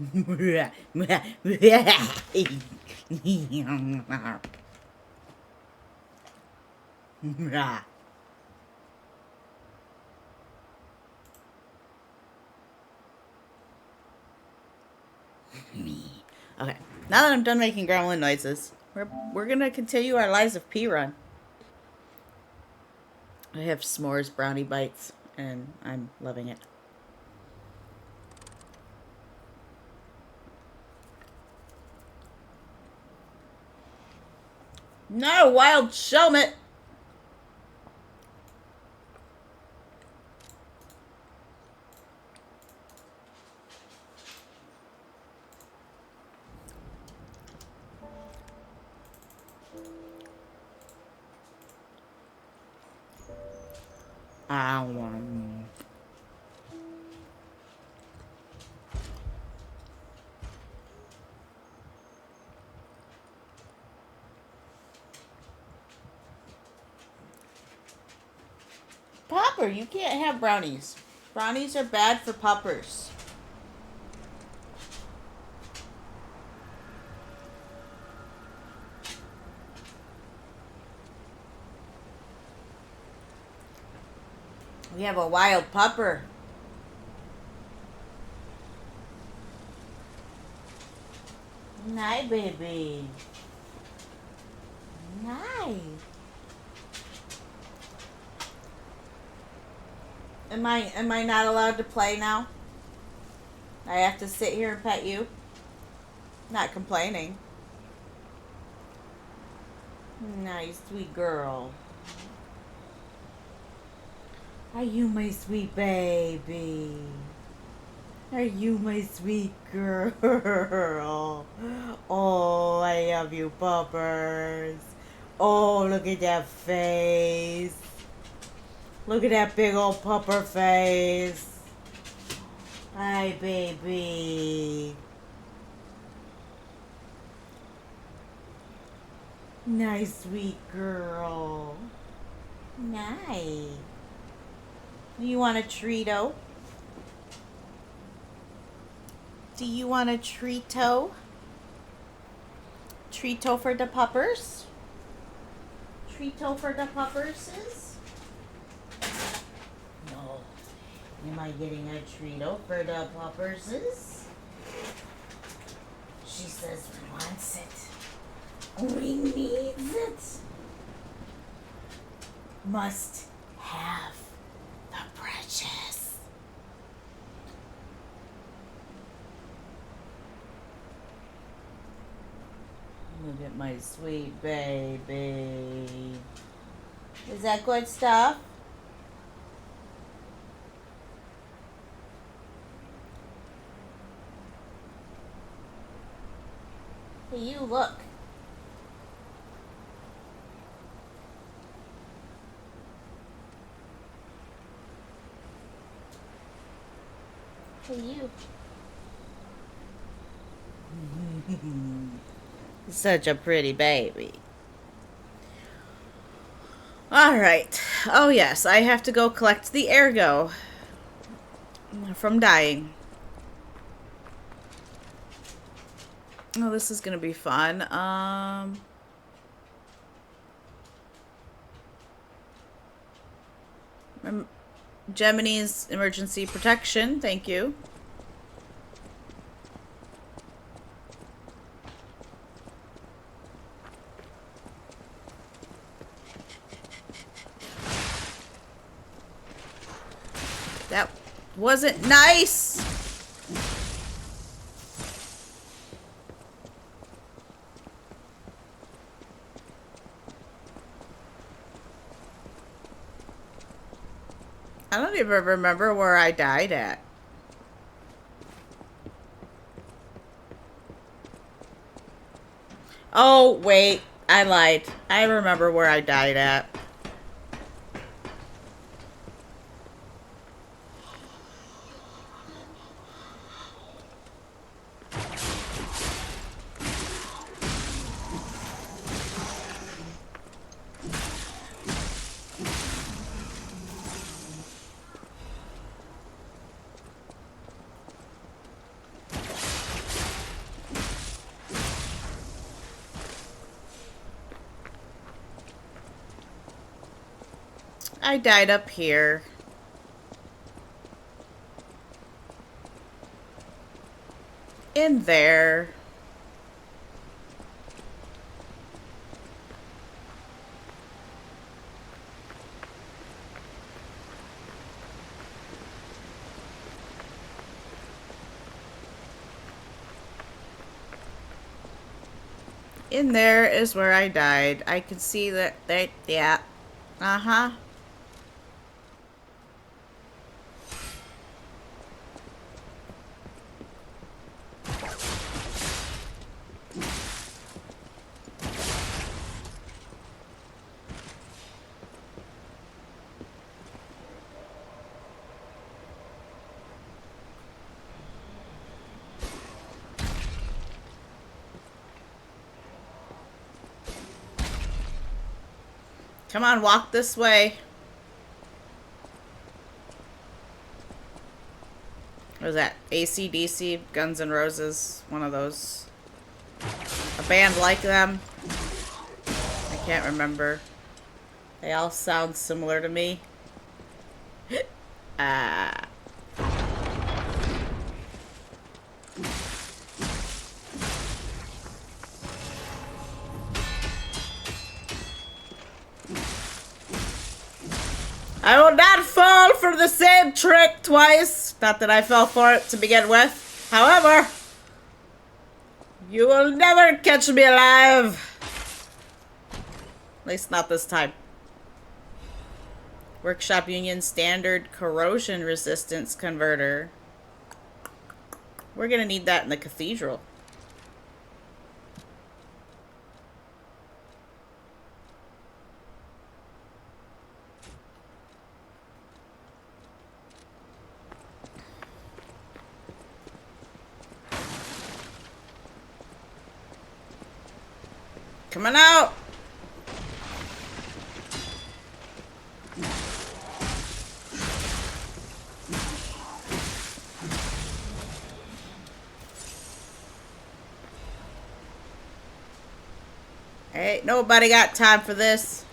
Okay, now that I'm done making gremlin noises, we're gonna continue our Lies of P run. I have s'mores brownie bites, and I'm loving it. Not a wild Shelmet! Popper, you can't have brownies. Brownies are bad for puppers. We have a wild pupper. Night, baby. Night. Am I not allowed to play now? I have to sit here and pet you? Not complaining. Nice, sweet girl. Are you my sweet baby? Are you my sweet girl? Oh, I love you, puppers. Oh, look at that face. Look at that big old pupper face. Hi, baby. Nice, sweet girl. Nice. You want a Treato? Do you want a Treato? Treato for the puppers? Treato for the pupperses? No. Am I getting a Treato for the pupperses? She says he wants it. We needs it. Must have the precious. Look at my sweet baby. Is that good stuff? Hey, you look. Hey, you. Such a pretty baby. Alright. Oh, yes. I have to go collect the ergo from dying. Oh, this is going to be fun. Gemini's emergency protection. Thank you. That wasn't nice. I don't even remember where I died at. Oh, wait. I lied. I remember where I died at. I died up here. In there. In there is where I died. I can see that they, yeah. Uh-huh. Come on, walk this way. What was that? AC/DC, Guns N' Roses, one of those. A band like them. I can't remember. They all sound similar to me. Ah. I will not fall for the same trick twice. Not that I fell for it to begin with. However, you will never catch me alive. At least not this time. Workshop Union Standard Corrosion Resistance Converter. We're gonna need that in the cathedral. Coming out! Hey, nobody got time for this.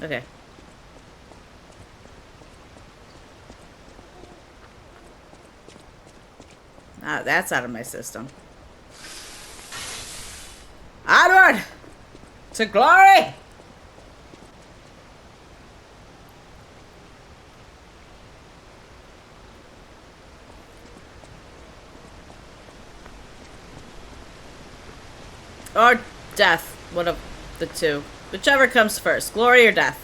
Okay. Ah, that's out of my system. Onward! To glory! Or death. One of the two. Whichever comes first. Glory or death.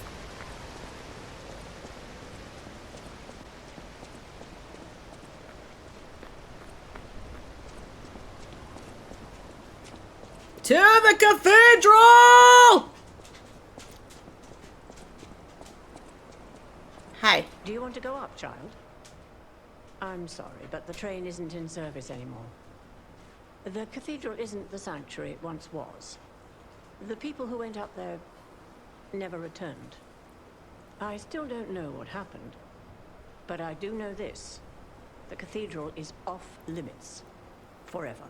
To the cathedral! Hi. Do you want to go up, child? I'm sorry, but the train isn't in service anymore. The cathedral isn't the sanctuary it once was. The people who went up there never returned. I still don't know what happened, but I do know this. The cathedral is off limits. Forever.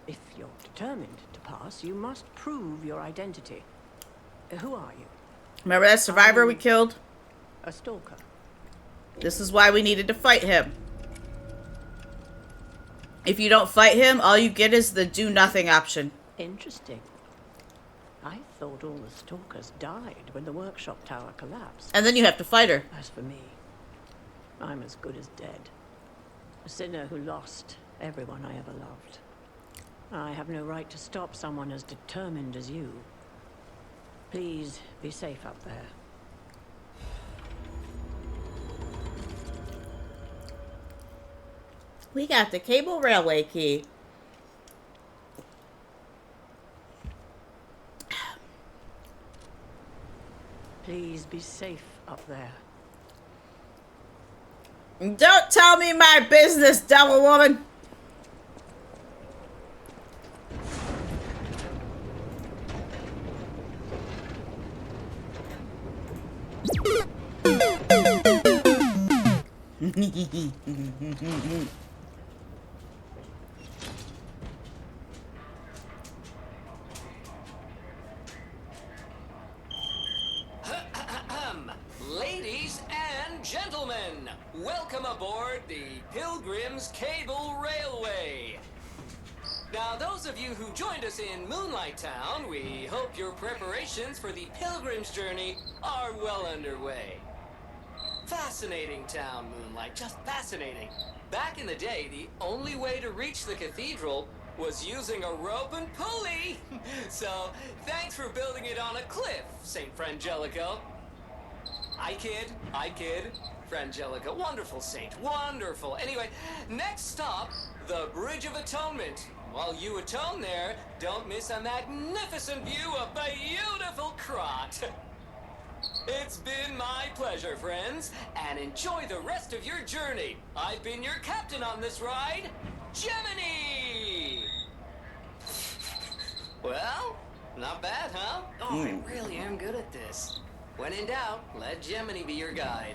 If you're determined to pass, you must prove your identity. Who are you? Remember that survivor we killed? A stalker. This is why we needed to fight him. If you don't fight him, all you get is the do nothing option. Interesting. I thought all the stalkers died when the workshop tower collapsed. And then you have to fight her. As for me, I'm as good as dead. A sinner who lost everyone I ever loved. I have no right to stop someone as determined as you. Please be safe up there. We got the cable railway key. Please be safe up there. Don't tell me my business, devil woman! Ladies and gentlemen, welcome aboard the Pilgrim's Cable Railway. Now, those of you who joined us in Moonlight Town, we hope your preparations for the Pilgrim's journey are well underway. Fascinating town, Moonlight, just fascinating. Back in the day, the only way to reach the cathedral was using a rope and pulley. So, thanks for building it on a cliff, St. Frangelico. I kid. Frangelica, wonderful saint, wonderful. Anyway, next stop, the Bridge of Atonement. While you atone there, don't miss a magnificent view of beautiful Krat. It's been my pleasure, friends, and enjoy the rest of your journey. I've been your captain on this ride, Gemini! Well, not bad, huh? Oh, I really am good at this. When in doubt, let Gemini be your guide.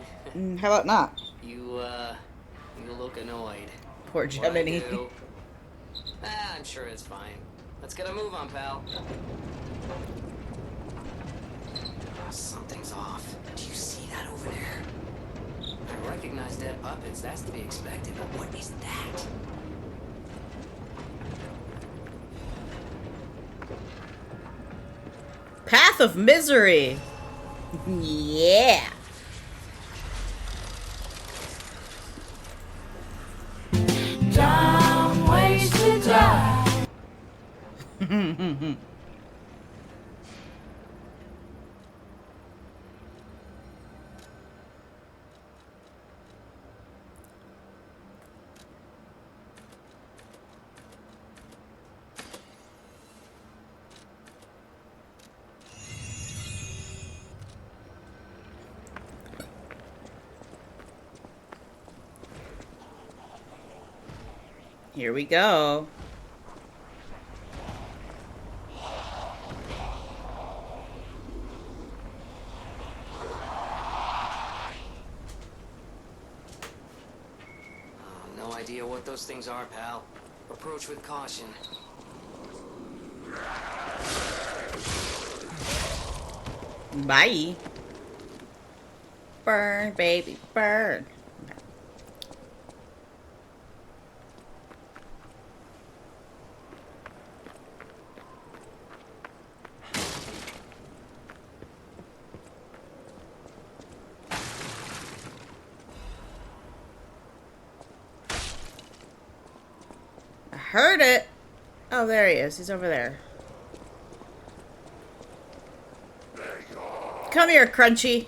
How about not? You look annoyed. Poor Gemini. I'm sure it's fine. Let's get a move on, pal. Something's off. Do you see that over there? I recognize dead puppets. That's to be expected. But what is that? Path of Misery. Yeah. Dumb ways to die. Here we go. No idea what those things are, pal. Approach with caution. Bye. Burn, baby, burn. I heard it. Oh, there he is. He's over there. Come here, Crunchy.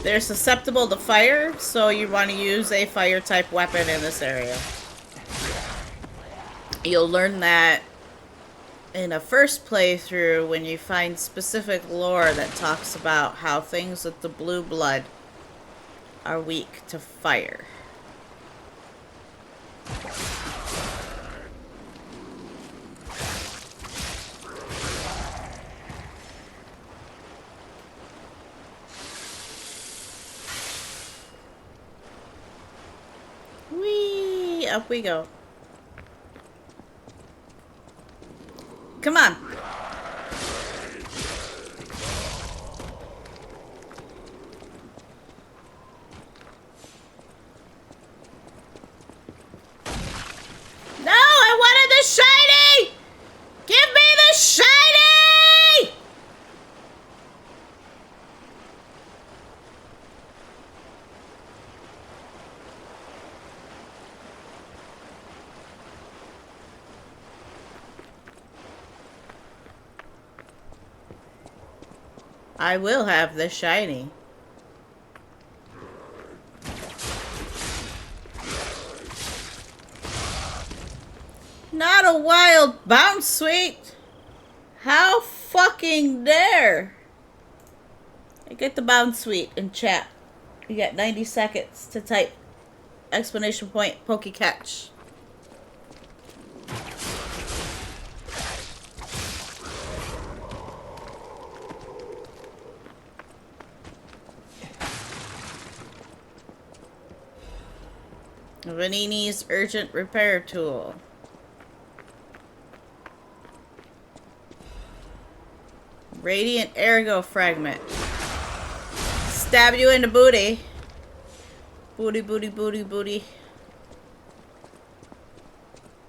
They're susceptible to fire, so you want to use a fire-type weapon in this area. You'll learn that in a first playthrough when you find specific lore that talks about how things with the blue blood are weak to fire. Whee! Up we go. Come on. I will have the shiny. Not a wild bounce, sweet. How fucking dare? Get the bounce suite in chat. You got 90 seconds to type exclamation point pokey catch. Vanini's urgent repair tool. Radiant ergo fragment. Stab you in the booty. Booty, booty, booty, booty.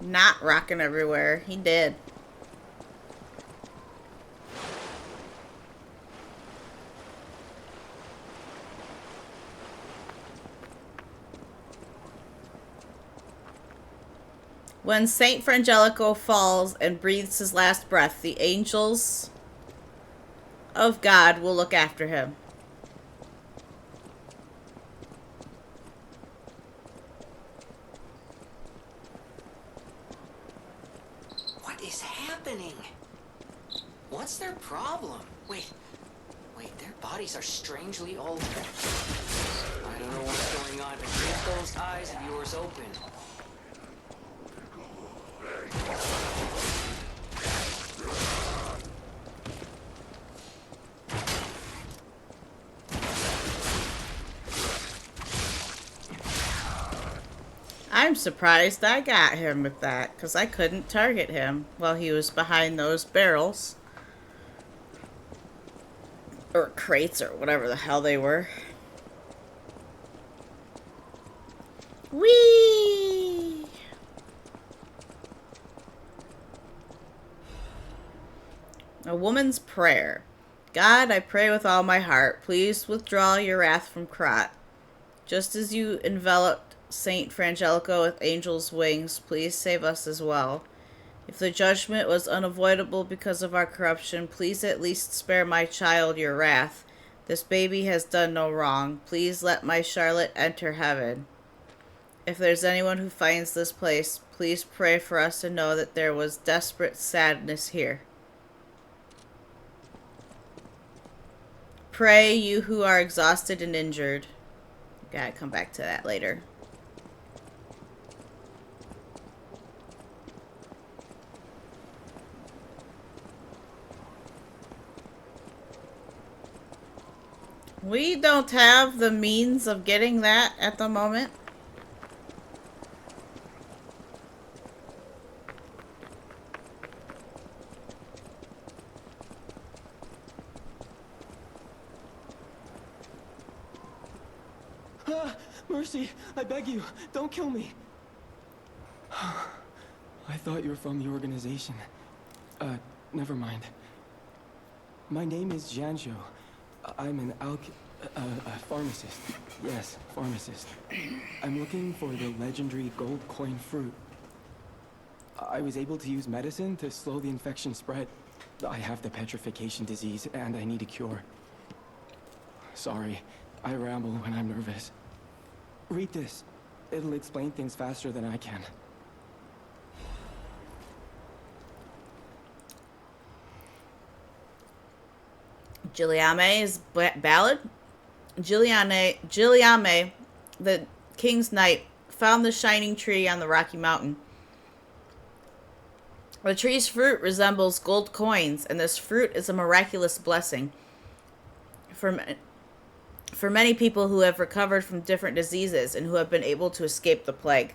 Not rocking everywhere. He did. When Saint Frangelico falls and breathes his last breath, the angels of God will look after him. What is happening? What's their problem? Wait, their bodies are strangely altered. I don't know what's going on, but keep those eyes of yours open. I'm surprised I got him with that, because I couldn't target him while he was behind those barrels. Or crates, or whatever the hell they were. Whee! A woman's prayer. God, I pray with all my heart. Please withdraw your wrath from Krat. Just as you enveloped Saint Frangelico with angels' wings, please save us as well. If the judgment was unavoidable because of our corruption, please at least spare my child your wrath. This baby has done no wrong. Please let my Charlotte enter heaven. If there's anyone who finds this place, please pray for us to know that there was desperate sadness here. Pray, you who are exhausted and injured. Gotta come back to that later. We don't have the means of getting that at the moment. Mercy, I beg you, don't kill me. I thought you were from the organization. Never mind. My name is Janjo. I'm an pharmacist. Yes, pharmacist. I'm looking for the legendary gold coin fruit. I was able to use medicine to slow the infection spread. I have the petrification disease, and I need a cure. Sorry, I ramble when I'm nervous. Read this. It'll explain things faster than I can. Giliame's ballad. Giliame, the king's knight, found the shining tree on the rocky mountain. The tree's fruit resembles gold coins, and this fruit is a miraculous blessing for many people who have recovered from different diseases and who have been able to escape the plague.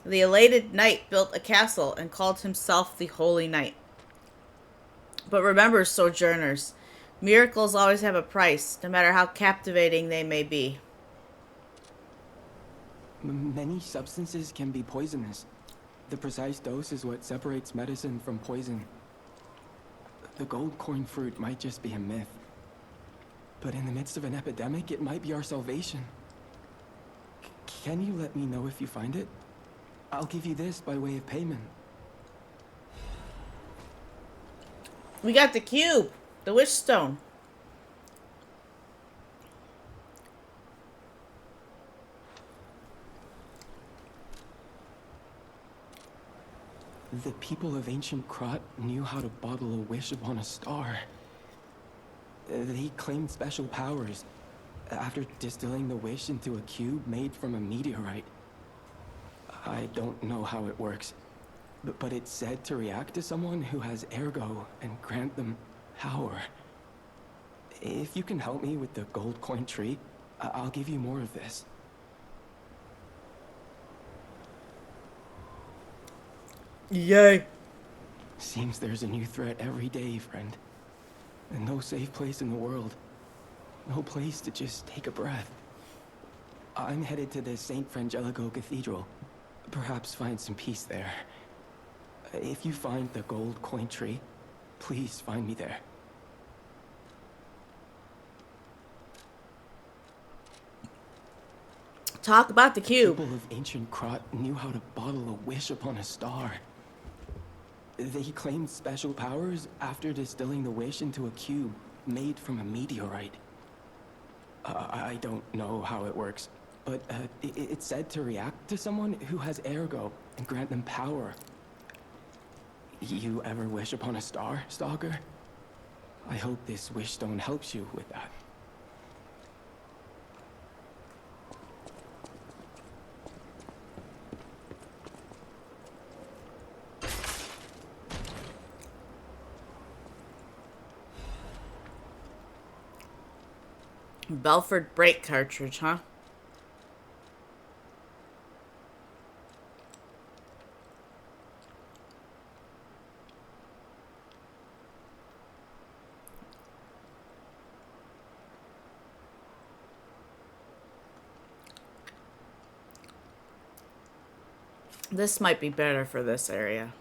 The elated knight built a castle and called himself the Holy Knight. But remember, sojourners, miracles always have a price, no matter how captivating they may be. Many substances can be poisonous. The precise dose is what separates medicine from poison. The gold coin fruit might just be a myth. But in the midst of an epidemic, it might be our salvation. Can you let me know if you find it? I'll give you this by way of payment. We got the cube, the wish stone. The people of ancient Krat knew how to bottle a wish upon a star. They claimed special powers after distilling the wish into a cube made from a meteorite. I don't know how it works, but it's said to react to someone who has ergo and grant them power. If you can help me with the gold coin tree, I'll give you more of this. Yay. Seems there's a new threat every day, friend. And no safe place in the world. No place to just take a breath. I'm headed to the St. Frangelico Cathedral. Perhaps find some peace there. If you find the gold coin tree, please find me there. Talk about the cube. People of ancient Krat knew how to bottle a wish upon a star. They claimed special powers after distilling the wish into a cube made from a meteorite. I don't know how it works, but it's said to react to someone who has ergo and grant them power. You ever wish upon a star, Stalker? I hope this wish stone helps you with that. Belford brake cartridge, huh? This might be better for this area.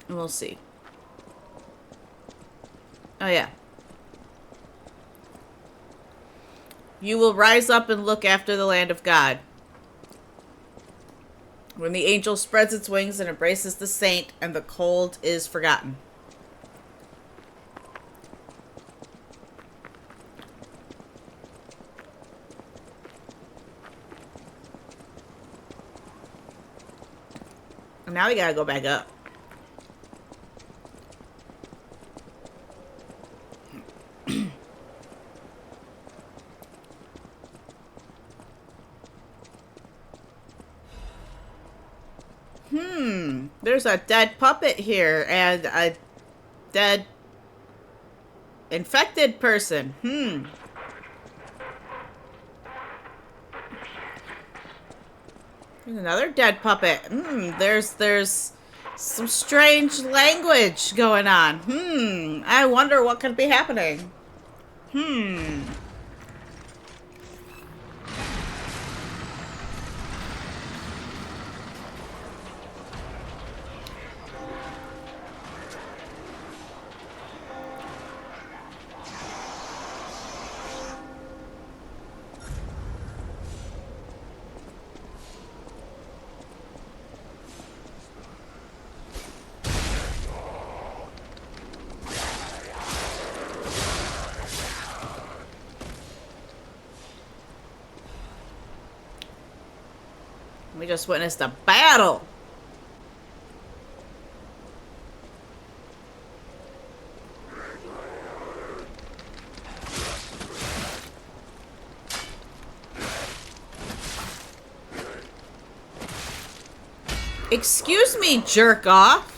We'll see. Oh, yeah. You will rise up and look after the land of God. When the angel spreads its wings and embraces the saint, and the cold is forgotten. And now we gotta go back up. There's a dead puppet here and a dead infected person. There's another dead puppet. There's some strange language going on. I wonder what could be happening. We just witnessed a battle. Excuse me, jerk off.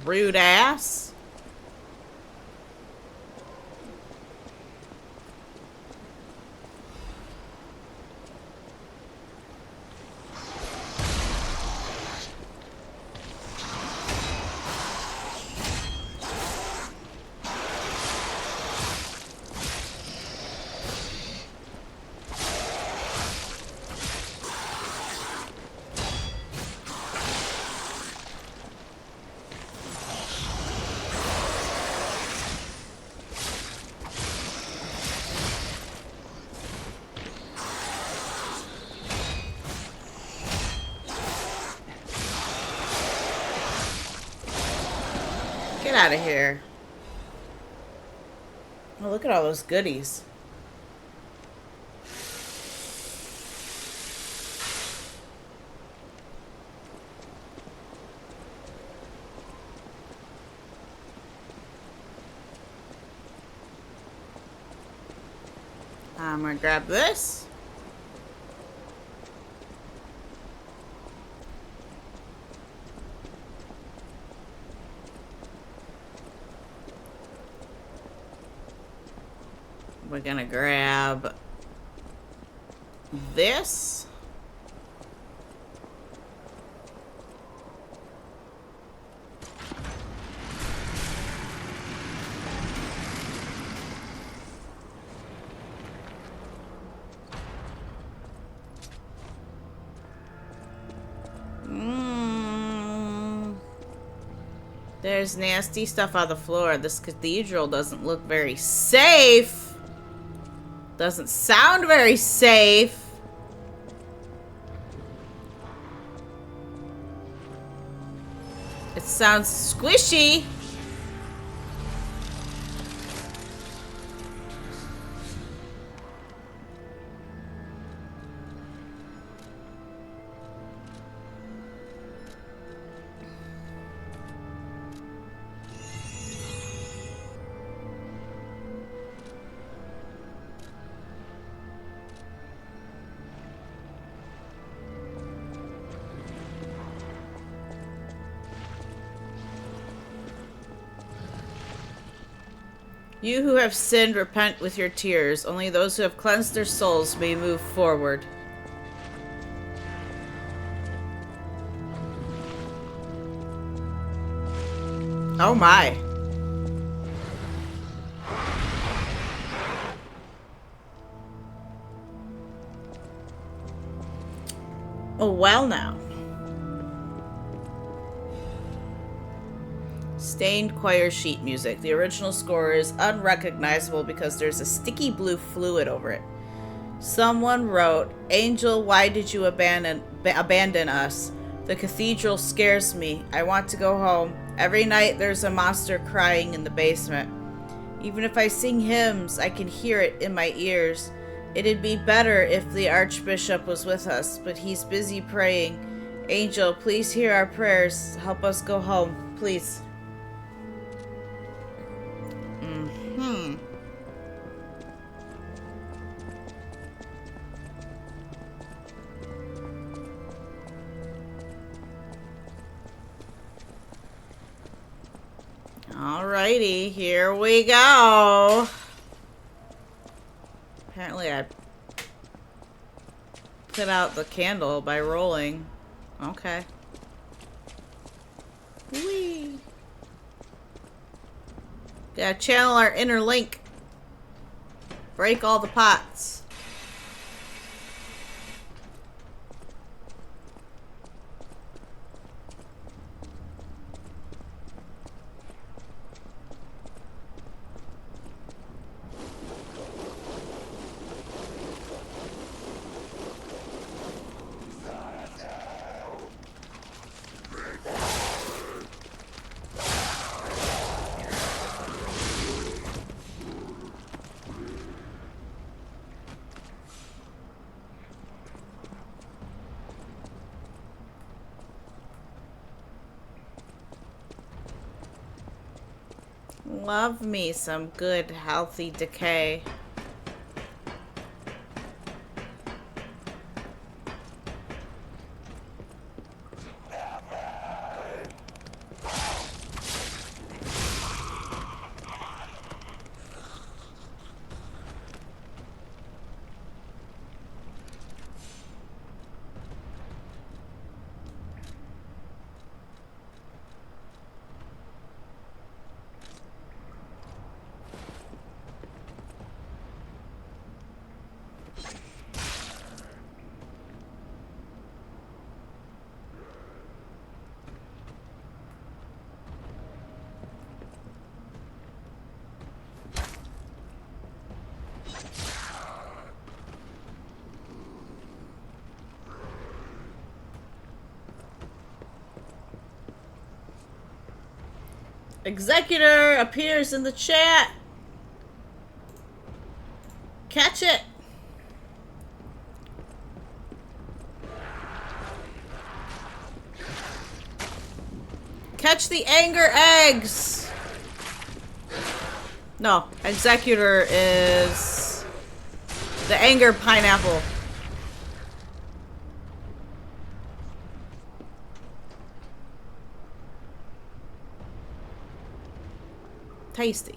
Rude ass. Get out of here. Oh, look at all those goodies. I'm gonna grab this. We're gonna grab this. There's nasty stuff on the floor. This cathedral doesn't look very safe. Doesn't sound very safe. It sounds squishy. You who have sinned, repent with your tears. Only those who have cleansed their souls may move forward. Oh my. Oh, well now. Stained choir sheet music. The original score is unrecognizable because there's a sticky blue fluid over it. Someone wrote, "Angel, why did you abandon us? The cathedral scares me. I want to go home. Every night there's a monster crying in the basement. Even if I sing hymns, I can hear it in my ears. It'd be better if the Archbishop was with us, but he's busy praying. Angel, please hear our prayers. Help us go home, please." Alrighty, here we go. Apparently I put out the candle by rolling. Okay. Whee! Gotta channel our inner link. Break all the pots. Love me some good, healthy decay. Executor appears in the chat. Catch it. Catch the anger eggs. No, Executor is The anger pineapple. Tasty.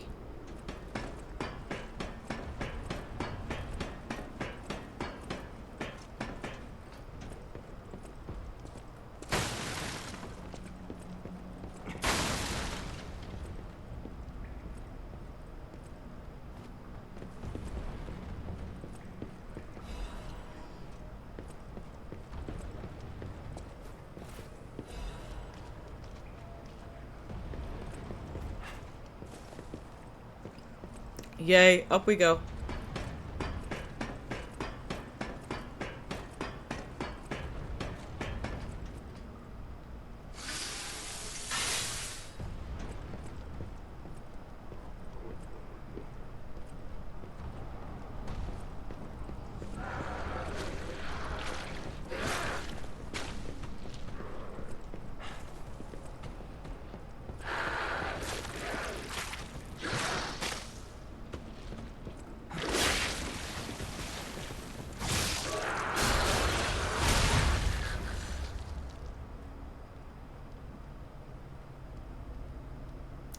Yay, up we go.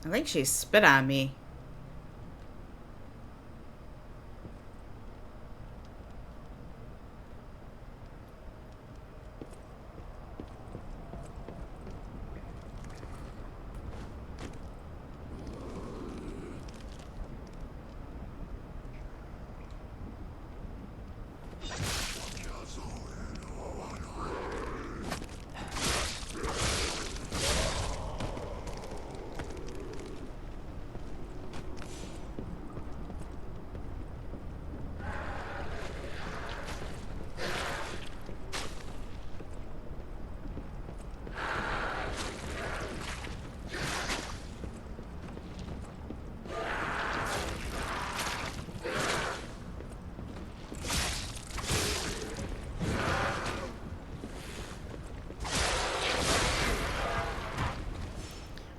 I think she spit on me.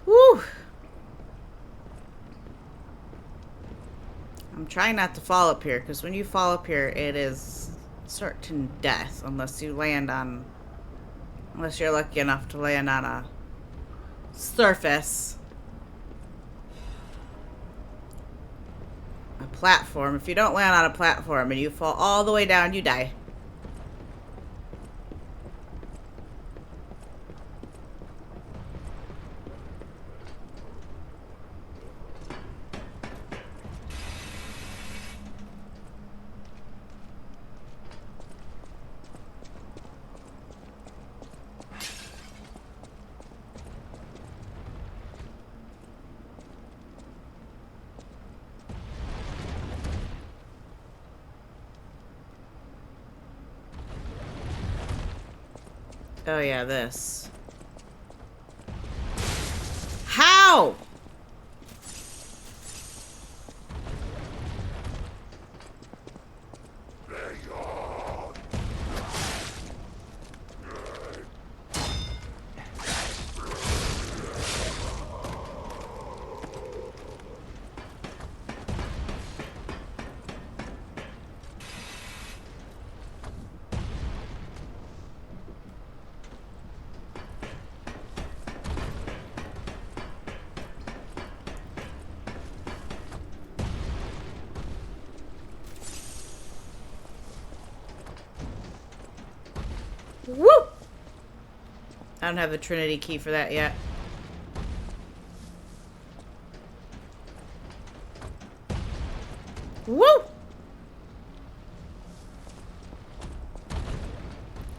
Woo! I'm trying not to fall up here, because when you fall up here, it is certain death, unless you land on... Unless you're lucky enough to land on a surface. A platform. If you don't land on a platform and you fall all the way down, you die. Oh yeah, this. How? Woo! I don't have the Trinity key for that yet. Woo!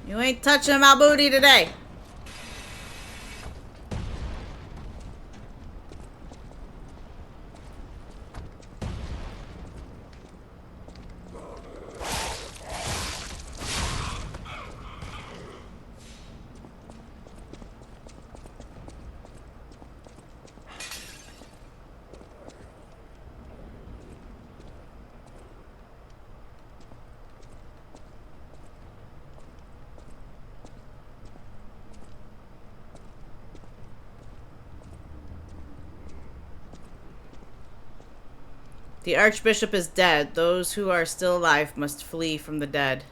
You ain't touching my booty today. The Archbishop is dead. Those who are still alive must flee from the dead.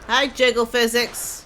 Hi, Jiggle Physics.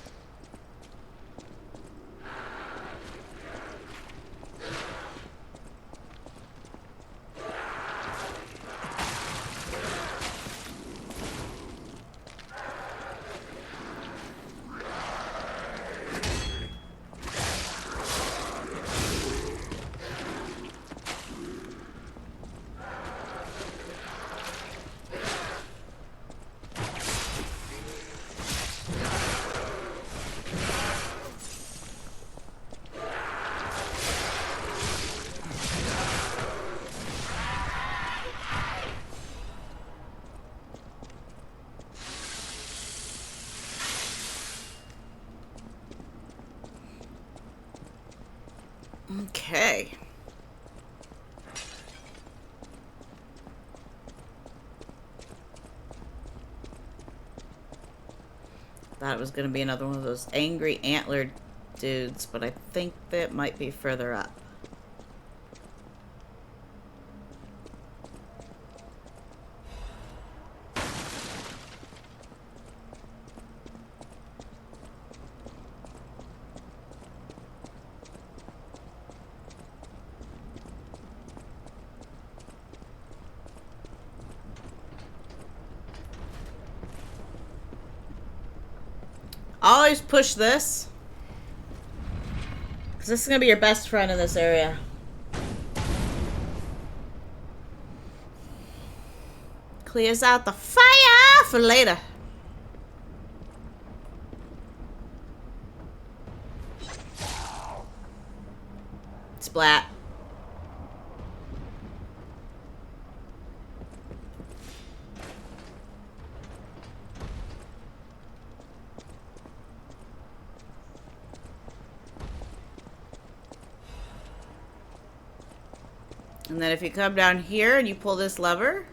Okay. Thought it was going to be another one of those angry antlered dudes, but I think that might be further up. Always push this, because this is going to be your best friend in this area. Clears out the fire for later. Splat. And then if you come down here and you pull this lever,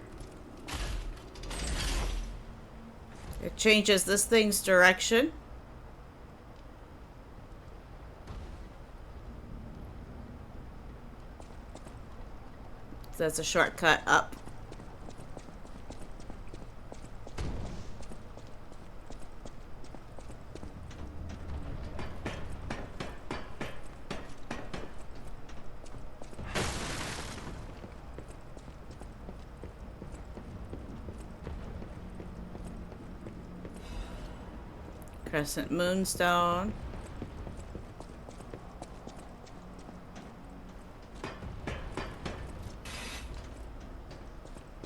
it changes this thing's direction. So that's a shortcut up. Crescent Moonstone.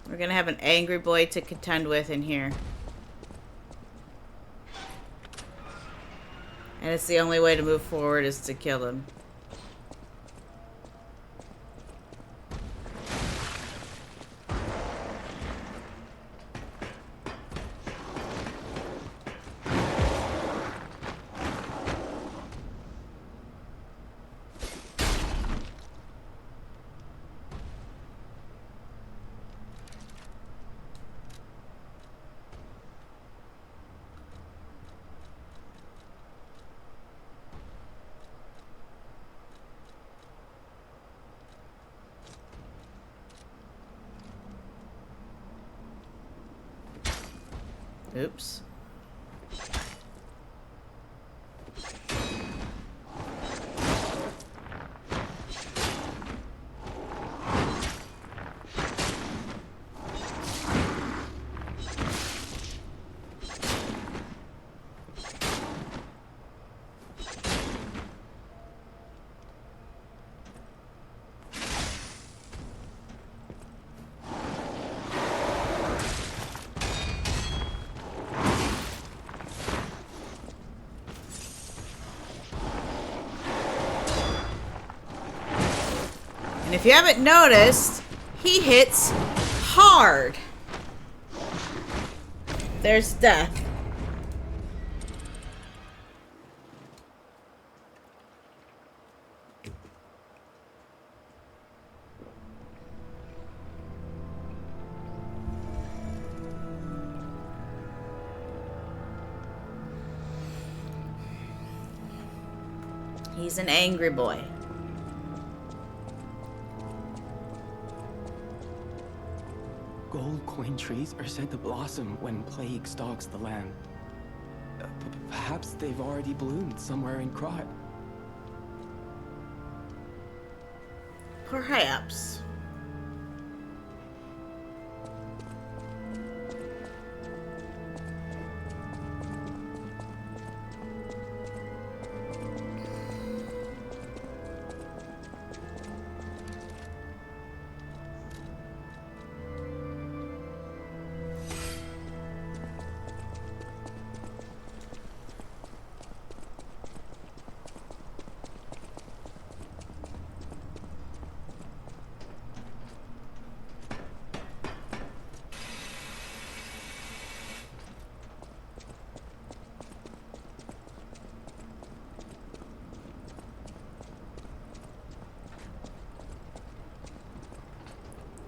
We're gonna have an angry boy to contend with in here. And it's the only way to move forward is to kill him. Oops. And if you haven't noticed, he hits hard. There's death. He's an angry boy. Gold coin trees are said to blossom when plague stalks the land. Perhaps they've already bloomed somewhere in Krat. Perhaps.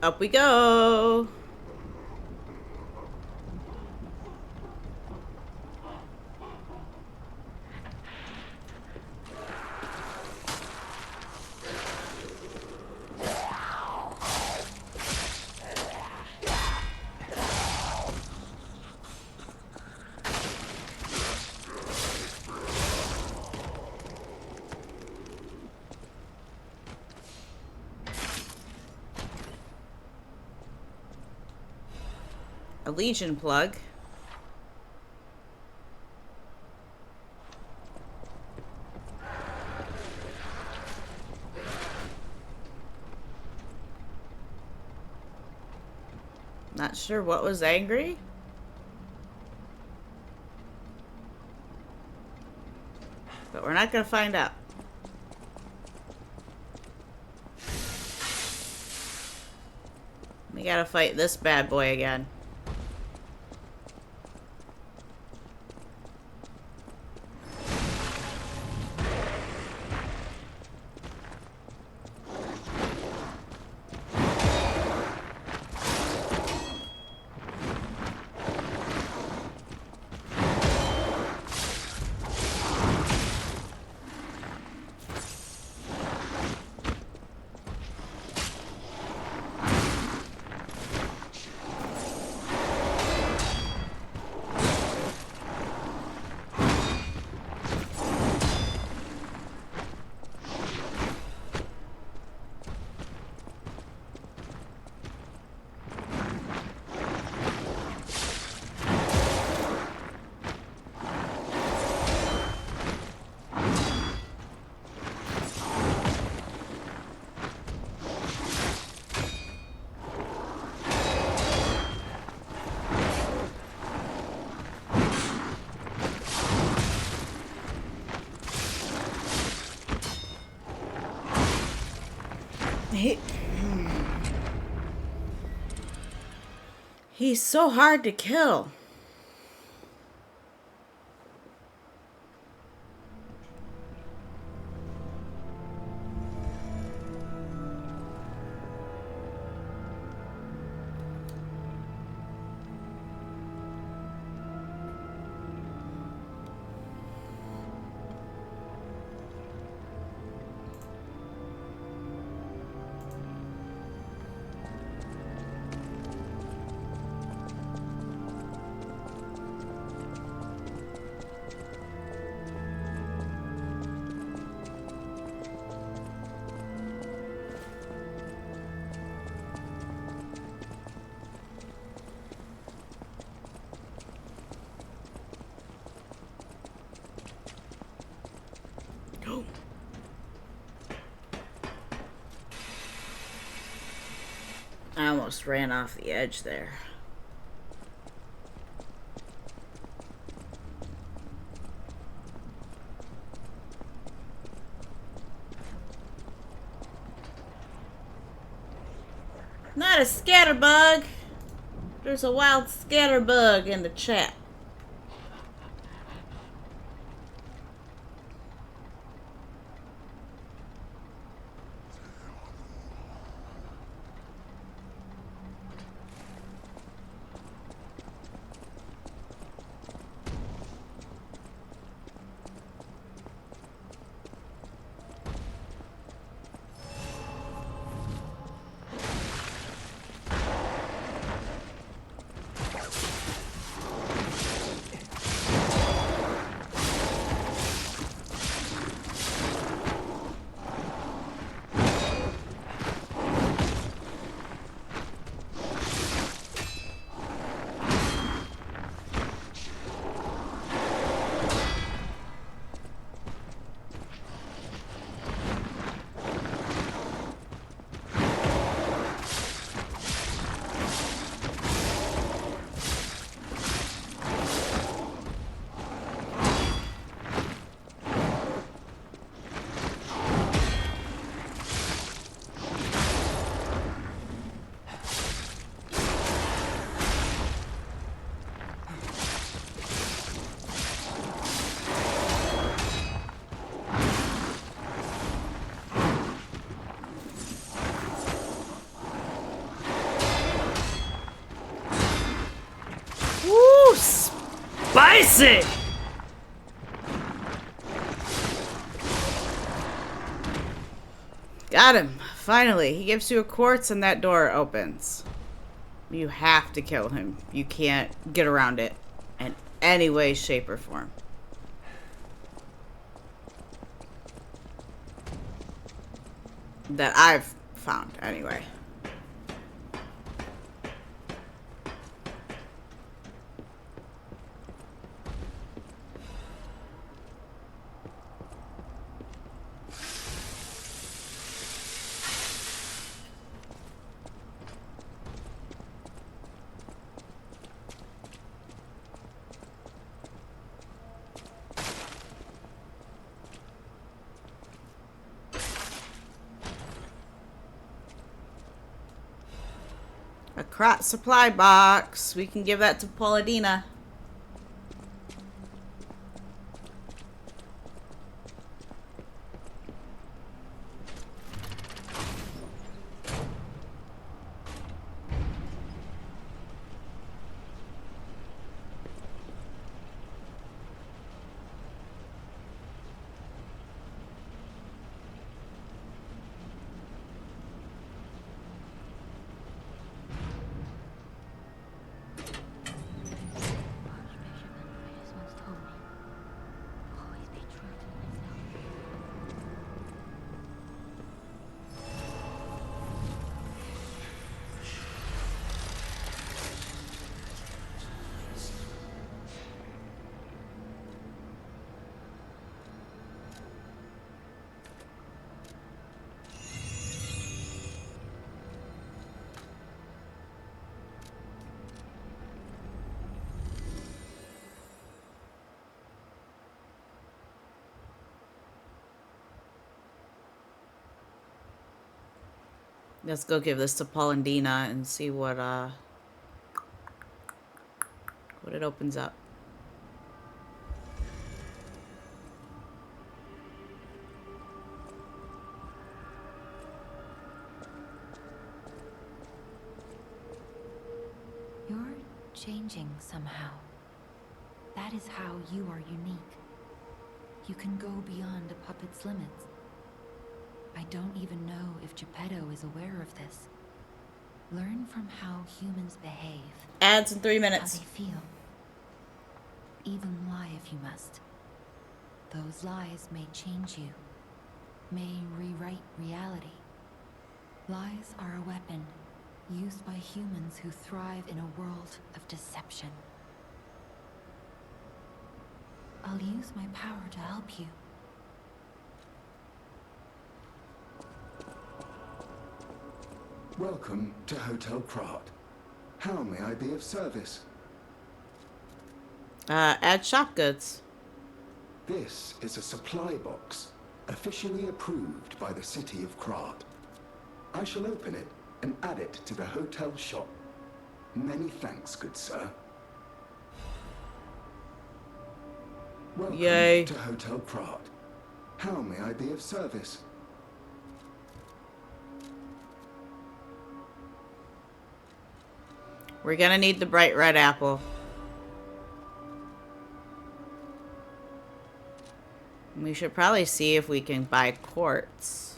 Up we go. A Legion plug. Not sure what was angry. But we're not gonna find out. We gotta fight this bad boy again. He's so hard to kill. I almost ran off the edge there. Not a scatterbug. There's a wild scatterbug in the chat. Mercy! Got him. Finally. He gives you a quartz and that door opens. You have to kill him. You can't get around it in any way, shape, or form. That I've found, anyway. A Krat supply box. We can give that to Pauladina. Let's go give this to Pauladina and see what it opens up. You're changing somehow. That is how you are unique. You can go beyond a puppet's limits. I don't even know if Geppetto is aware of this. Learn from how humans behave. Ads in 3 minutes. How they feel. Even lie if you must. Those lies may change you. May rewrite reality. Lies are a weapon used by humans who thrive in a world of deception. I'll use my power to help you. Welcome to Hotel Krat. How may I be of service? Add shop goods. This is a supply box, officially approved by the city of Krat. I shall open it and add it to the hotel shop. Many thanks, good sir. Welcome Yay. to Hotel Krat. How may I be of service? We're gonna need the bright red apple. We should probably see if we can buy quartz.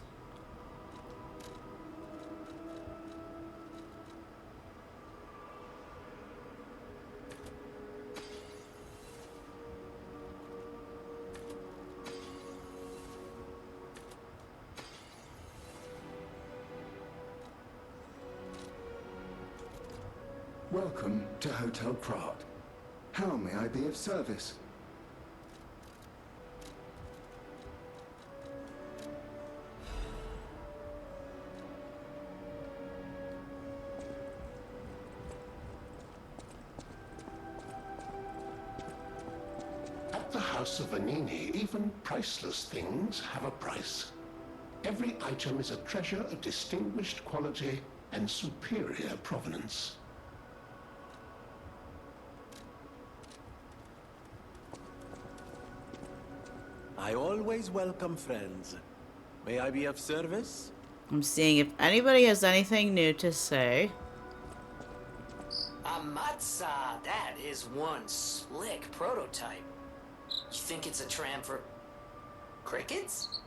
Welcome to Hotel Krat. How may I be of service? At the House of Vanini, even priceless things have a price. Every item is a treasure of distinguished quality and superior provenance. I always welcome friends. May I be of service? I'm seeing if anybody has anything new to say. Matza, that is one slick prototype. You think it's a tram for crickets?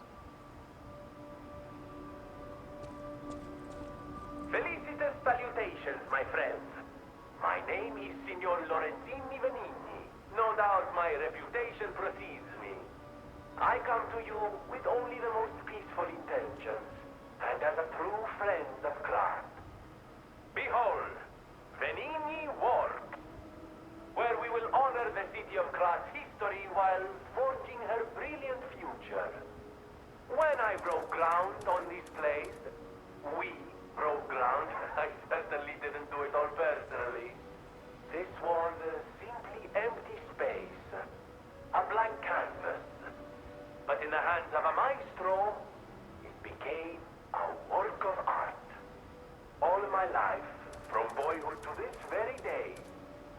Felicitous salutations, my friends. My name is Signor Lorenzini Venigni. No doubt my reputation precedes me. I come to you with only the most peaceful intentions, and as a true friend of craft. Behold, Venigni Works, where we will honor the city of Krat's history while forging her brilliant future. When I broke ground on this place, we broke ground. I certainly didn't do it all personally. This was simply empty space, a blank canvas. But in the hands of a maestro, it became a work of art. All my life, from boyhood to this very day,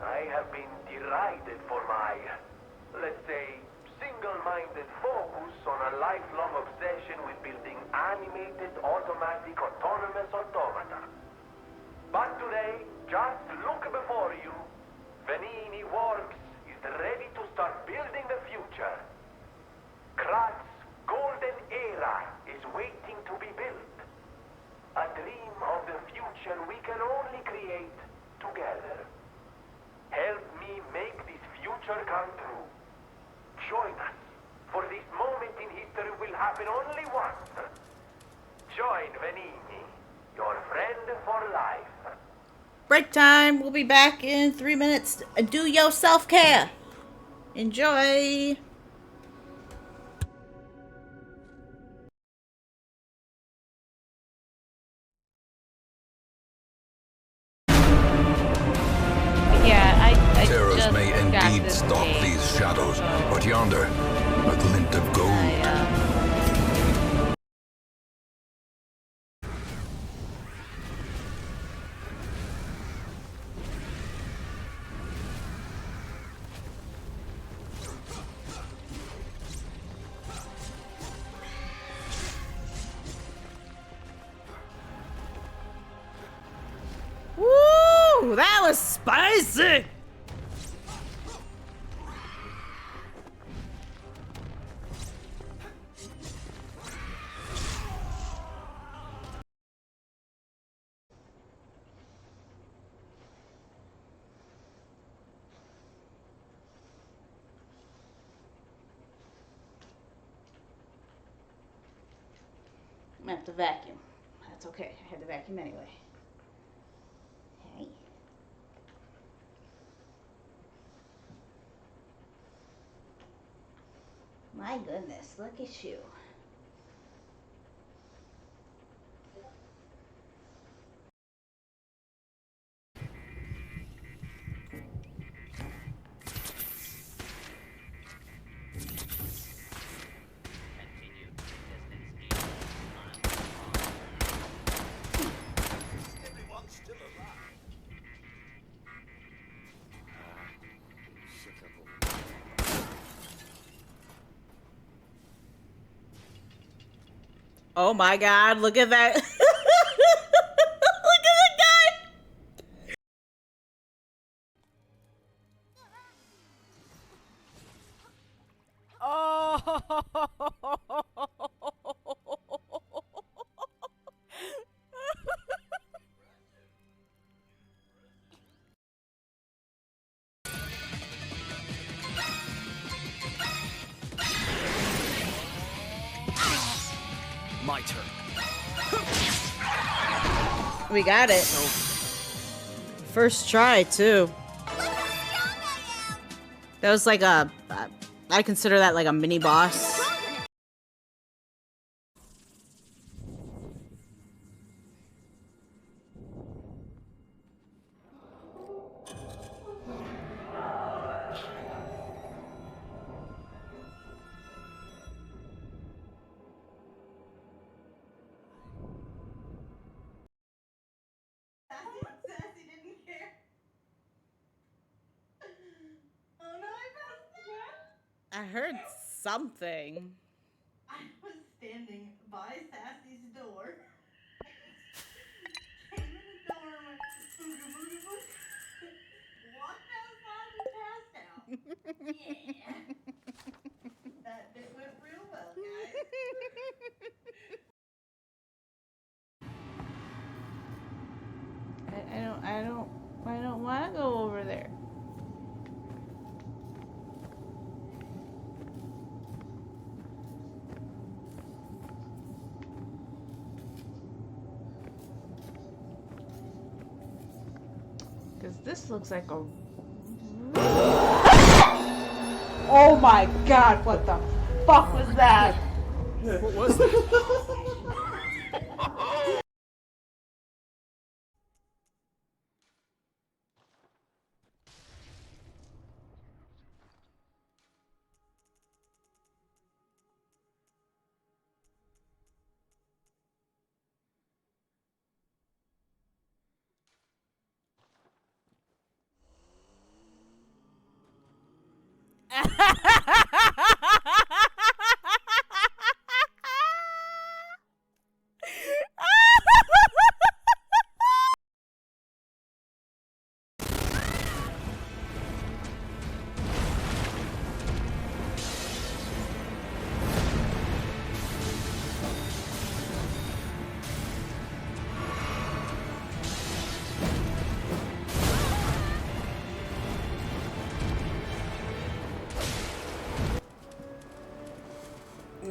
I have been derided for my, let's say, single-minded focus on a lifelong obsession with building animated, automatic, autonomous automata. But today, just look before you. Venigni Works is ready to start building the future. Krat's golden era is waiting to be built. A dream of the future we can only create together. Help me make this future come true. Join us, for this moment in history will happen only once. Join Venigni, your friend for life. Break time. We'll be back in 3 minutes. Do your self-care. Enjoy. I Terrors just may got indeed this stalk game, these shadows, so but yonder, a glint of gold. Woo! That was spicy! I'm gonna have to vacuum. That's okay. I had to vacuum anyway. Hey. My goodness, look at you. Oh my god, look at that. Look at that guy. My turn. We got it. First try, too. That was like a... I consider that like a mini boss. Sassy didn't care. Oh no, I passed out. I heard something. I was standing by Sassy's door. Came in the door and went booga booga booga. Yeah. That bit went real well, guys. I don't want to go over there. Because this looks like a... Oh my god, what the fuck was that? What was that?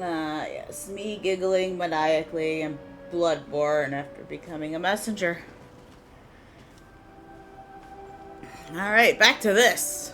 Ah, yes, me giggling maniacally and Bloodborne after becoming a messenger. Alright, back to this.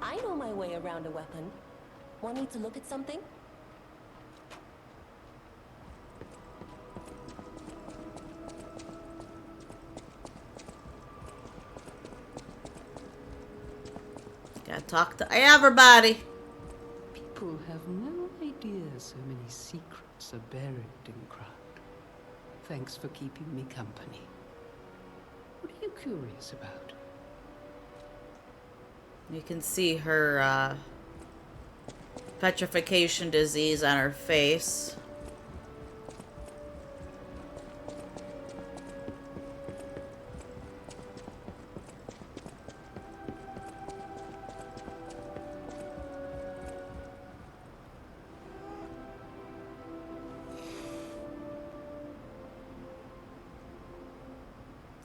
I know my way around a weapon. Want me to look at something? Gotta talk to everybody. People have no idea so many secrets are buried in Krat. Thanks for keeping me company. What are you curious about? You can see her petrification disease on her face.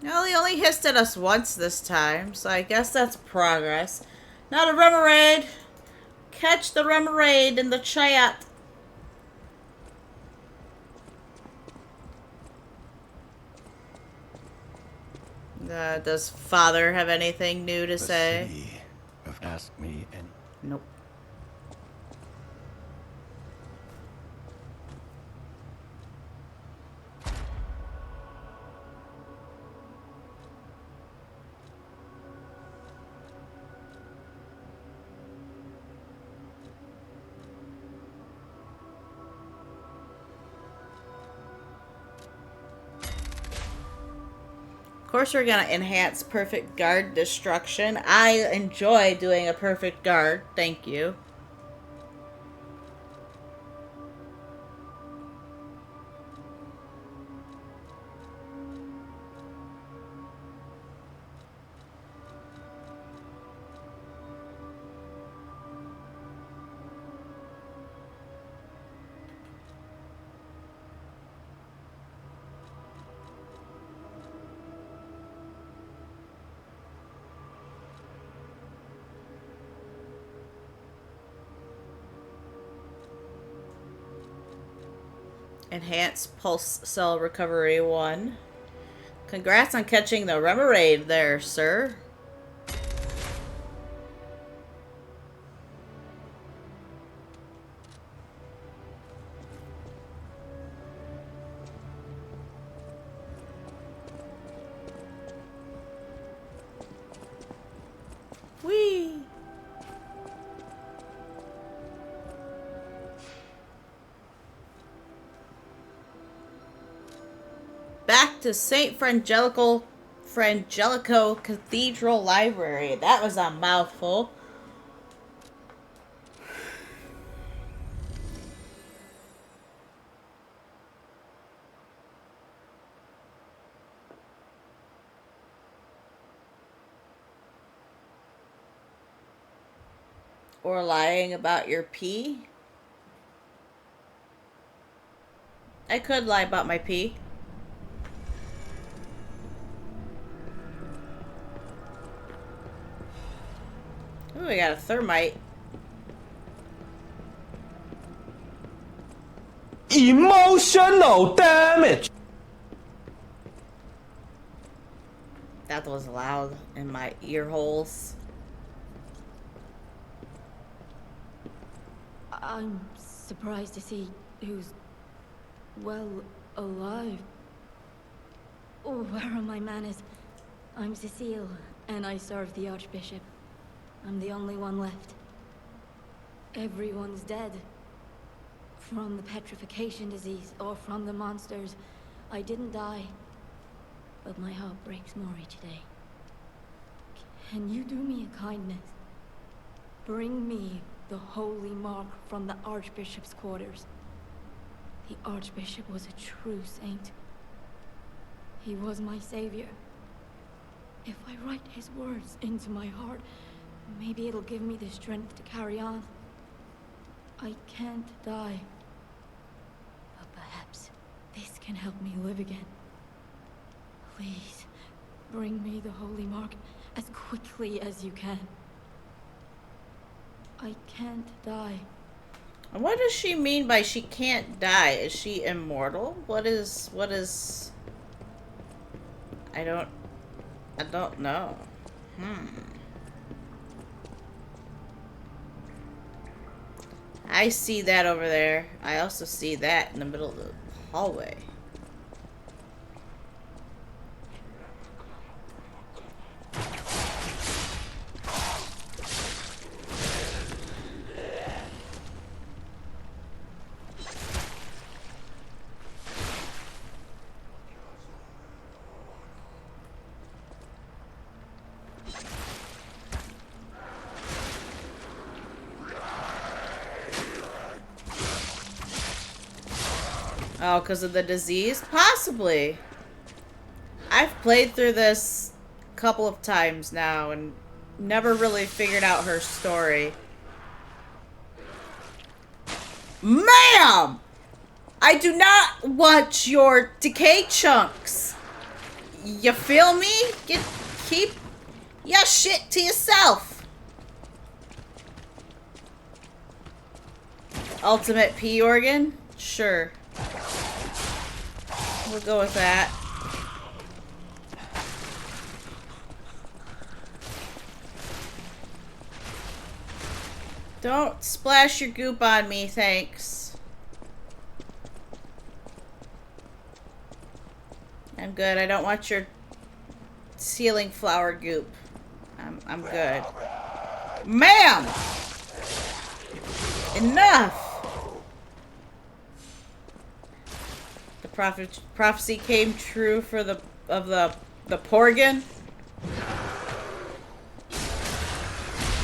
Well, he only hissed at us once this time, so I guess that's progress. Not a Remoraid. Catch the Remoraid in the chat. Does Father have anything new to say? The city have asked me and... Nope. Of course we're gonna enhance perfect guard destruction. I enjoy doing a perfect guard. Thank you. Enhanced pulse cell recovery 1. Congrats on catching the Remoraid there, sir. Whee! Back to St. Frangelico Cathedral Library. That was a mouthful. Or lying about your pee. I could lie about my pee. Ooh, we got a thermite. Emotional damage. That was loud in my ear holes. I'm surprised to see who's, well, alive. Oh, where are my manners? I'm Cecile, and I serve the Archbishop. I'm the only one left. Everyone's dead. From the petrification disease, or from the monsters. I didn't die. But my heart breaks more each day. Can you do me a kindness? Bring me the holy mark from the Archbishop's quarters. The Archbishop was a true saint. He was my savior. If I write his words into my heart, maybe it'll give me the strength to carry on. I can't die. But perhaps this can help me live again. Please, bring me the holy mark as quickly as you can. I can't die. What does she mean by she can't die? Is she immortal? What is... I don't know. I see that over there. I also see that in the middle of the hallway. Oh, because of the disease? Possibly. I've played through this a couple of times now and never really figured out her story. Ma'am! I do not want your decay chunks. You feel me? Keep your shit to yourself. Ultimate pee organ? Sure. We'll go with that. Don't splash your goop on me, thanks. I'm good. I don't want your ceiling flower goop. I'm good. Ma'am! Enough! Prophecy came true for the Porgan.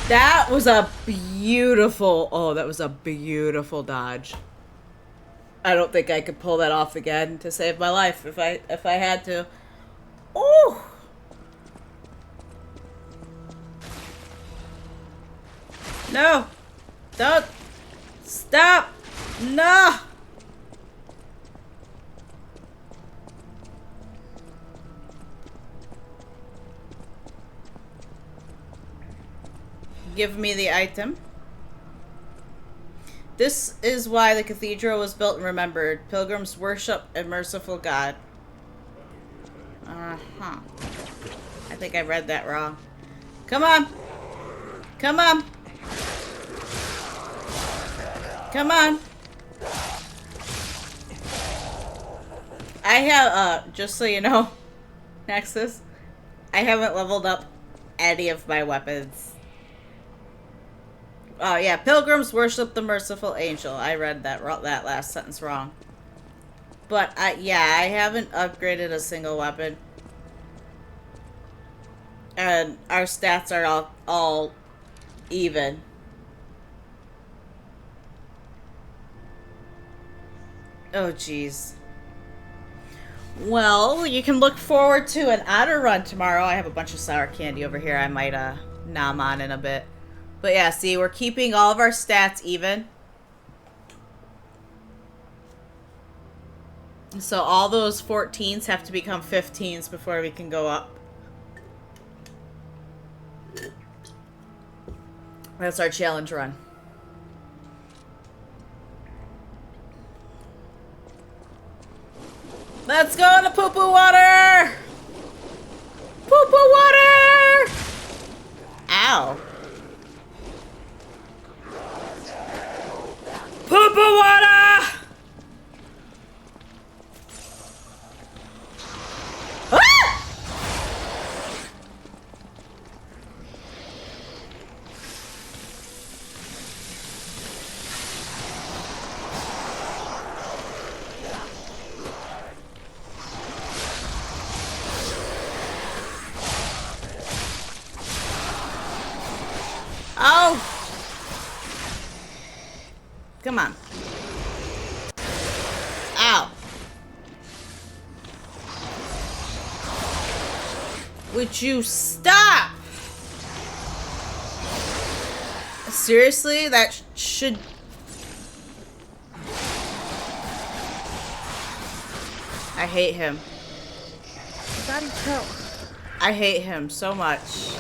That was a beautiful. Oh, that was a beautiful dodge. I don't think I could pull that off again to save my life if I had to. Ooh. No. Don't. Stop. No. Give me the item. This is why the cathedral was built and remembered. Pilgrims worship a merciful God. Uh-huh. I think I read that wrong. Come on! Come on! Come on! I have, just so you know, Nexus, I haven't leveled up any of my weapons. Oh yeah, pilgrims worship the merciful angel. I read that last sentence wrong. But, yeah, I haven't upgraded a single weapon. And our stats are all even. Oh, jeez. Well, you can look forward to an honor run tomorrow. I have a bunch of sour candy over here I might, nom on in a bit. But yeah, see, we're keeping all of our stats even. So all those 14s have to become 15s before we can go up. That's our challenge run. Let's go in the poo-poo water! Poo-poo water! Ow. Poo-poo water! Ah! Oh! Come on. Ow. Would you stop? Seriously? That should... I hate him. Got him killed. I hate him so much.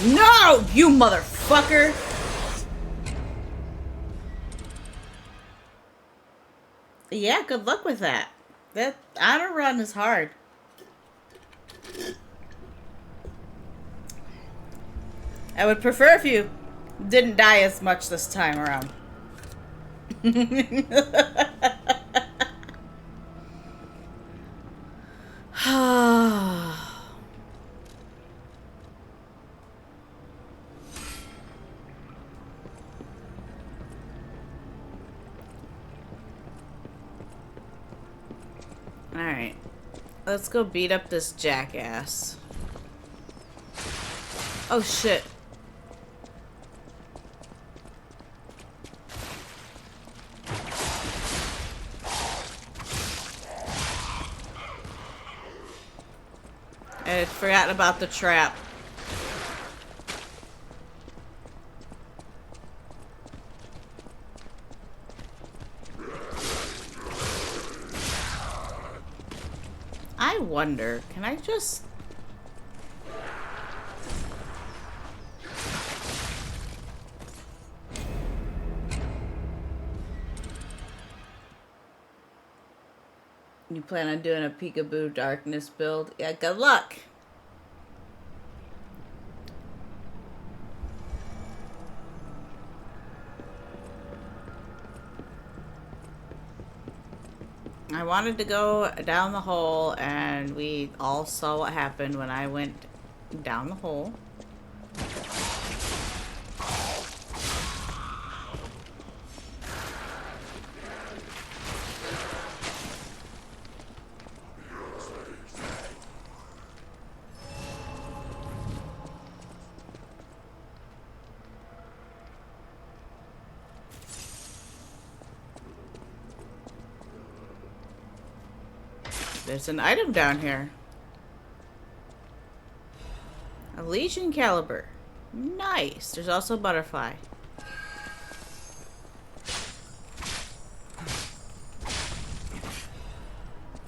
No, you motherfucker! Yeah, good luck with that. That honor run is hard. I would prefer if you didn't die as much this time around. Alright. Let's go beat up this jackass. Oh shit. I had forgotten about the trap. I wonder, can I just... You plan on doing a peekaboo darkness build? Yeah, good luck. I wanted to go down the hole, and we all saw what happened when I went down the hole. There's an item down here. A Legion caliber. Nice. There's also a butterfly.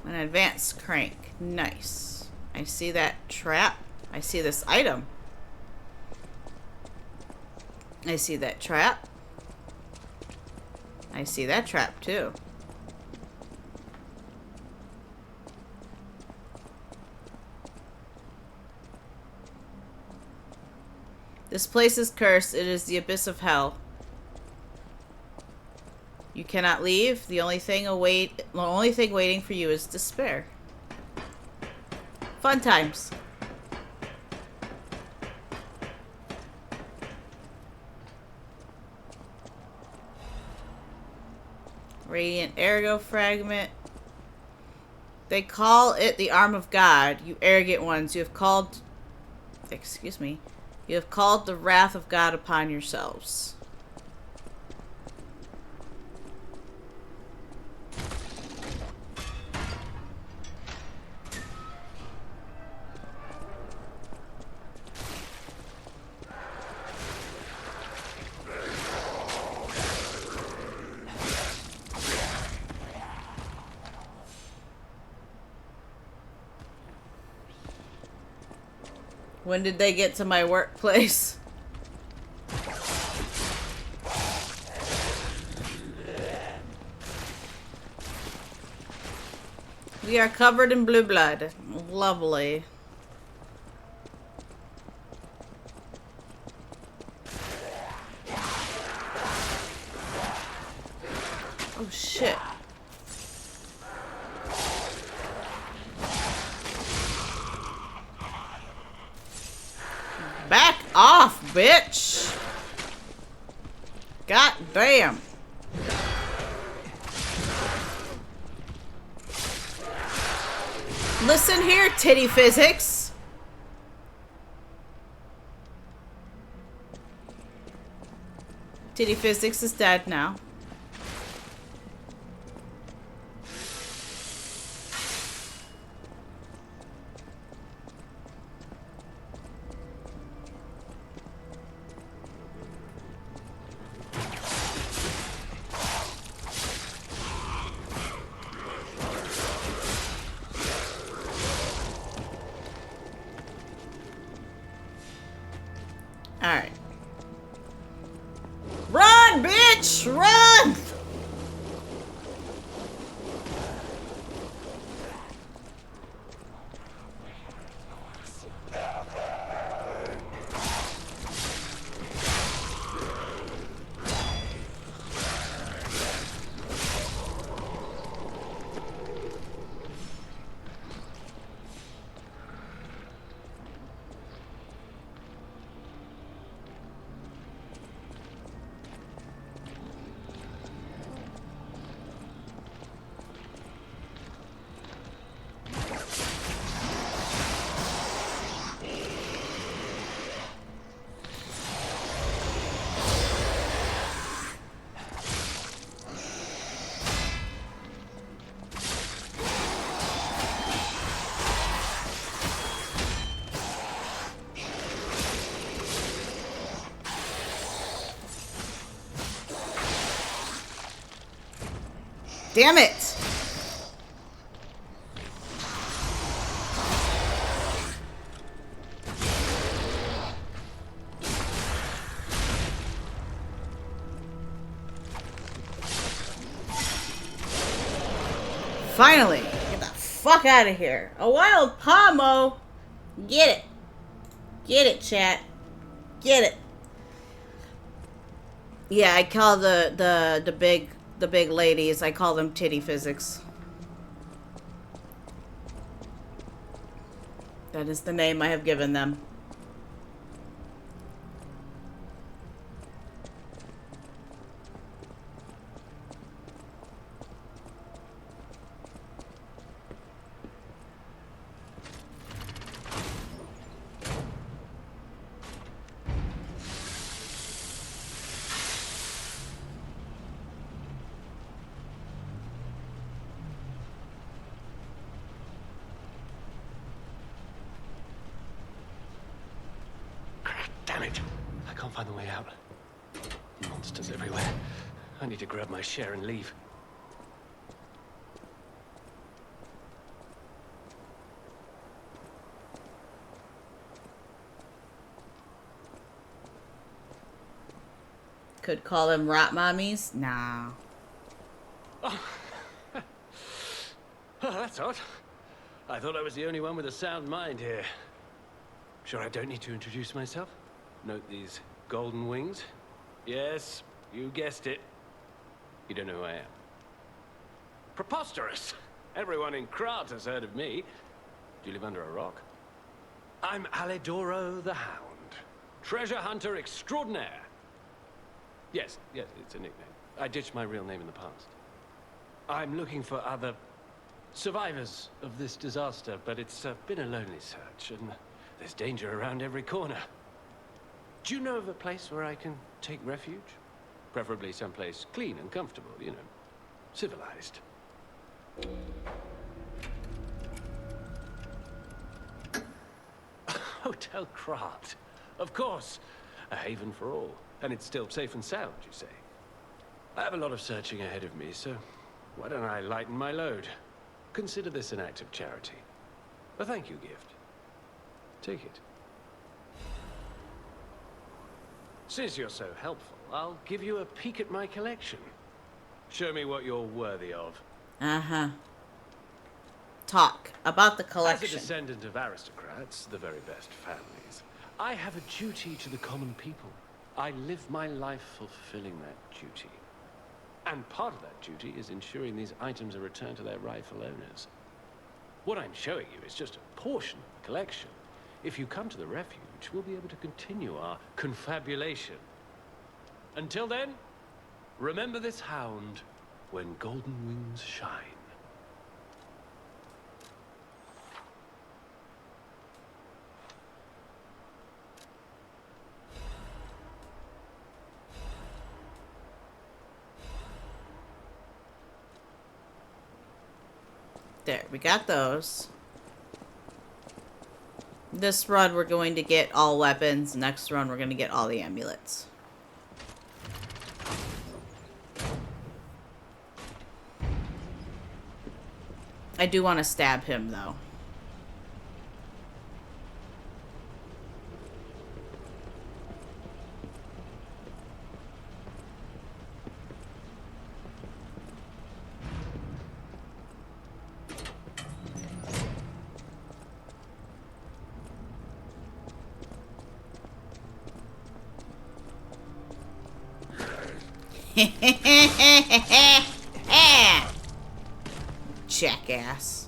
An advanced crank. Nice. I see that trap. I see this item. I see that trap. I see that trap too. This place is cursed. It is the abyss of hell. You cannot leave. The only thing waiting for you is despair. Fun times. Radiant Ergo fragment. They call it the arm of God. You arrogant ones, you have called... Excuse me. You have called the wrath of God upon yourselves. When did they get to my workplace? We are covered in blue blood. Lovely. Oh shit. Back off, bitch! God damn. Listen here, titty physics. Titty physics is dead now. Alright. Run, bitch! Run! Damn it! Finally! Get the fuck out of here. A wild Pomo! Get it. Get it, chat. Get it. Yeah, I call the big ladies, I call them titty physics. That is the name I have given them. Damn it! I can't find the way out. Monsters everywhere. I need to grab my share and leave. Could call them rat mommies? Nah. Oh. Oh, that's odd. I thought I was the only one with a sound mind here. Sure I don't need to introduce myself? Note these golden wings? Yes, you guessed it. You don't know who I am. Preposterous! Everyone in Krat has heard of me. Do you live under a rock? I'm Alidoro the Hound. Treasure hunter extraordinaire. Yes, it's a nickname. I ditched my real name in the past. I'm looking for other survivors of this disaster, but it's been a lonely search, and there's danger around every corner. Do you know of a place where I can take refuge? Preferably someplace clean and comfortable, you know, civilized. Hotel Krat. Of course. A haven for all. And it's still safe and sound, you say? I have a lot of searching ahead of me, so why don't I lighten my load? Consider this an act of charity. A thank you gift. Take it. Since you're so helpful, I'll give you a peek at my collection. Show me what you're worthy of. Uh-huh. Talk about the collection. As a descendant of aristocrats, the very best families, I have a duty to the common people. I live my life fulfilling that duty. And part of that duty is ensuring these items are returned to their rightful owners. What I'm showing you is just a portion of the collection. If you come to the refuge, we'll be able to continue our confabulation. Until then, remember this hound when golden wings shine. There, we got those. This run, we're going to get all weapons. Next run, we're going to get all the amulets. I do want to stab him, though. Jackass.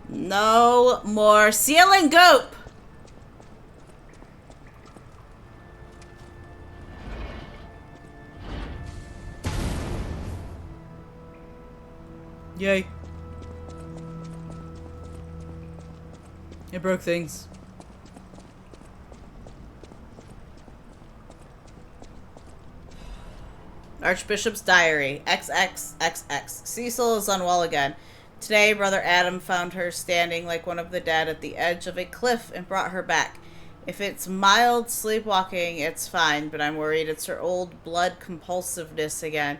No more ceiling goop. Yay. It broke things. Archbishop's Diary. XXXX. Cecil is unwell again. Today, Brother Adam found her standing like one of the dead at the edge of a cliff and brought her back. If it's mild sleepwalking, it's fine, but I'm worried it's her old blood compulsiveness again.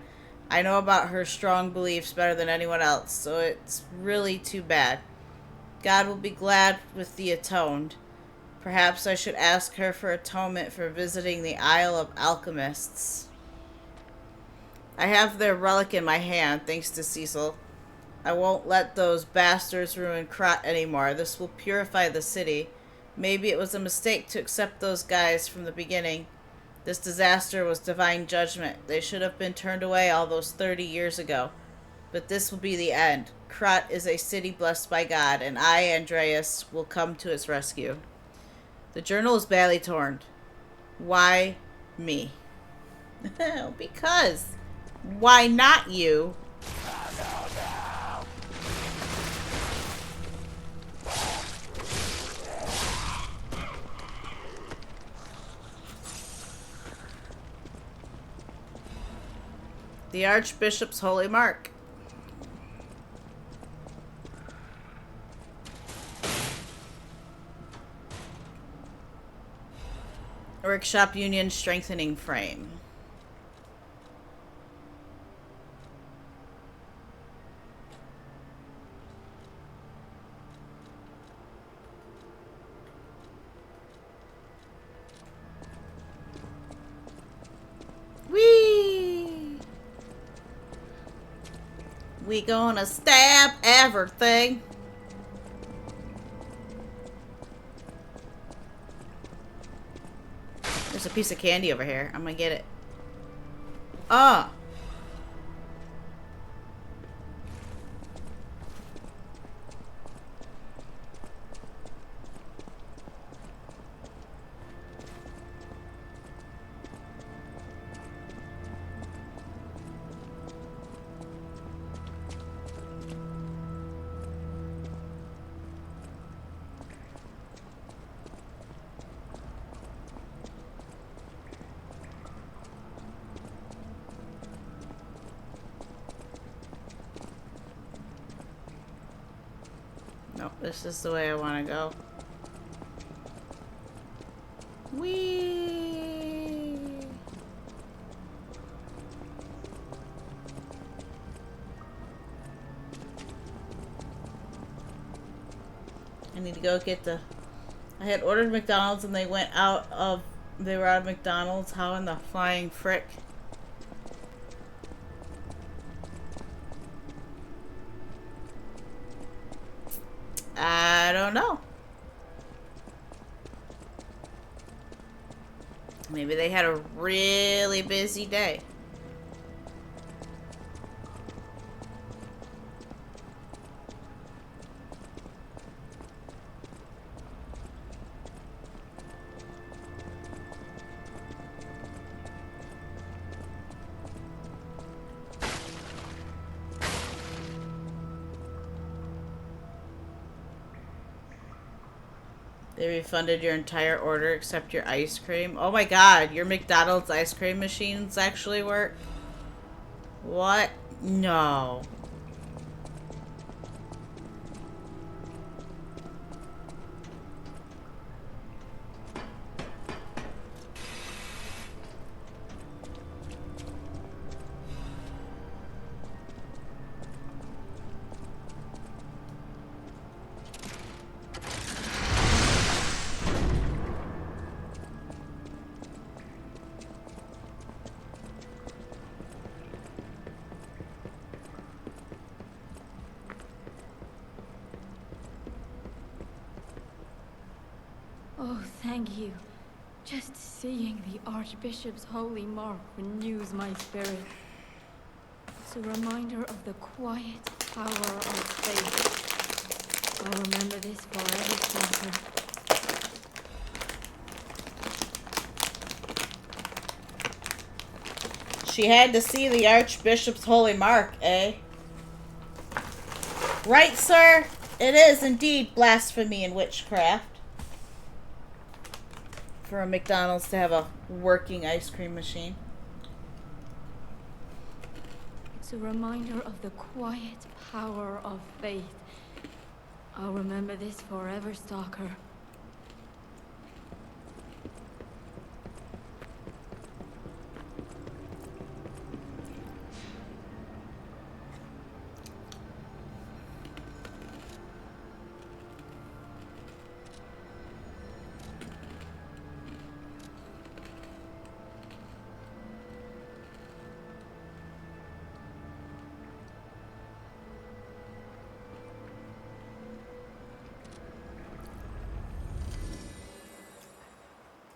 I know about her strong beliefs better than anyone else, so it's really too bad. God will be glad with the atoned. Perhaps I should ask her for atonement for visiting the Isle of Alchemists. I have their relic in my hand, thanks to Cecil. I won't let those bastards ruin Krat anymore. This will purify the city. Maybe it was a mistake to accept those guys from the beginning. This disaster was divine judgment. They should have been turned away all those 30 years ago. But this will be the end. Krat is a city blessed by God, and I, Andreas, will come to its rescue. The journal is badly torn. Why me? Because. Why not you? The Archbishop's Holy Mark. Workshop Union Strengthening Frame. Whee! We gonna stab everything. There's a piece of candy over here. I'm gonna get it. Ah! Nope, this is the way I want to go. Whee! I need to go get the... I had ordered McDonald's and they went out of... They were out of McDonald's. How in the flying frick? I don't know. Maybe they had a really busy day. They refunded your entire order except your ice cream. Oh my god, your McDonald's ice cream machines actually work? What? No. Oh, thank you. Just seeing the Archbishop's holy mark renews my spirit. It's a reminder of the quiet power of faith. I'll remember this forever, Stalker. She had to see the Archbishop's holy mark, eh? Right, sir? It is indeed blasphemy and witchcraft for a McDonald's to have a working ice cream machine. It's a reminder of the quiet power of faith. I'll remember this forever, Stalker.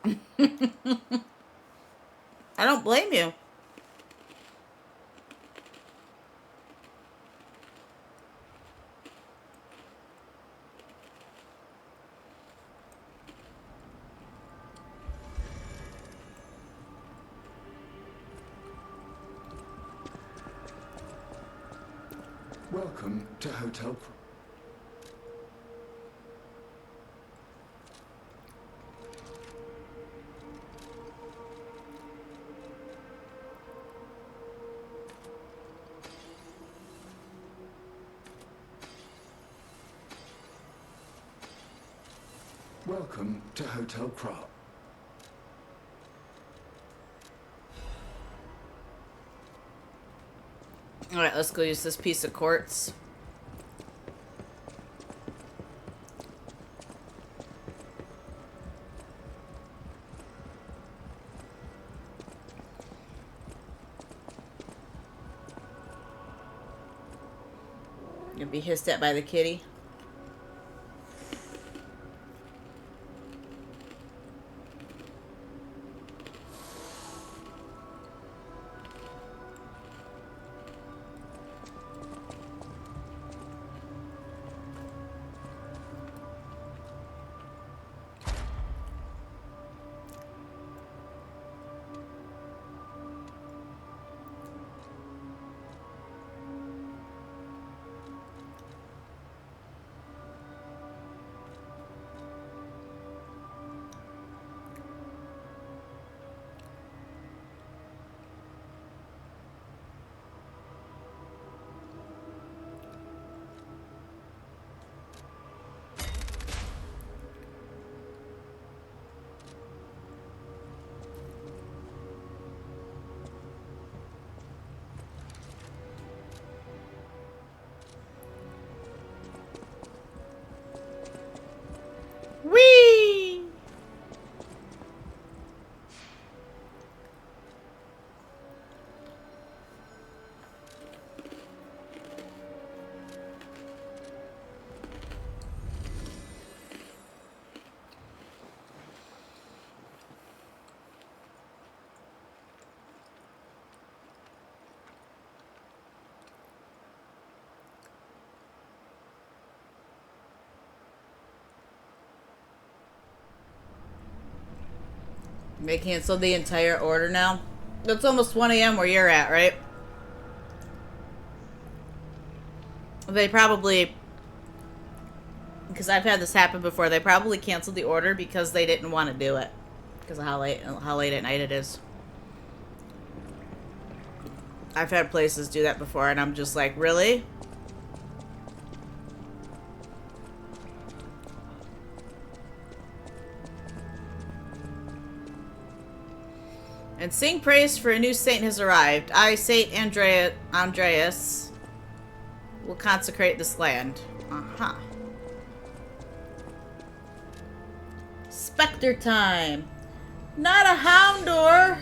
I don't blame you. Welcome to Hotel Cr- Welcome to Hotel Krat. Alright, let's go use this piece of quartz. You'll be hissed at by the kitty. Whee! They canceled the entire order now? It's almost 1 a.m. where you're at, right? They probably... Because I've had this happen before. They probably canceled the order because they didn't want to do it. Because of how late at night it is. I've had places do that before and I'm just like, really? And sing praise for a new saint has arrived. I, Saint Andreas, will consecrate this land. Uh-huh. Spectre time. Not a Houndor.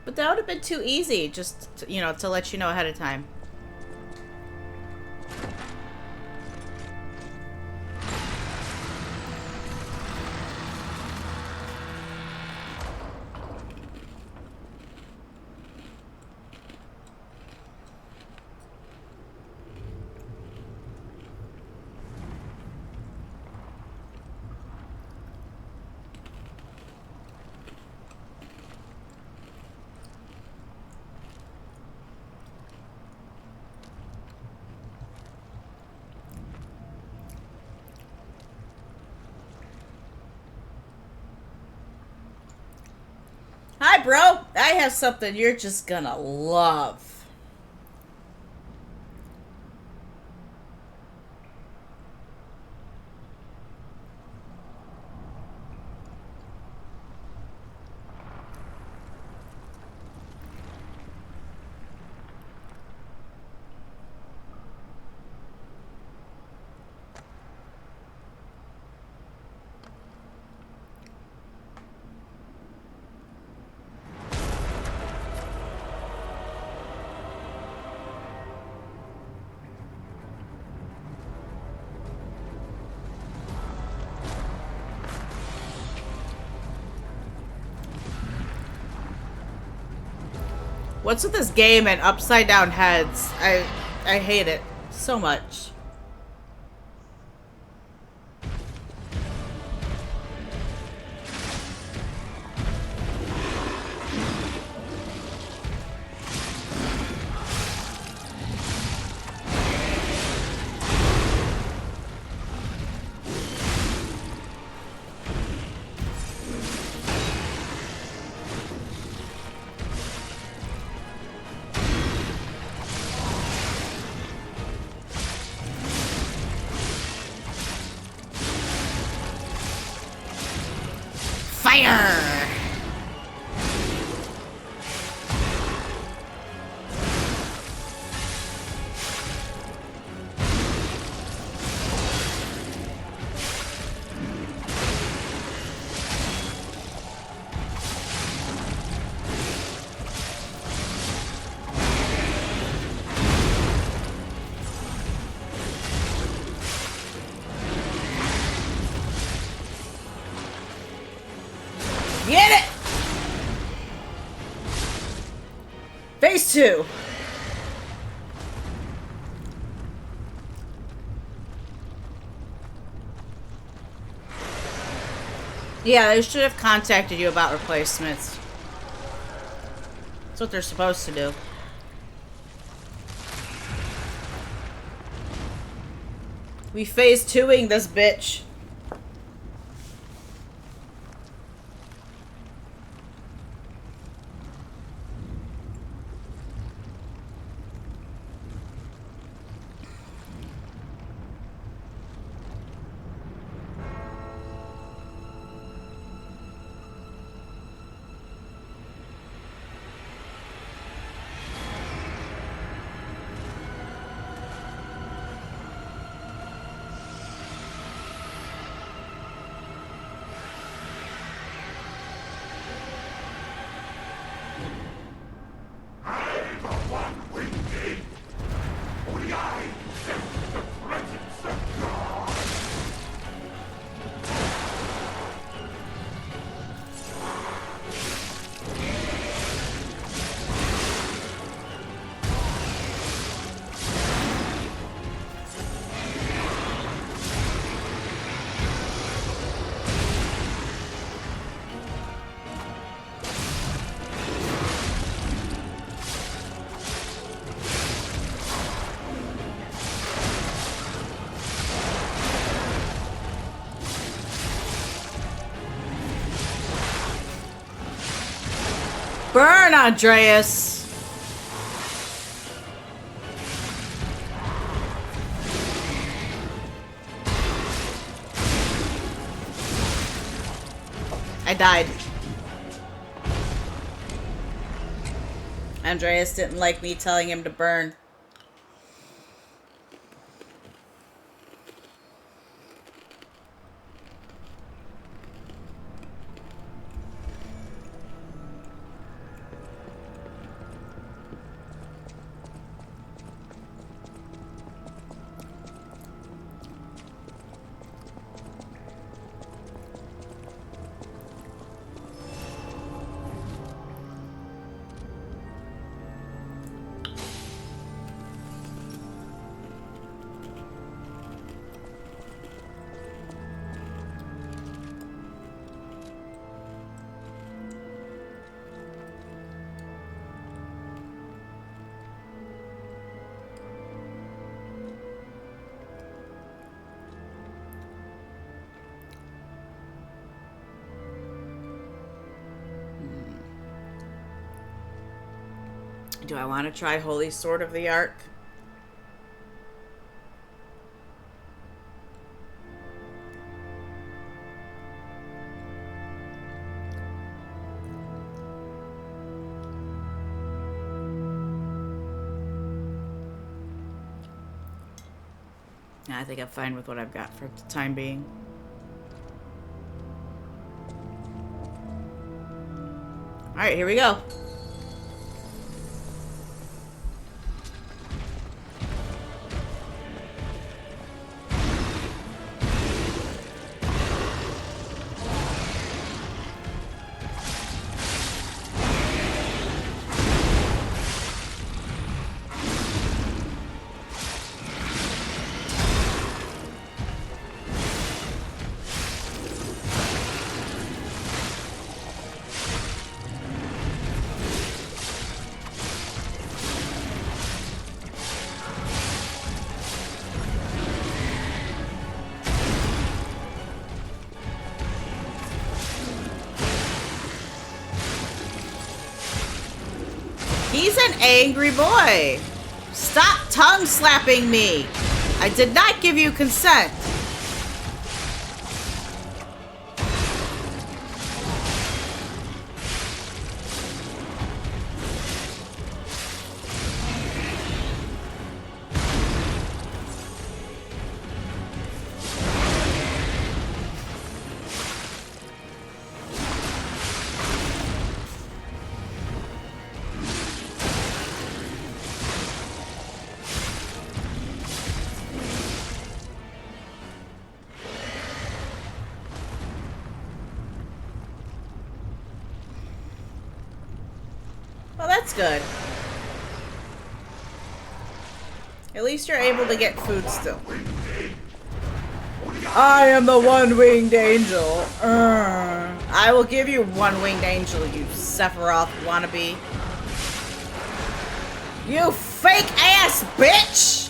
But that would have been too easy, just, to, you know, to let you know ahead of time. Hi, bro. I have something you're just gonna love. What's with this game and upside down heads? I hate it so much. Fire! Get it! Phase 2. Yeah, they should have contacted you about replacements. That's what they're supposed to do. We phase 2ing this bitch. Burn, Andreas! I died. Andreas didn't like me telling him to burn. Do I want to try Holy Sword of the Ark? I think I'm fine with what I've got for the time being. Alright, here we go. He's an angry boy. Stop tongue slapping me. I did not give you consent. Well, that's good. At least you're able to get food still. I am the one-winged angel. I will give you one-winged angel, you Sephiroth wannabe. You fake-ass bitch!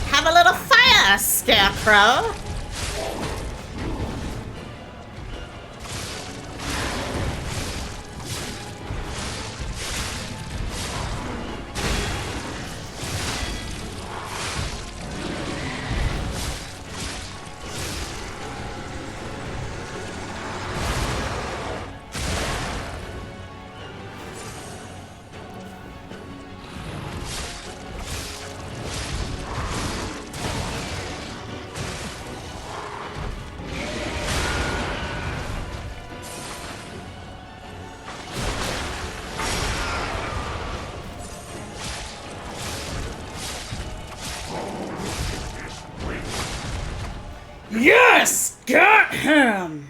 Have a little fire, Scarecrow! Yes! Got him!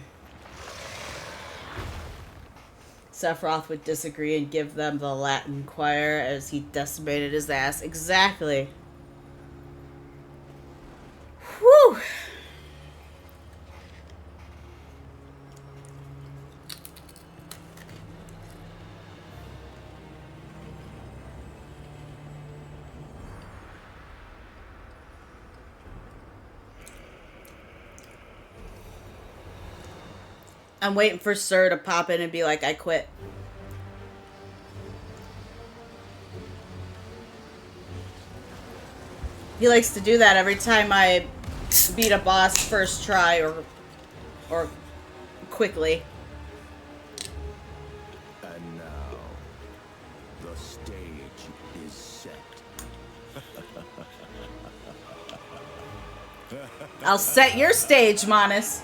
Sephiroth would disagree and give them the Latin choir as he decimated his ass. Exactly. Whew! I'm waiting for Sir to pop in and be like, I quit. He likes to do that every time I beat a boss first try or quickly. And now, the stage is set. I'll set your stage, Manus.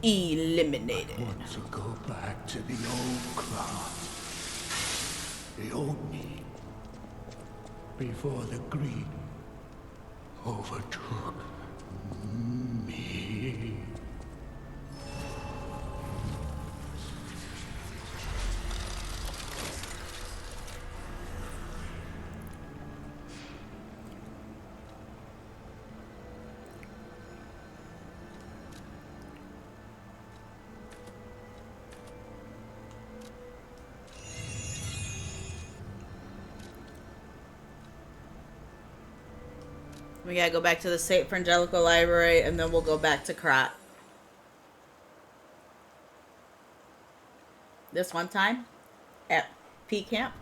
Eliminated. I want to go back to the old Krat. The old me. Before the greed overtook me. We gotta go back to the St. Frangelico Library, and then we'll go back to Krat. This one time, at P Camp,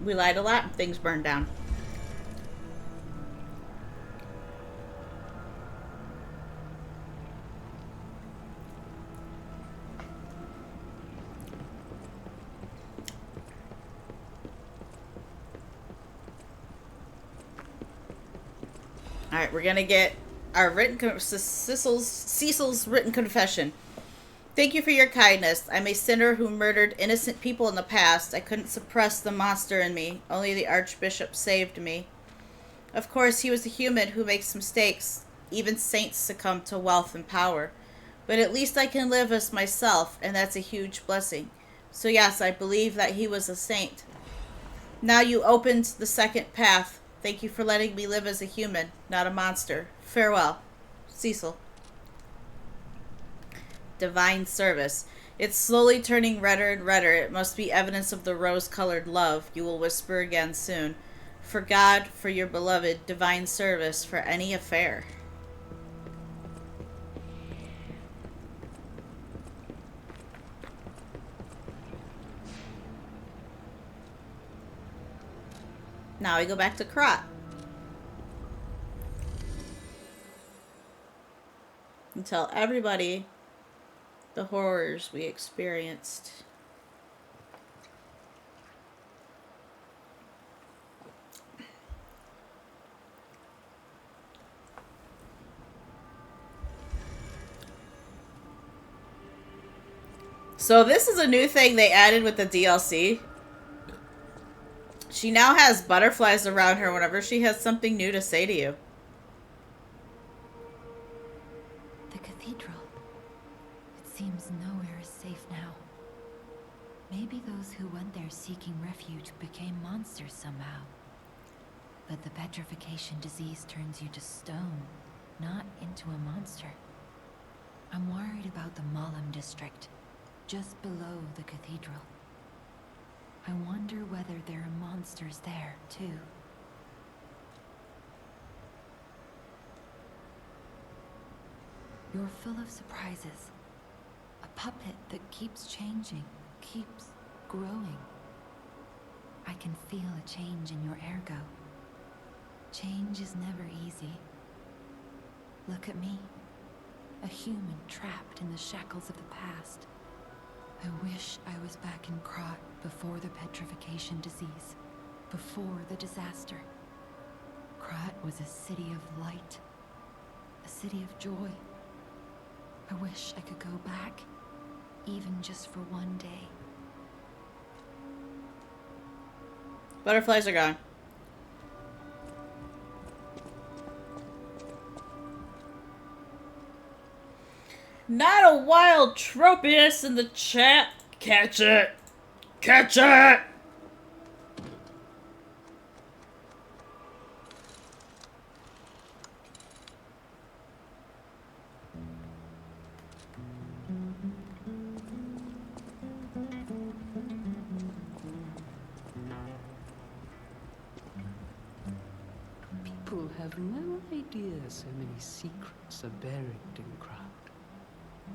we lied a lot and things burned down. Alright, we're gonna get our written Cecil's written confession. Thank you for your kindness. I'm a sinner who murdered innocent people in the past. I couldn't suppress the monster in me. Only the Archbishop saved me. Of course, he was a human who makes mistakes. Even saints succumb to wealth and power. But at least I can live as myself, and that's a huge blessing. So yes, I believe that he was a saint. Now you opened the second path. Thank you for letting me live as a human, not a monster. Farewell. Cecil. Divine service. It's slowly turning redder and redder. It must be evidence of the rose-colored love. You will whisper again soon. For God, for your beloved, divine service, for any affair. Now we go back to Krat. And tell everybody the horrors we experienced. So this is a new thing they added with the DLC. She now has butterflies around her whenever she has something new to say to you. The cathedral. It seems nowhere is safe now. Maybe those who went there seeking refuge became monsters somehow. But the petrification disease turns you to stone, not into a monster. I'm worried about the Malam district, just below the cathedral. I wonder whether there are monsters there, too. You're full of surprises. A puppet that keeps changing, keeps growing. I can feel a change in your ergo. Change is never easy. Look at me. A human trapped in the shackles of the past. I wish I was back in Krat before the petrification disease, before the disaster. Krat was a city of light, a city of joy. I wish I could go back, even just for one day. Butterflies are gone. Not a wild Tropius in the chat. Catch it. Catch it. People have no idea so many secrets are buried in Krat.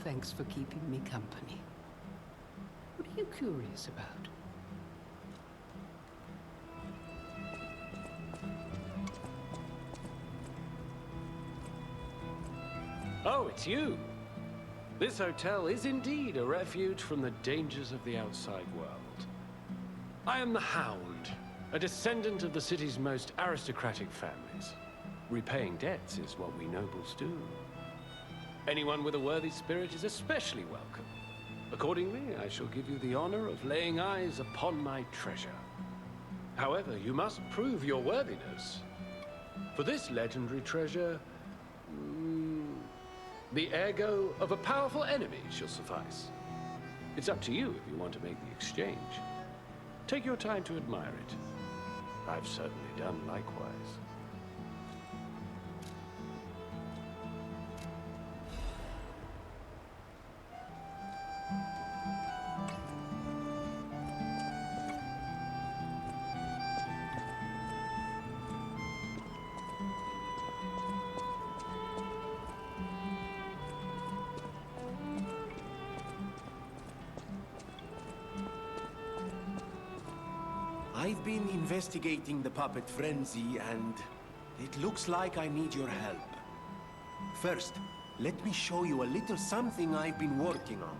Thanks for keeping me company. What are you curious about? Oh, it's you. This hotel is indeed a refuge from the dangers of the outside world. I am the Hound, a descendant of the city's most aristocratic families. Repaying debts is what we nobles do. Anyone with a worthy spirit is especially welcome. Accordingly, I shall give you the honor of laying eyes upon my treasure. However, you must prove your worthiness. For this legendary treasure, the ergo of a powerful enemy shall suffice. It's up to you if you want to make the exchange. Take your time to admire it. I've certainly done likewise. I've been investigating the puppet frenzy, and it looks like I need your help. First, let me show you a little something I've been working on.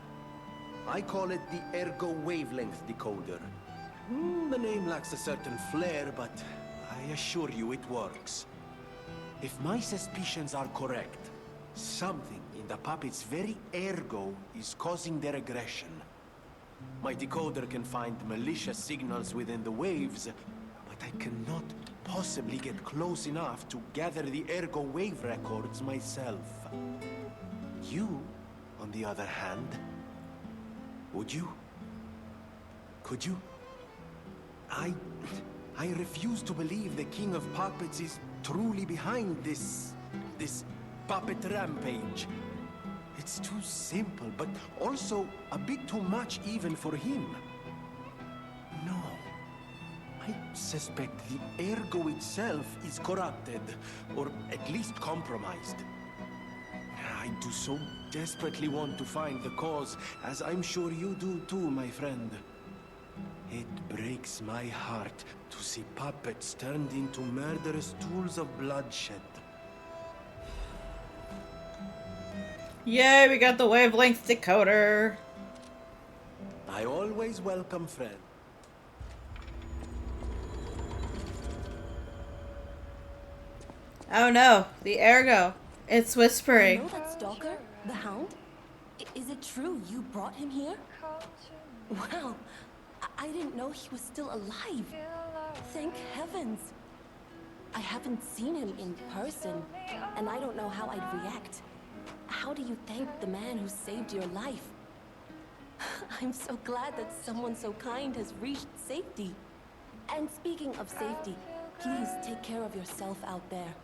I call it the Ergo Wavelength Decoder. The name lacks a certain flair, but I assure you it works. If my suspicions are correct, something in the puppet's very ergo is causing their aggression. My decoder can find malicious signals within the waves, but I cannot possibly get close enough to gather the ergo wave records myself. You, on the other hand, would you? Could you? I refuse to believe the King of Puppets is truly behind this puppet rampage. It's too simple, but also a bit too much even for him. No. I suspect the ergo itself is corrupted, or at least compromised. I do so desperately want to find the cause, as I'm sure you do too, my friend. It breaks my heart to see puppets turned into murderous tools of bloodshed. Yay, we got the wavelength decoder. I always welcome friends. Oh no, the ergo. It's whispering. You know that stalker? The Hound? Is it true you brought him here? Wow, I didn't know he was still alive. Thank heavens. I haven't seen him in person, and I don't know how I'd react. How do you thank the man who saved your life? I'm so glad that someone so kind has reached safety. And speaking of safety, please take care of yourself out there.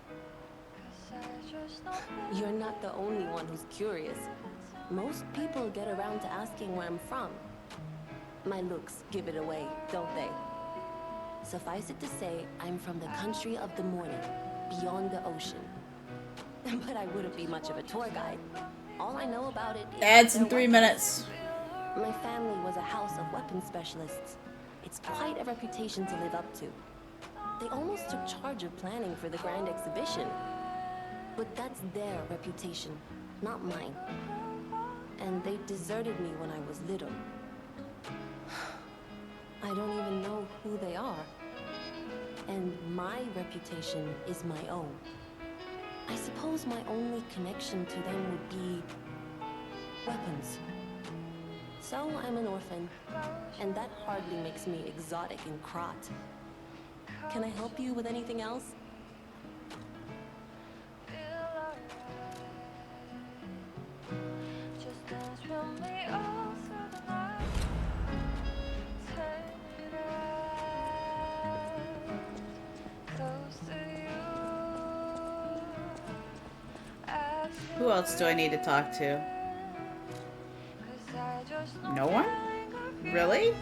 You're not the only one who's curious. Most people get around to asking where I'm from. My looks give it away, don't they? Suffice it to say, I'm from the country of the morning, beyond the ocean. But I wouldn't be much of a tour guide. All I know about it is Ads in 3 minutes. my family was a house of weapons specialists. It's quite a reputation to live up to. They almost took charge of planning for the grand exhibition. But that's their reputation, not mine. And they deserted me when I was little. I don't even know who they are. And my reputation is my own. I suppose my only connection to them would be weapons. So I'm an orphan, and that hardly makes me exotic in Krat. Can I help you with anything else? Who else do I need to talk to? No one? Really?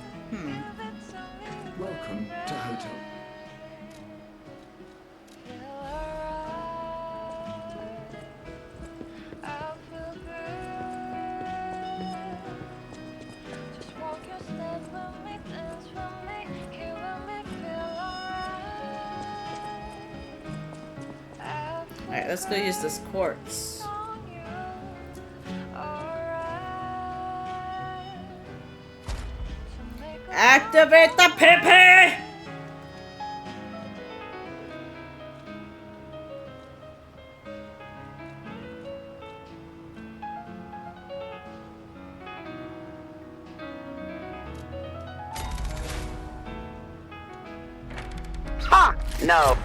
Welcome to Hotel. Alright, let's go use this quartz. Activate the PP! Ha! No.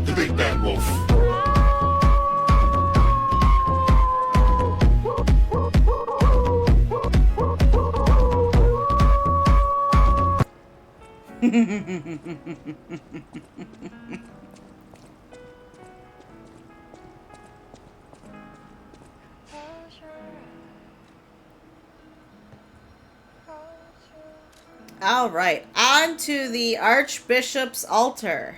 The Big Bad Wolf. All right, on to the Archbishop's altar.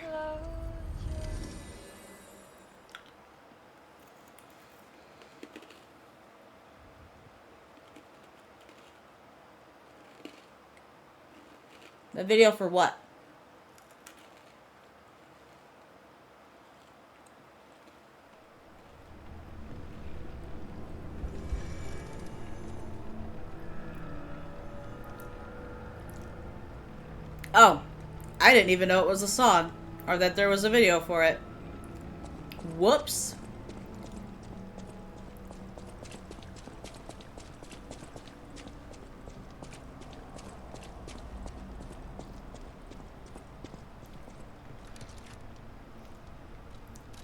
A video for what? Oh, I didn't even know it was a song, or that there was a video for it. Whoops.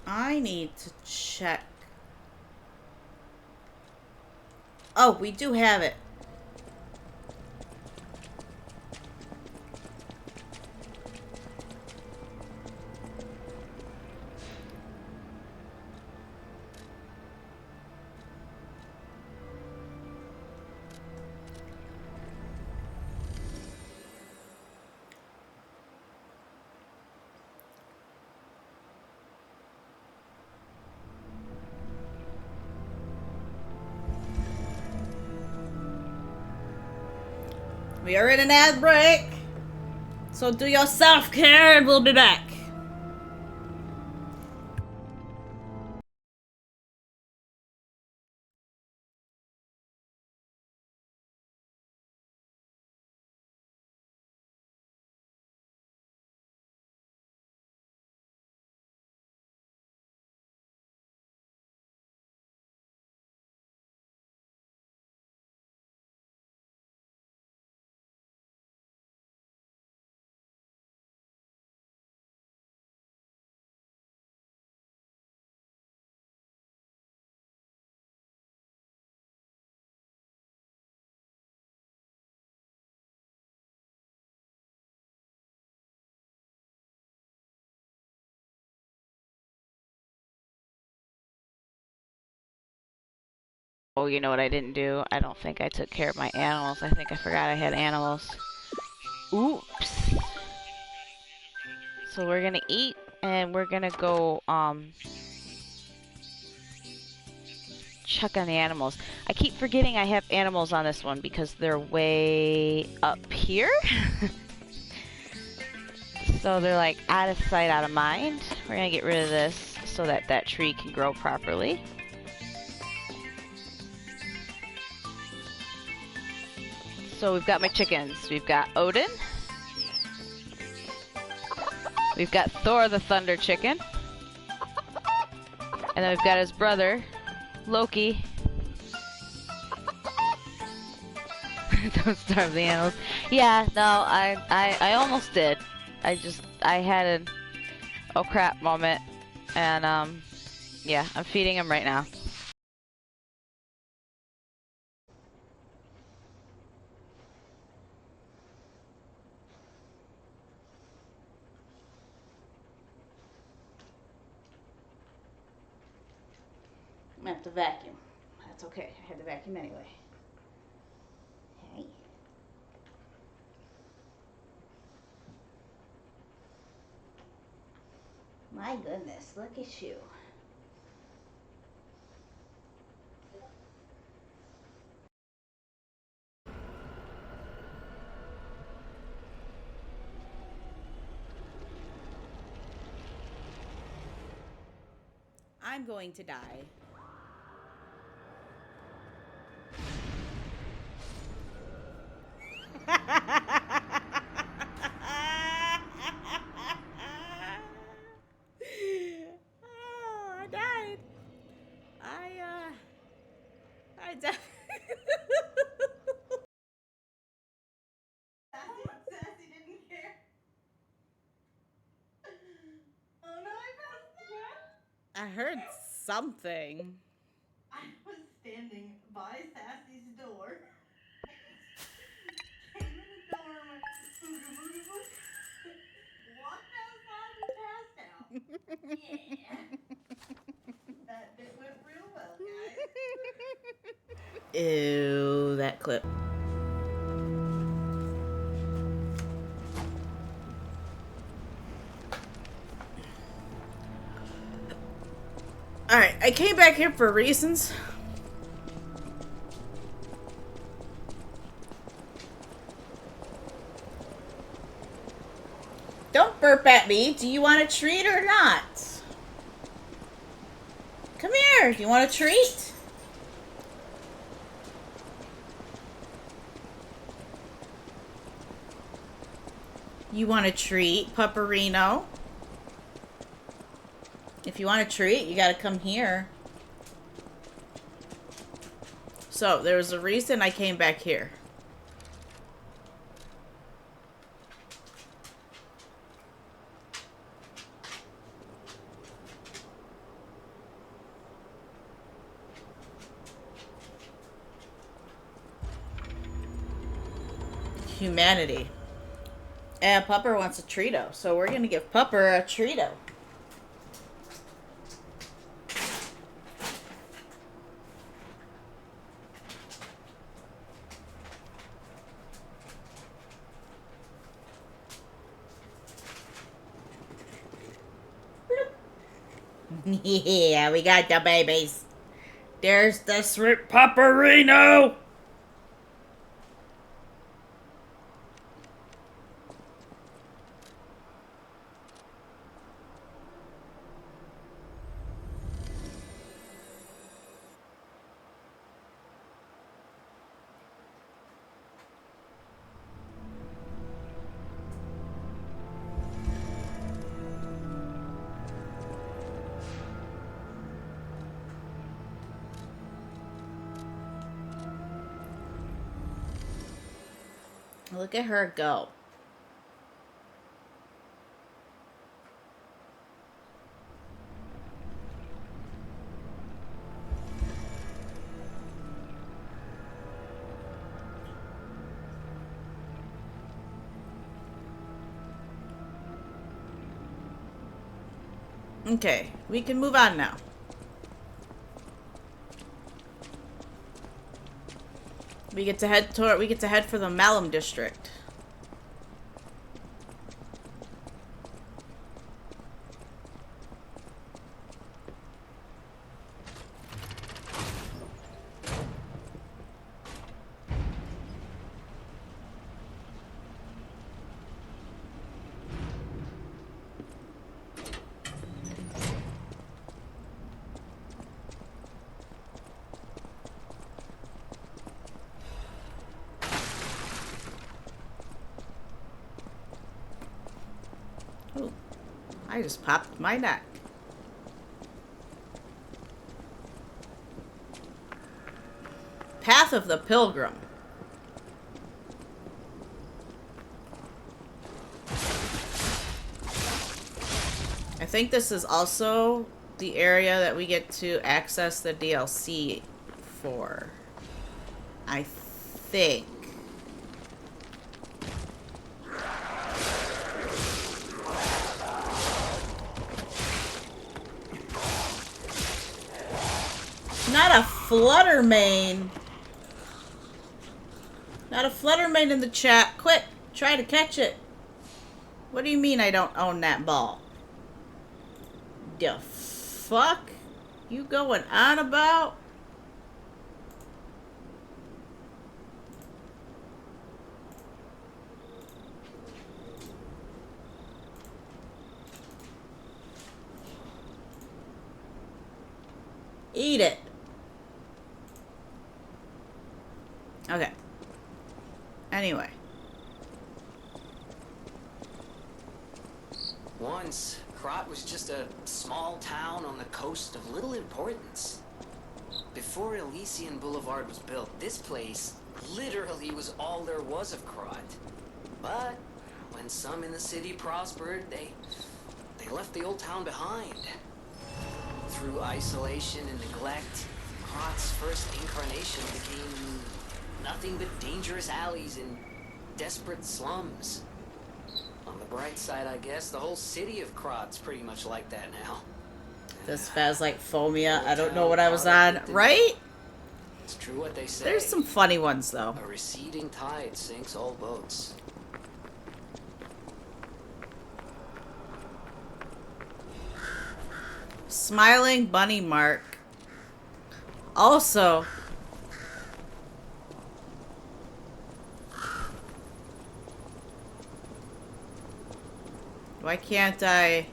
I need to check. Oh, we do have it. We are in an ad break, so do your self-care and we'll be back. Oh, you know what I didn't do? I don't think I took care of my animals. I think I forgot I had animals. Oops. So we're gonna eat and we're gonna go check on the animals. I keep forgetting I have animals on this one because they're way up here. So they're like out of sight, out of mind. We're gonna get rid of this so that that tree can grow properly. So we've got my chickens. We've got Odin. We've got Thor the Thunder Chicken. And then we've got his brother, Loki. Don't starve the animals. Yeah, no, I almost did. I had an oh crap moment. And yeah, I'm feeding him right now. I'm gonna have to vacuum. That's okay. I had to vacuum anyway. Hey. My goodness, look at you. I'm going to die. Oh, I died. I died. Sassy didn't care. Oh no, I passed out. I heard something. I was standing by Sassy's door. Came in the door and went booga booga booga. Walked outside and passed out. Yeah. That bit went real well, guys. Ew, that clip. Alright, I came back here for reasons. chirp at me. Do you want a treat or not? Come here. Do you want a treat? You want a treat, Pupperino? If you want a treat, you gotta come here. So, there was a reason I came back here. Humanity. And Pupper wants a Treato, so we're gonna give Pupper a Treato. Yeah, we got the babies. There's the sweet Pupperino. Look at her go. Okay, we can move on now. We get to head for the Malum district. Oh, I just popped my neck. Path of the Pilgrim. I think this is also the area that we get to access the DLC for. I think. Not a Fluttermane. Not a Fluttermane in the chat. Quick, try to catch it. What do you mean I don't own that ball? The fuck you going on about? Eat it. Okay. Anyway. Once, Krat was just a small town on the coast of little importance. Before Elysian Boulevard was built, this place literally was all there was of Krat. But when some in the city prospered, they left the old town behind. Through isolation and neglect, Krat's first incarnation became nothing but dangerous alleys and desperate slums. On the bright side, I guess, the whole city of Krat's pretty much like that now. This Phasmophobia, I don't know what I was on, right? It's true what they say. There's some funny ones, though. A receding tide sinks all boats. Smiling Bunny Mark. Also, Why can't I...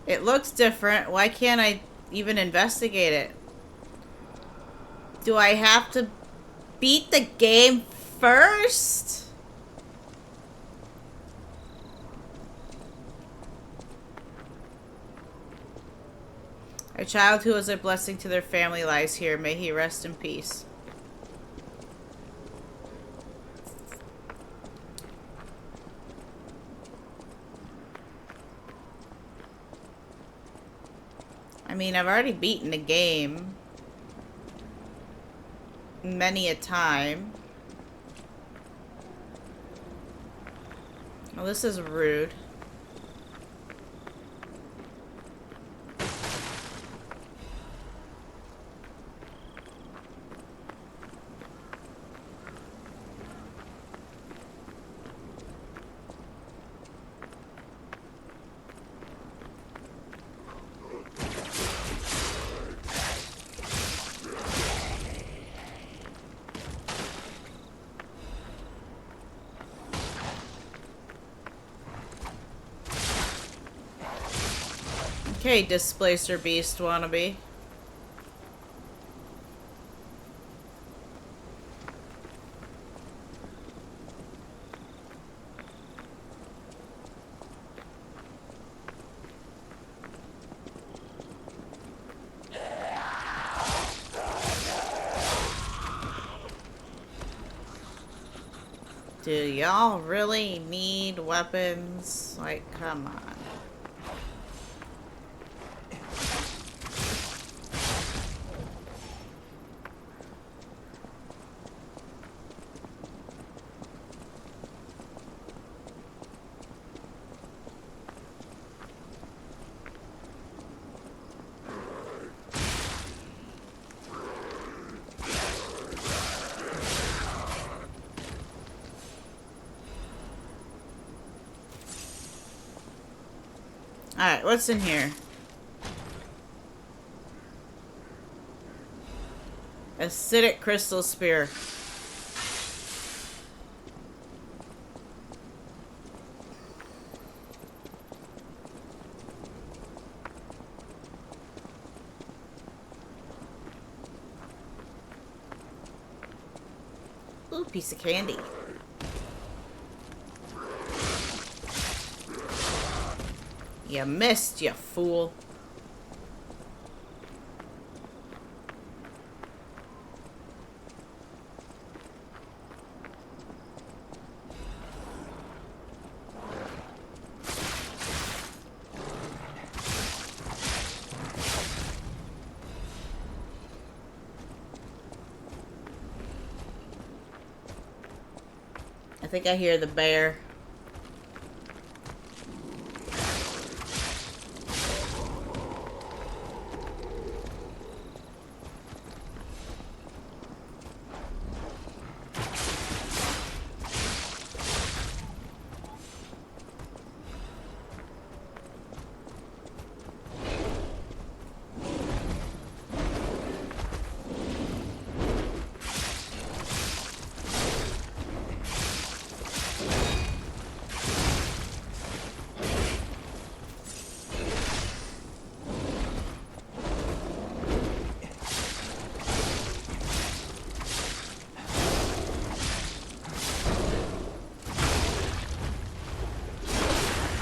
It looks different. Why can't I even investigate it? Do I have to beat the game first? A child who was a blessing to their family lies here. May he rest in peace. I mean, I've already beaten the game many a time. Well, this is rude. Okay, Displacer Beast wannabe. Do y'all really need weapons? Like, come on. Alright, what's in here? Acidic crystal spear. Ooh, piece of candy. You missed, you fool. I think I hear the bear.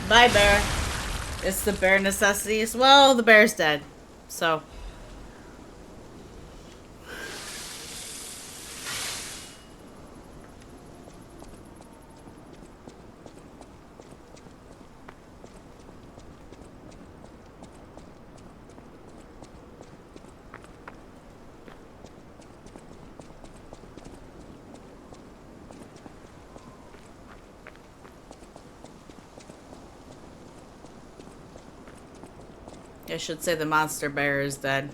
Bye, bear. It's the bear necessities. Well, the bear's dead. So. I should say the monster bear is dead.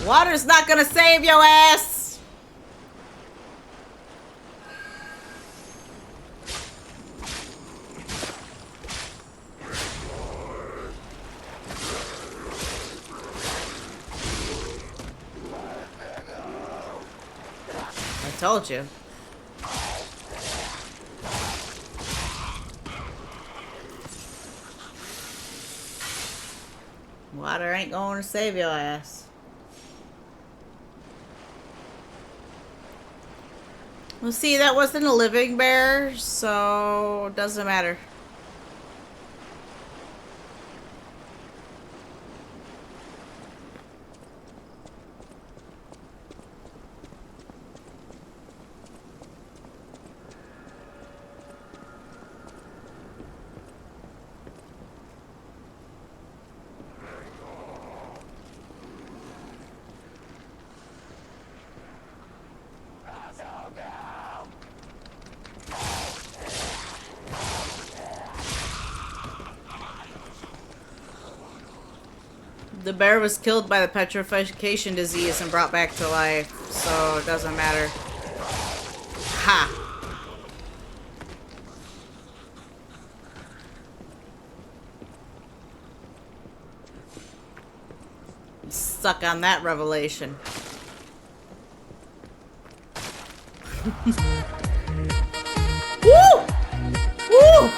Water's not gonna save your ass! Told you. Water ain't going to save your ass. Well, see, that wasn't a living bear, so it doesn't matter. The bear was killed by the petrification disease and brought back to life, so it doesn't matter. Ha! Stuck on that revelation. Woo! Woo!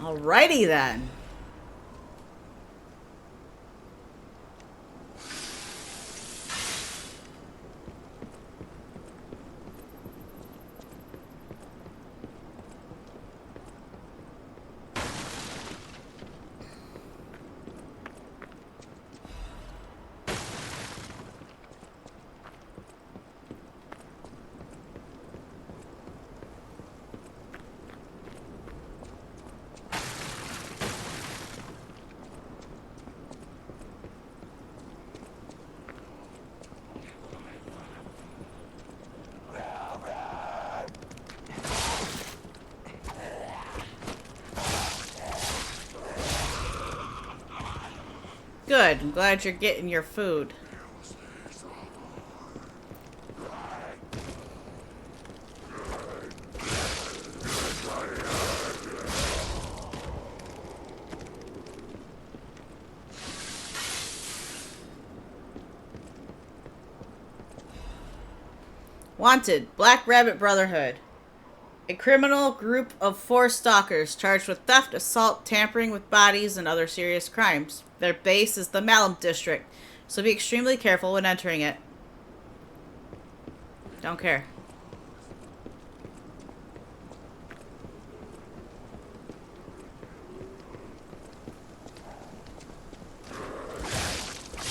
Alrighty then. Good. I'm glad you're getting your food. Wanted, Black Rabbit Brotherhood. A criminal group of 4 stalkers charged with theft, assault, tampering with bodies, and other serious crimes. Their base is the Malum district, so be extremely careful when entering it. Don't care.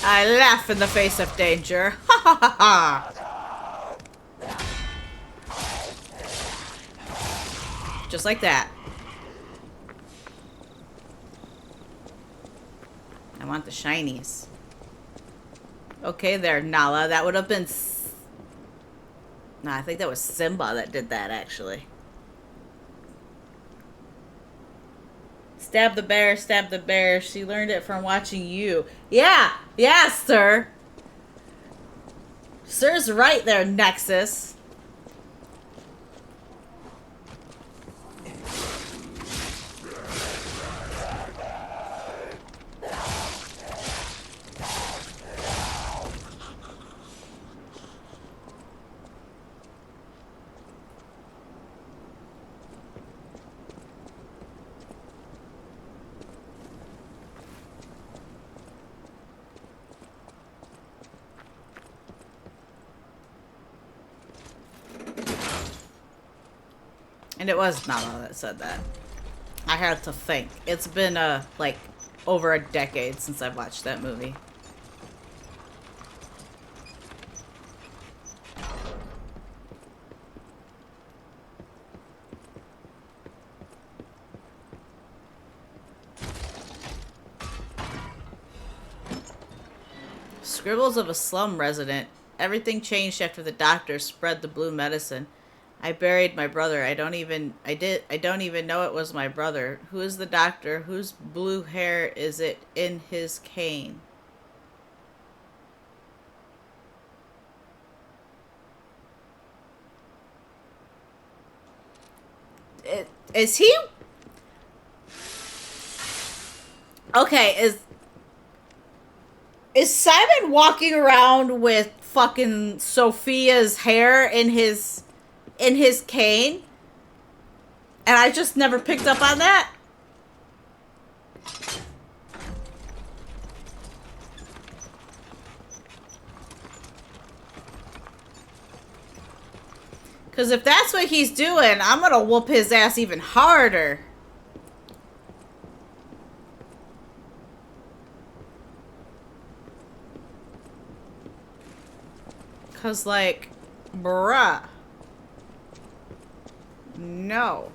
I laugh in the face of danger. Ha ha ha ha! Just like that. I want the shinies. Okay there, Nala. That would have been... No, I think that was Simba that did that, actually. Stab the bear, stab the bear. She learned it from watching you. Yeah! Yeah, sir! Sir's right there, Nexus. And it was Nala that said that. I had to think. It's been, like, over a decade since I've watched that movie. Scribbles of a slum resident. Everything changed after the doctor spread the blue medicine. I buried my brother. I don't even know it was my brother. Who is the doctor? Whose blue hair is it in his cane? Is he? Okay, is Simon walking around with fucking Sophia's hair in his cane? And I just never picked up on that? Because if that's what he's doing, I'm gonna whoop his ass even harder. Because, like, bruh. No.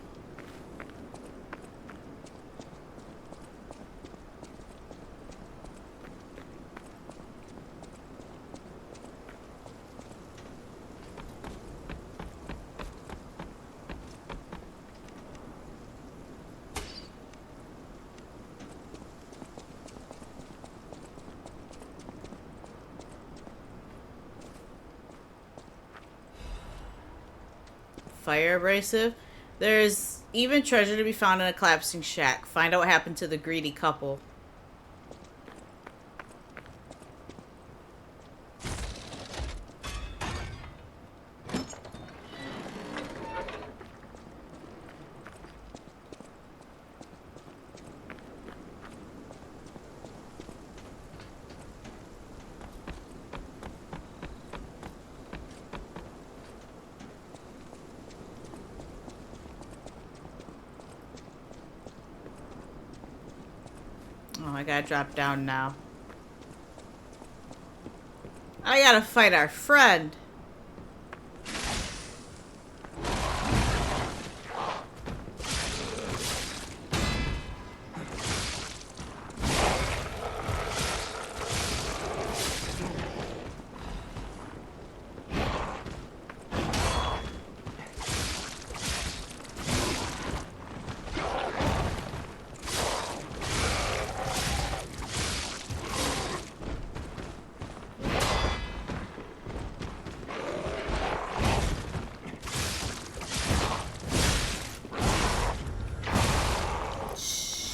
Fire abrasive. There's even treasure to be found in a collapsing shack. Find out what happened to the greedy couple. Oh, I gotta drop down now. I gotta fight our friend.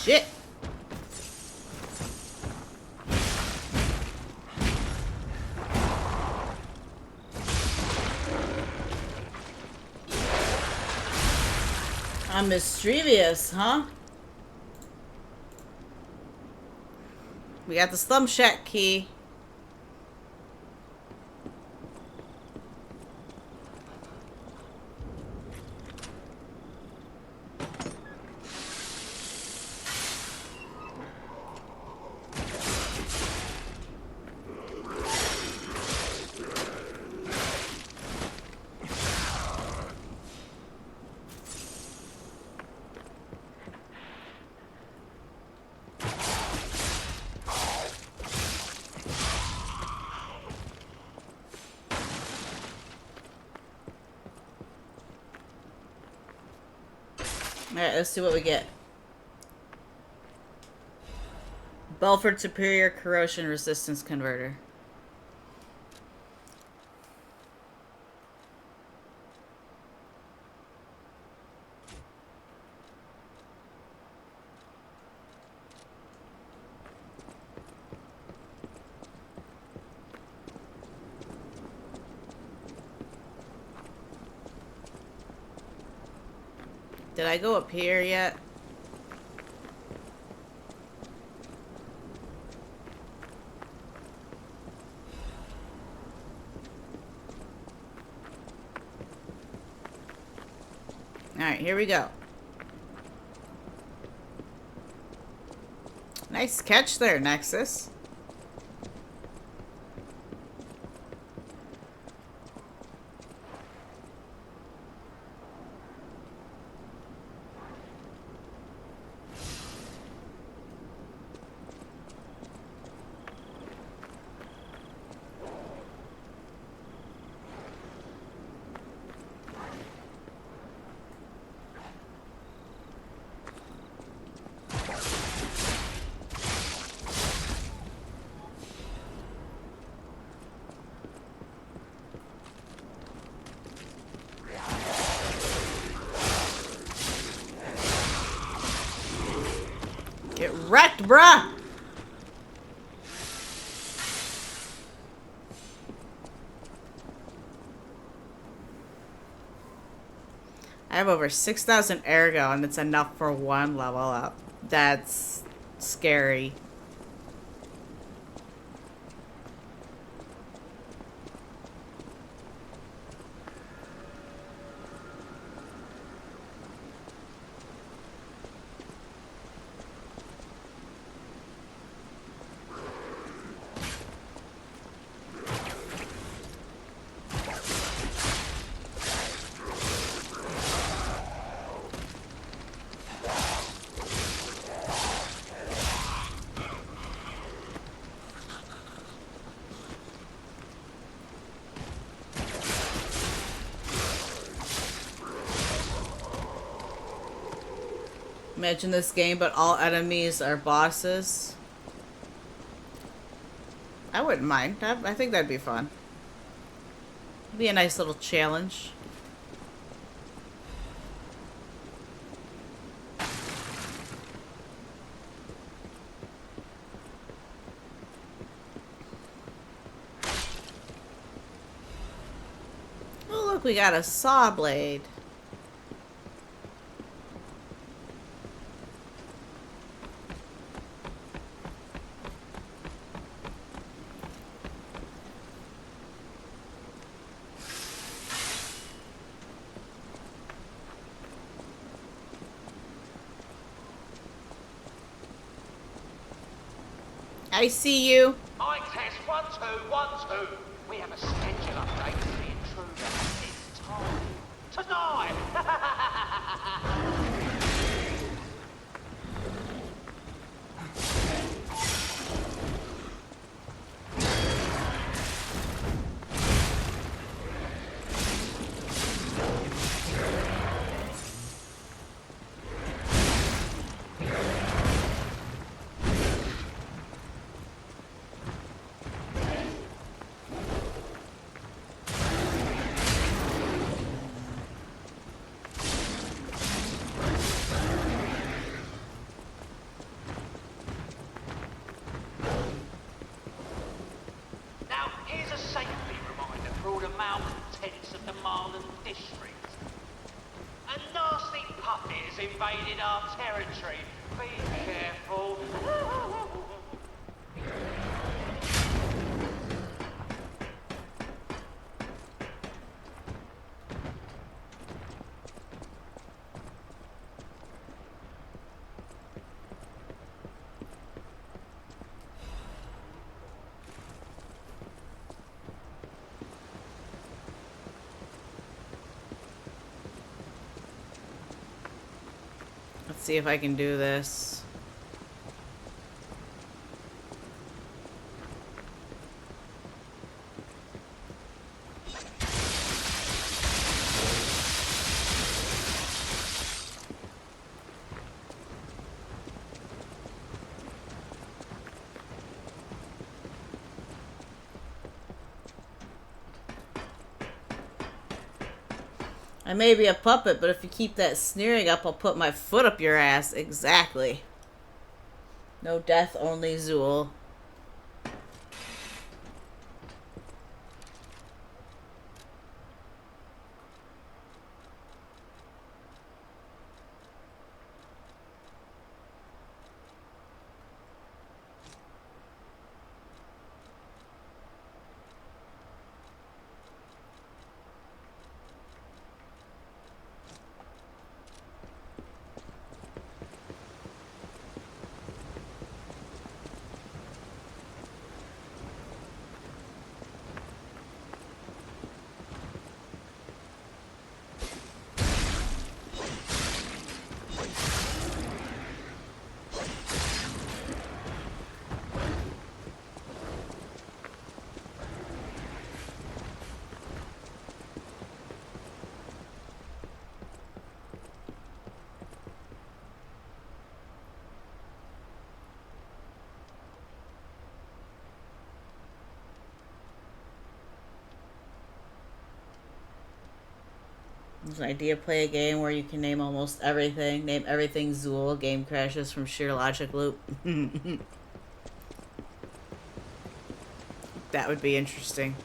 Shit. I'm mischievous, huh? We got the slum shack key. Alright, let's see what we get. Belford Superior Corrosion Resistance Converter. Did I go up here yet? Alright, here we go. Nice catch there, Nexus. wrecked, bruh! I have over 6,000 ergo and it's enough for one level up. That's scary. Imagine this game, but all enemies are bosses. I wouldn't mind. I think that'd be fun. Be a nice little challenge. Oh, look, we got a saw blade. I see you. I test 1, 2, 1, 2. We have a schedule update for the intruder. It's time. Tonight! Invaded our territory. Be careful. Let's see if I can do this. I may be a puppet, but if you keep that sneering up, I'll put my foot up your ass. Exactly. No death, only Zool. There's an idea to play a game where you can name almost everything. Name everything Zool. Game crashes from sheer logic loop. That would be interesting.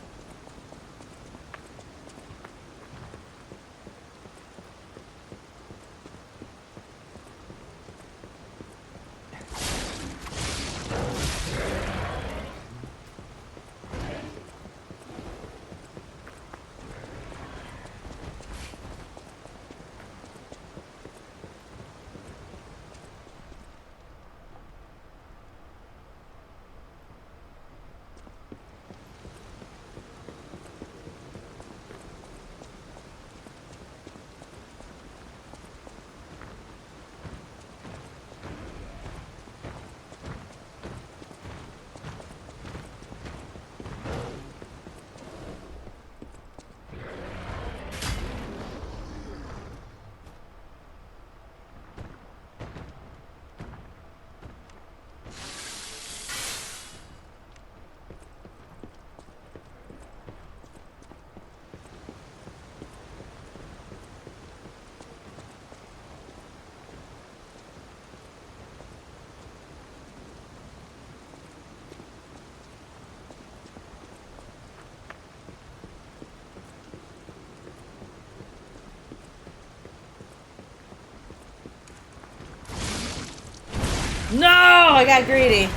No, I got greedy.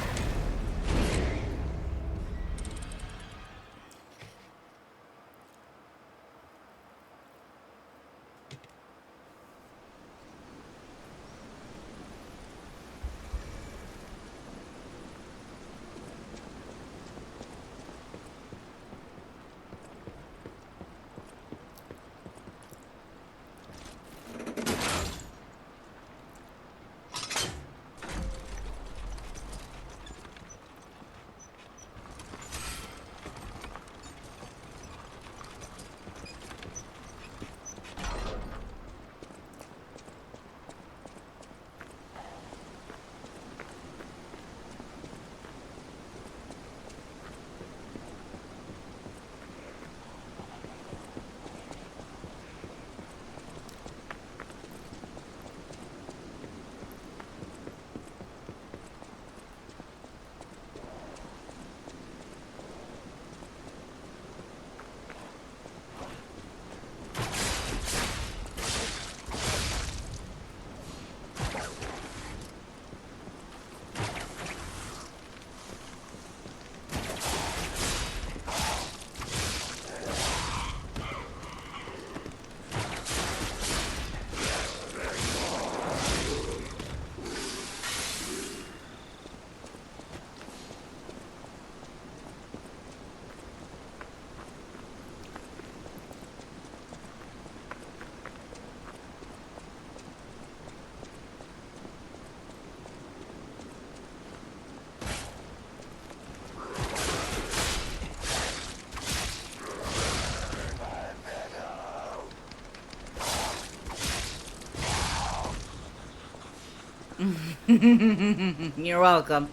You're welcome.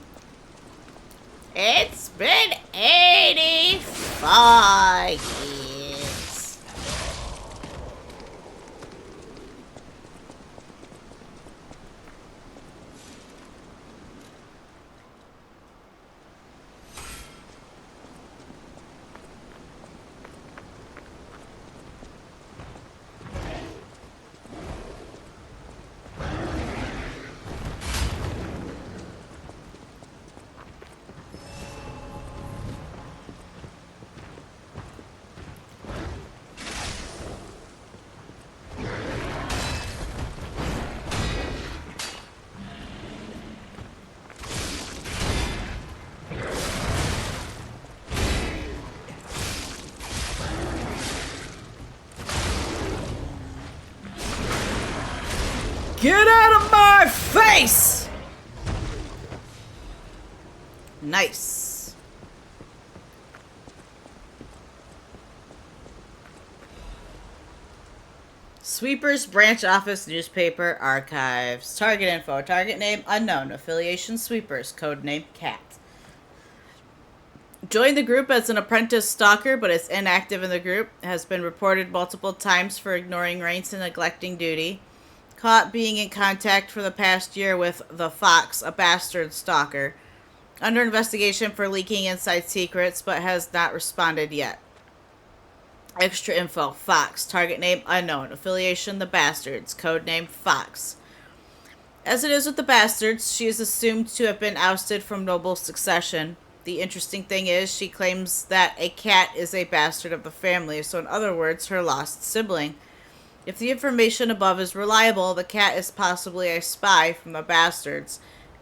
It's been 85 years. Get out of my face! Nice. Sweepers Branch Office Newspaper Archives. Target info. Target name unknown. Affiliation Sweepers. Code name Cat. Joined the group as an apprentice stalker, but is inactive in the group. Has been reported multiple times for ignoring ranks and neglecting duty. Caught being in contact for the past year with the Fox, a bastard stalker. Under investigation for leaking inside secrets, but has not responded yet. Extra info. Fox. Target name unknown. Affiliation the Bastards. Codename Fox. As it is with the Bastards, she is assumed to have been ousted from noble succession. The interesting thing is, she claims that a cat is a bastard of the family, so in other words, her lost sibling. If the information above is reliable, the cat is possibly a spy from the Bastards.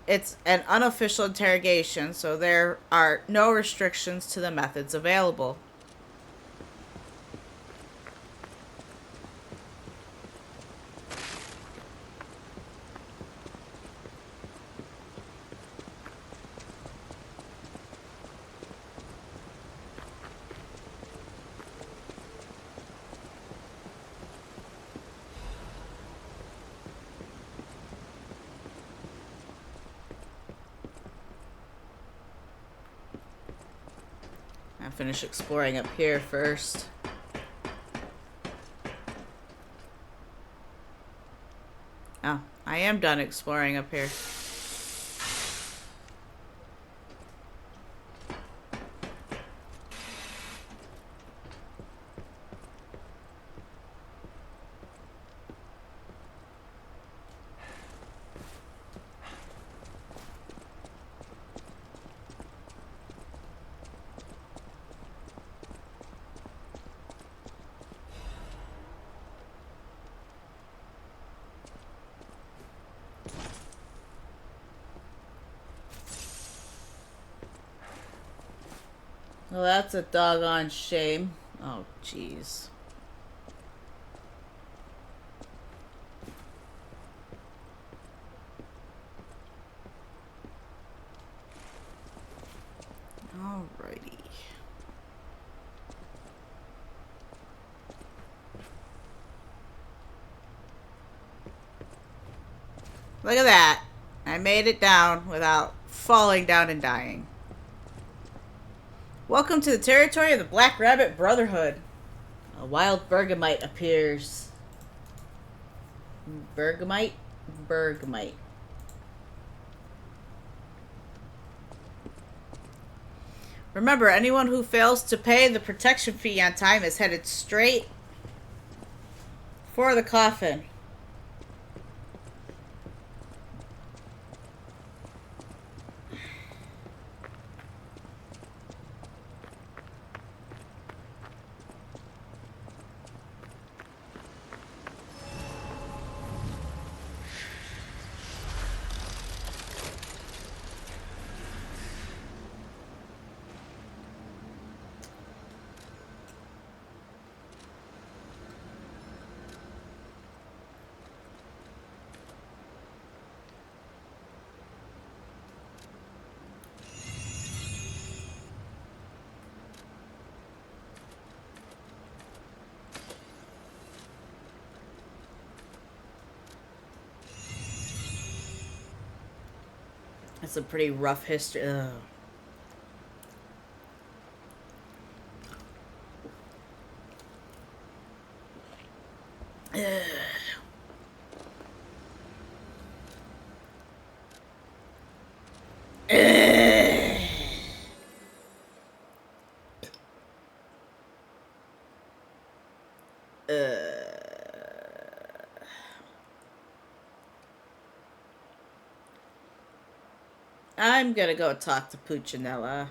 It's an unofficial interrogation, so there are no restrictions to the methods available. I'll finish exploring up here first. Oh, I am done exploring up here. Well, that's a doggone shame. Oh, jeez. Alrighty. Look at that. I made it down without falling down and dying. Welcome to the territory of the Black Rabbit Brotherhood. A wild bergamite appears. Bergamite? Bergamite. Remember, anyone who fails to pay the protection fee on time is headed straight for the coffin. That's a pretty rough history. Ugh. I'm gonna go talk to Puccinella.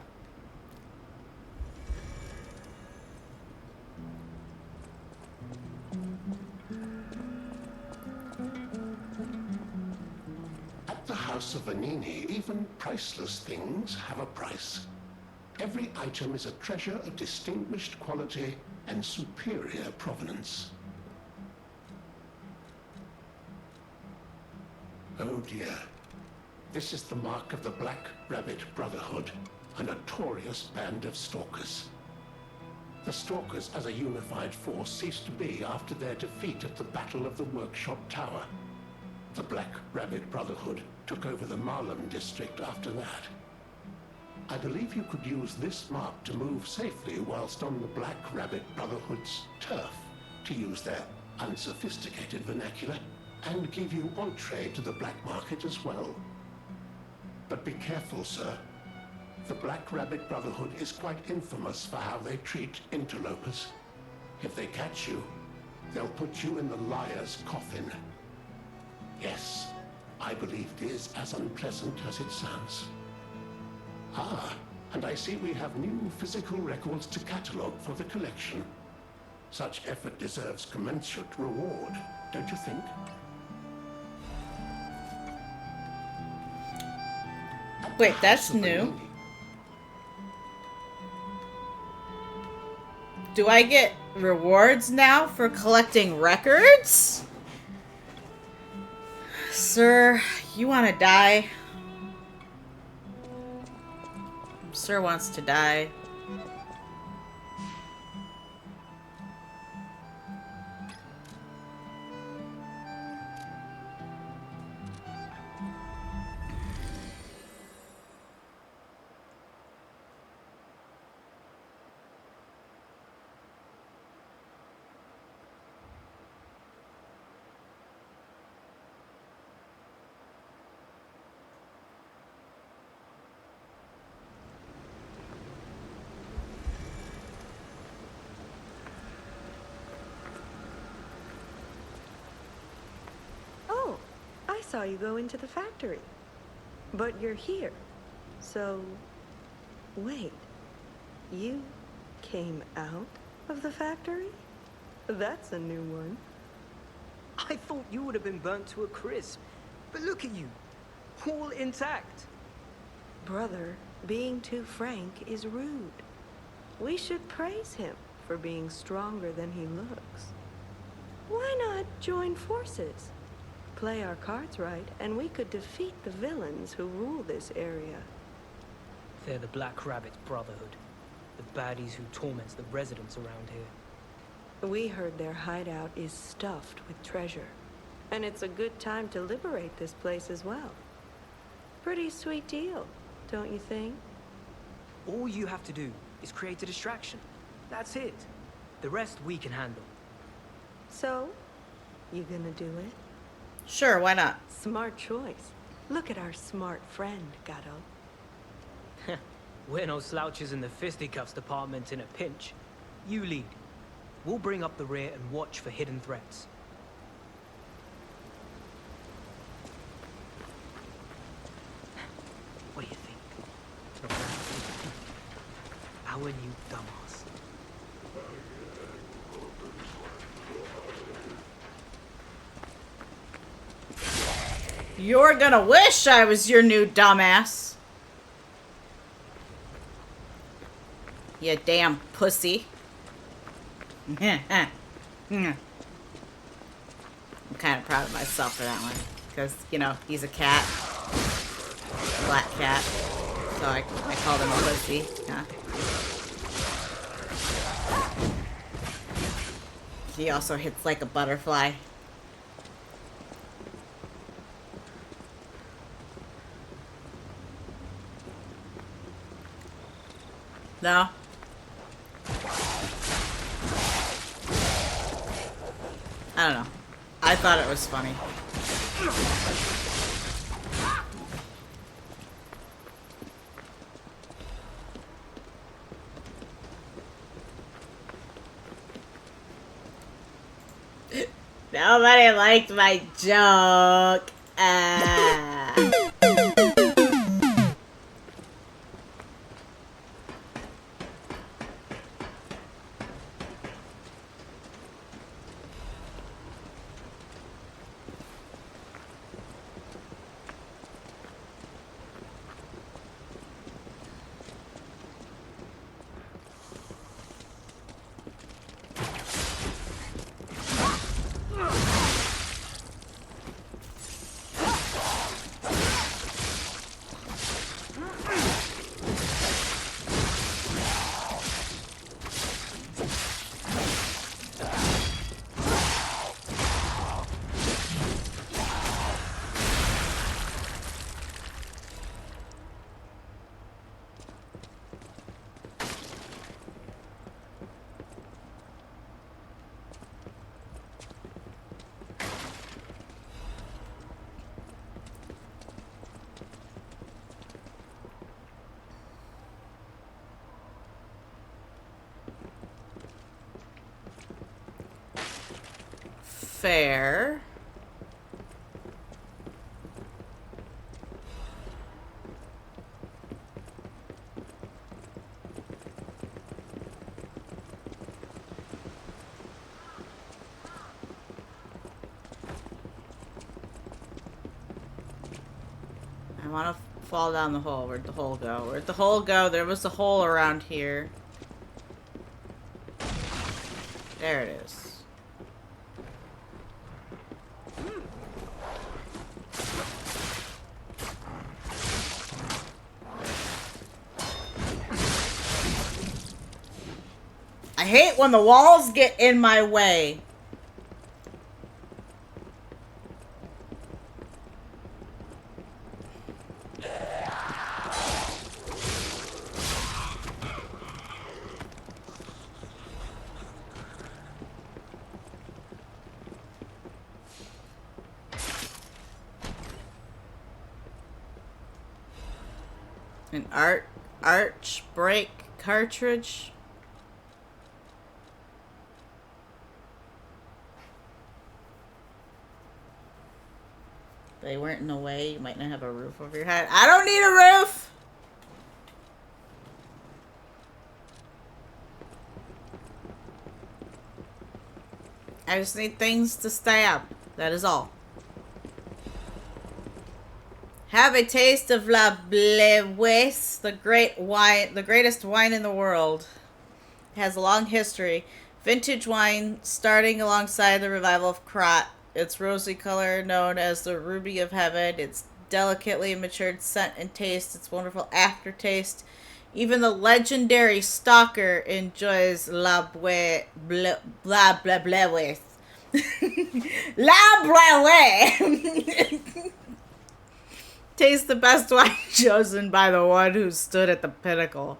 At the House of Vanini, even priceless things have a price. Every item is a treasure of distinguished quality and superior provenance. Oh dear. This is the mark of the Black Rabbit Brotherhood, a notorious band of stalkers. The stalkers as a unified force ceased to be after their defeat at the Battle of the Workshop Tower. The Black Rabbit Brotherhood took over the Marlem district after that. I believe you could use this mark to move safely whilst on the Black Rabbit Brotherhood's turf, to use their unsophisticated vernacular, and give you entree to the black market as well. But be careful, sir. The Black Rabbit Brotherhood is quite infamous for how they treat interlopers. If they catch you, they'll put you in the liar's coffin. Yes, I believe it is as unpleasant as it sounds. Ah, and I see we have new physical records to catalogue for the collection. Such effort deserves commensurate reward, don't you think? Wait, that's new. Do I get rewards now for collecting records? Sir, you want to die? Sir wants to die. I saw you go into the factory. But you're here. So, wait. You came out of the factory? That's a new one. I thought you would have been burnt to a crisp. But look at you. All intact. Brother, being too frank is rude. We should praise him for being stronger than he looks. Why not join forces? Play our cards right, and we could defeat the villains who rule this area. They're the Black Rabbit Brotherhood. The baddies who torment the residents around here. We heard their hideout is stuffed with treasure. And it's a good time to liberate this place as well. Pretty sweet deal, don't you think? All you have to do is create a distraction. That's it. The rest we can handle. So, you gonna do it? Sure, why not? Smart choice. Look at our smart friend, Gato. We're no slouches in the fisticuffs department in a pinch. You lead. We'll bring up the rear and watch for hidden threats. What do you think? Our new dumbass. You're gonna wish I was your new dumbass. You damn pussy. I'm kind of proud of myself for that one. Because, you know, he's a cat. A black cat. So I called him a pussy. Yeah. He also hits like a butterfly. No? I don't know. I thought it was funny. Nobody liked my joke. fair. I want to fall down the hole. Where'd the hole go? Where'd the hole go? There was a hole around here. There it is. I hate when the walls get in my way. An arch break cartridge. They weren't in the way. You might not have a roof over your head. I don't need a roof! I just need things to stab. That is all. Have a taste of La Bleuesse, the greatest wine in the world. It has a long history. Vintage wine starting alongside the revival of Krat. Its rosy color, known as the ruby of heaven, its delicately matured scent and taste, its wonderful aftertaste. Even the legendary stalker enjoys La Bleuesse. La Bleuesse. Taste the best wine chosen by the one who stood at the pinnacle.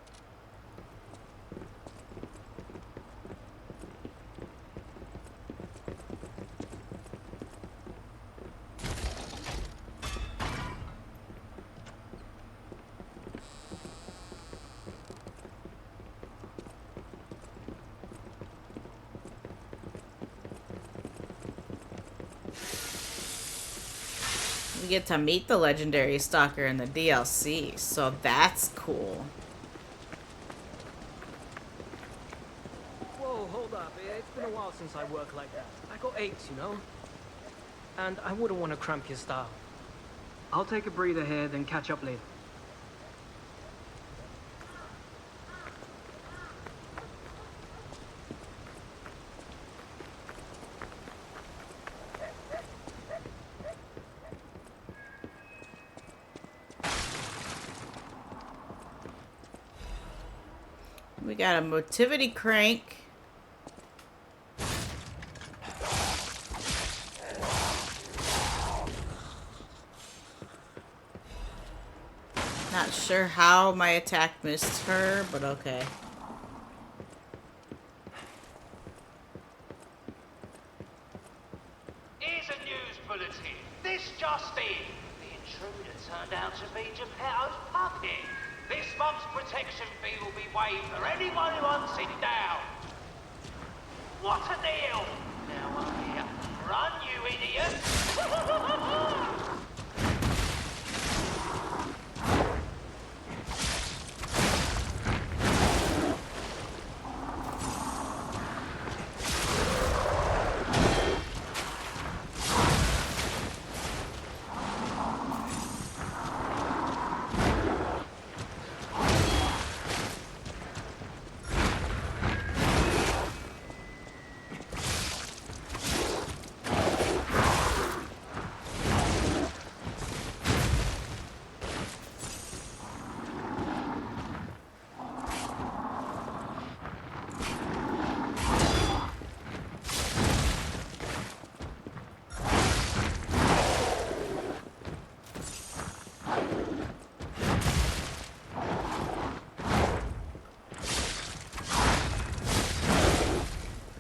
We get to meet the legendary stalker in the DLC, so that's cool. Whoa, hold up. It's been a while since I worked like that. I got aches, you know? And I wouldn't want to cramp your style. I'll take a breather here, then catch up later. We got a motivity crank. Not sure how my attack missed her, but okay. Here's a news bulletin. This just in. The intruder turned out to be Geppetto's puppet. This month's protection fee will be waived for anyone who hunts it down. What a deal! Now I'm here. Run, you idiot!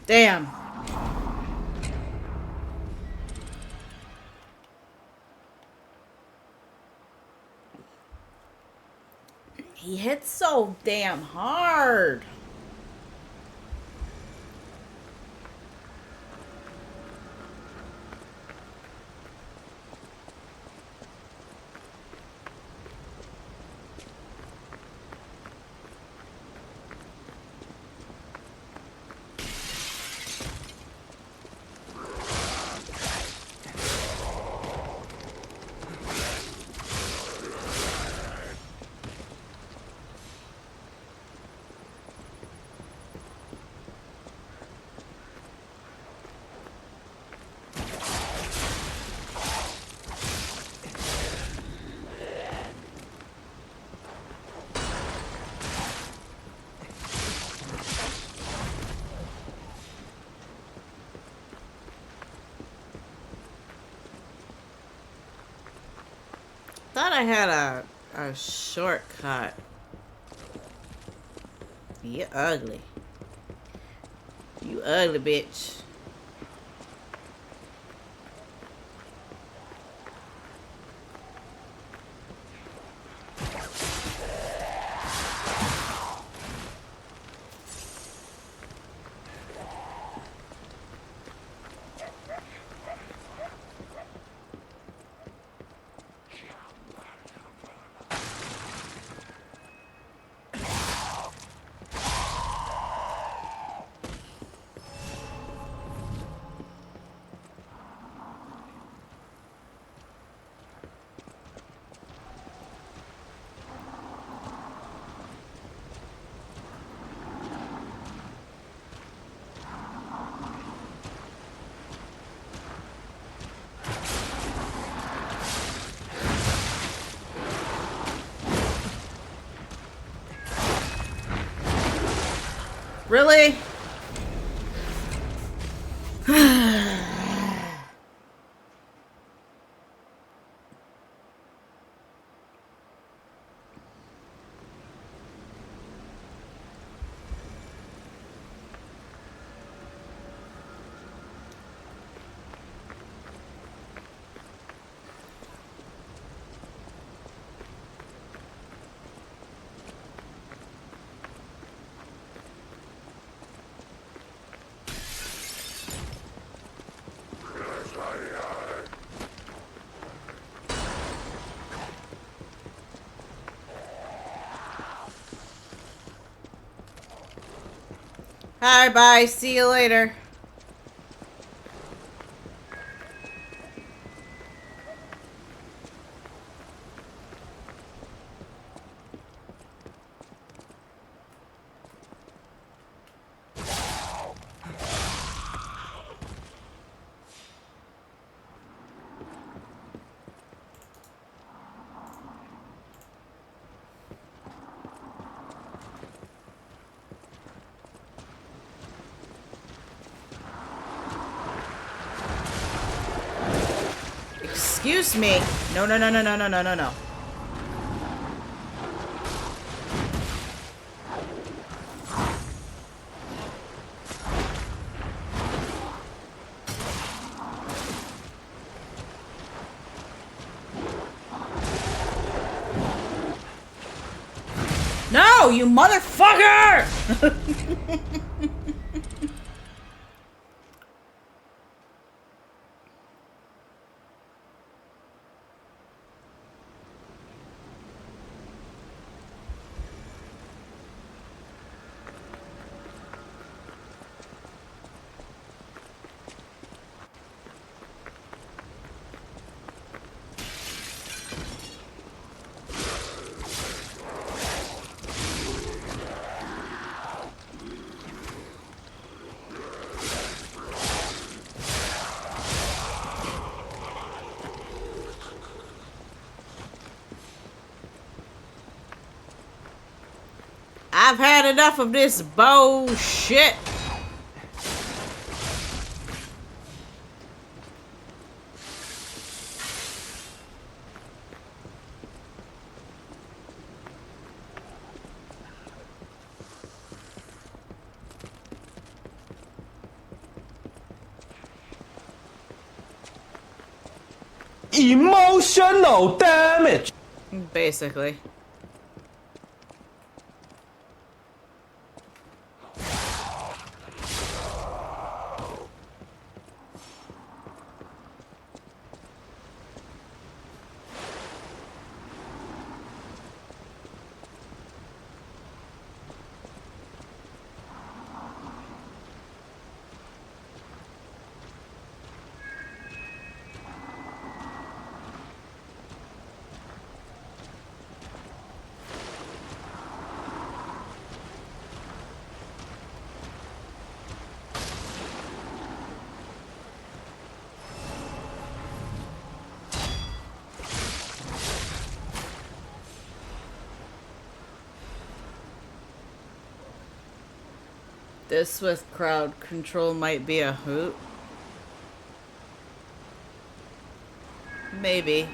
Damn. He hits so damn hard. Thought I had a shortcut. You ugly. You ugly bitch. Really? Hi, bye. See you later. Excuse me. No, no, no, no, no, no, no, no, no. No, you motherfucker! I've had enough of this bullshit. Emotional damage. Basically. This with crowd control might be a hoot. Maybe.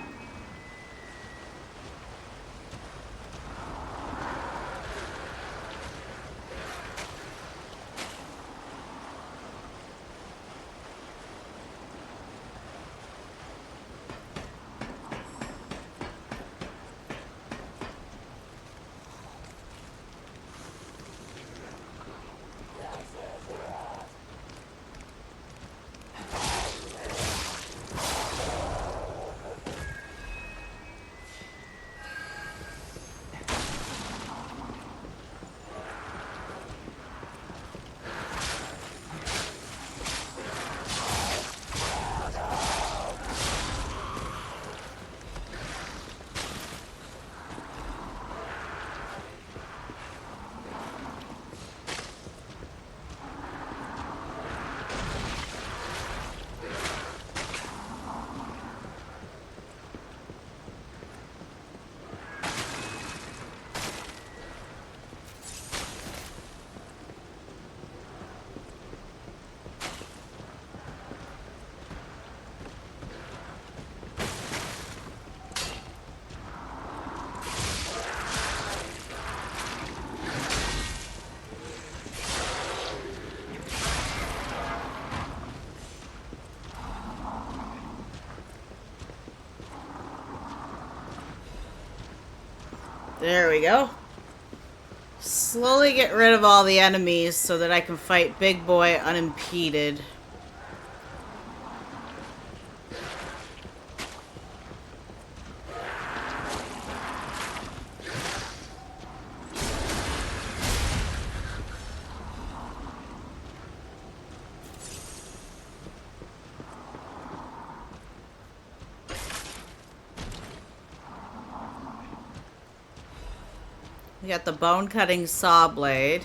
There we go. Slowly get rid of all the enemies so that I can fight Big Boy unimpeded. We got the bone-cutting saw blade.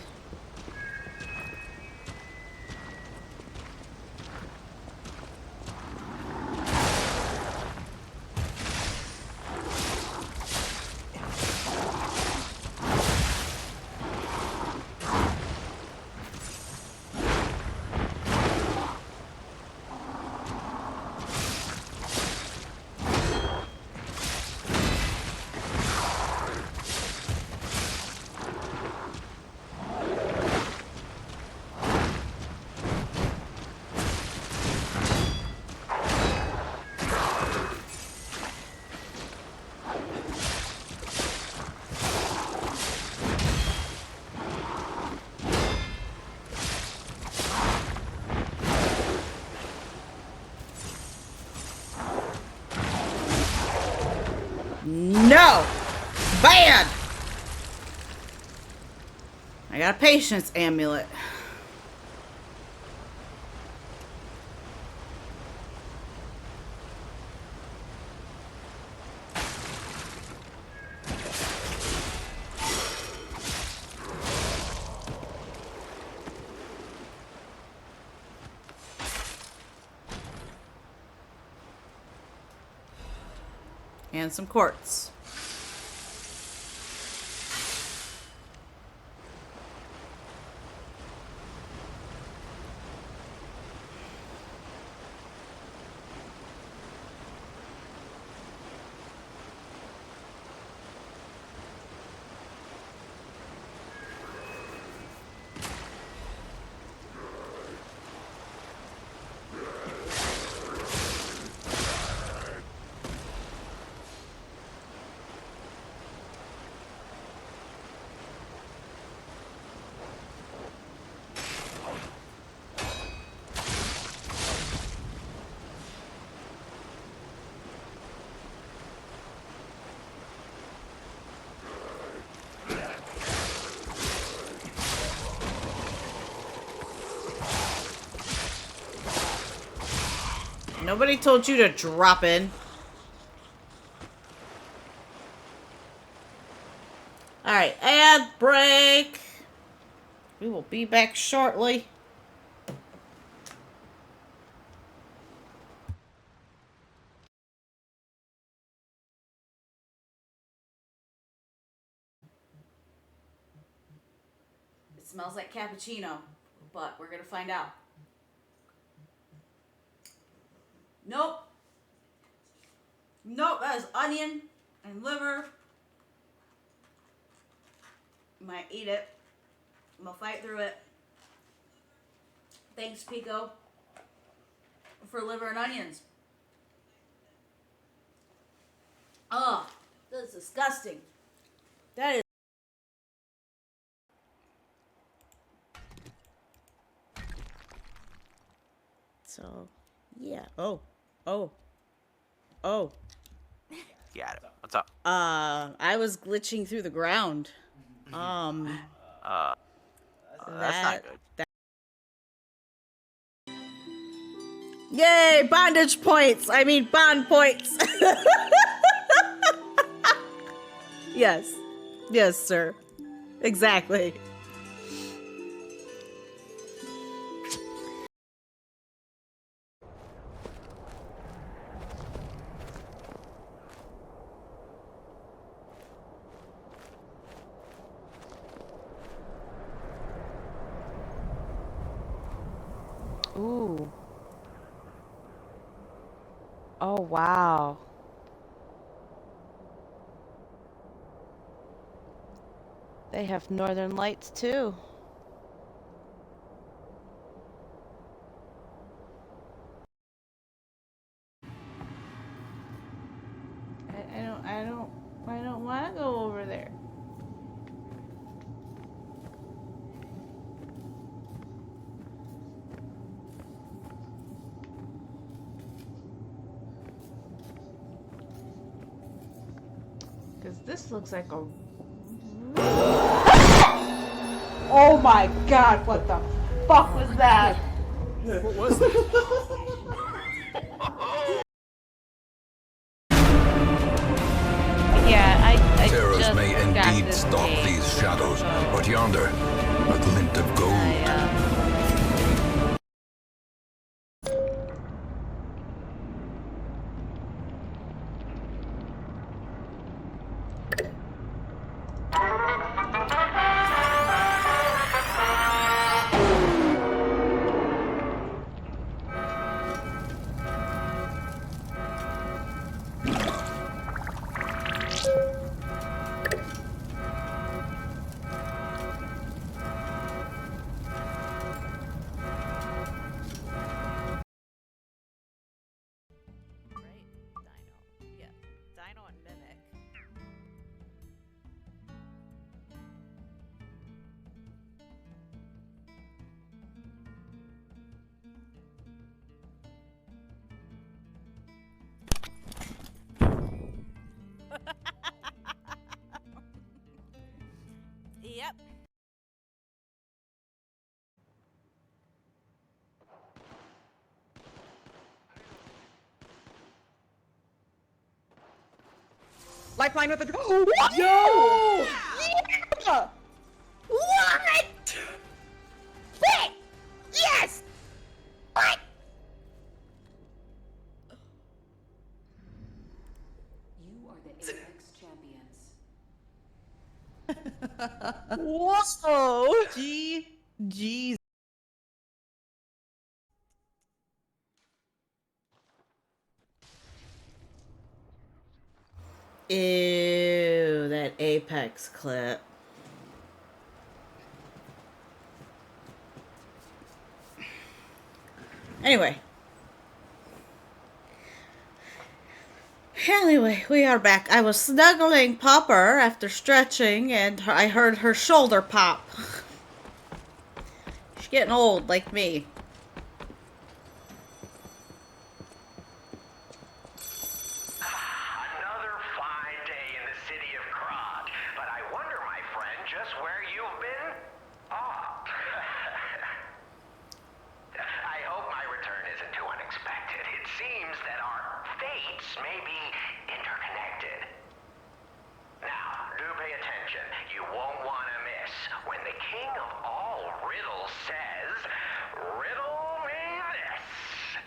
No! Bad! I got a patience amulet. And some quartz. Nobody told you to drop in. Alright, ad break. We will be back shortly. It smells like cappuccino, but we're gonna find out. Nope. Nope, that is onion and liver. Might eat it. I'm gonna fight through it. Thanks, Pico, for liver and onions. Oh, that's disgusting. That is. So, yeah. Oh. Yeah, what's up? I was glitching through the ground. That's not good. Yay, bondage points. I mean, bond points. Yes. Yes, sir. Exactly. Ooh. Oh, wow. They have northern lights too. I don't want to go over there. Because this looks like a... Oh my god, what the fuck was that? What was that? Yeah, I Terrors just may got indeed this stalk game. these shadows, but yonder, a glint of gold. Dino and Mimic. Yep. Lifeline with the... What? Yo! Yeah! What? Wait! Yes! What? You are the Apex champions. Whoa! Jeez. Ew, that Apex clip. Anyway, we are back. I was snuggling Popper after stretching, and I heard her shoulder pop. She's getting old, like me. Another fine day in the city of Krat, but I wonder, my friend, just where you've been? Ah. I hope my return isn't too unexpected. It seems that our fates may be interconnected. Now, do pay attention. You won't want to miss when the king of all riddles says, "Riddle me this."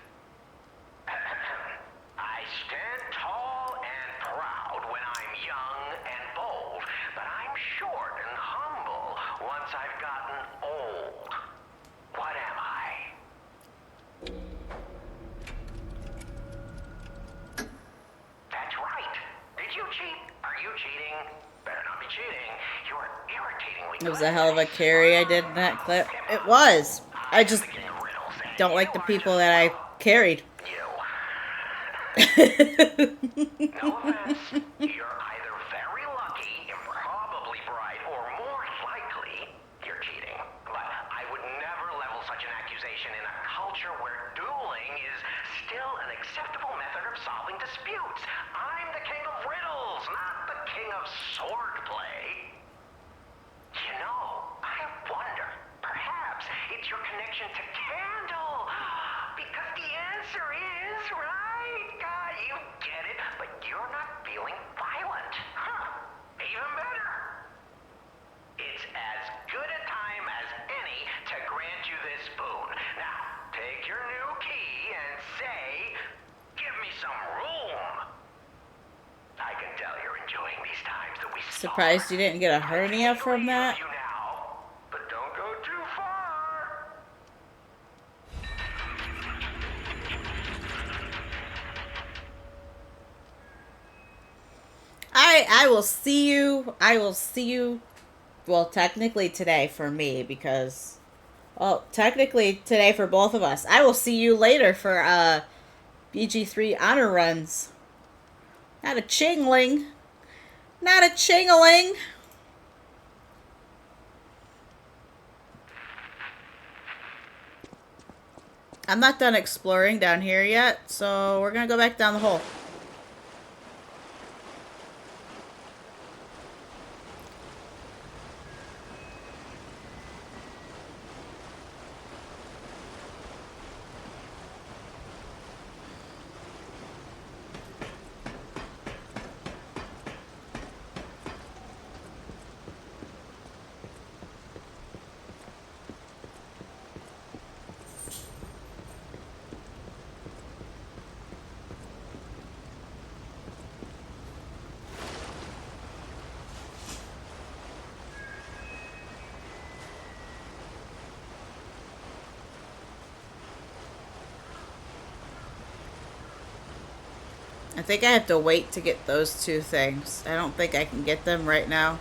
I stand tall and proud when I'm young and bold, but I'm short and humble once I've gotten old. What am I? That's right. Did you cheat? Are you cheating? Better not be cheating. You're irritatingly It was a hell of a carry I did in that clip. It was. I just don't like the people that I carried. No offense. You're either very lucky, improbably bright, or more likely, you're cheating. But I would never level such an accusation in a culture where dueling is still an acceptable method of solving disputes. I'm the king of riddles, not the king of swordplay. You know, I wonder, perhaps it's your connection to Candle. Because the answer is, right? God, you get it, but you're not feeling violent. Huh, even better. It's as good a time as any to grant you this boon. Now, take your new key and say, "Give me some room." I can tell you're enjoying these times that we Surprised you didn't get a hernia from that. but don't go too far. I will see you. I will see you. Well, technically today for me because, well, technically today for both of us. I will see you later for BG3 honor runs. Not a chingling. Not a chingling. I'm not done exploring down here yet, so we're gonna go back down the hole. I think I have to wait to get those two things. I don't think I can get them right now.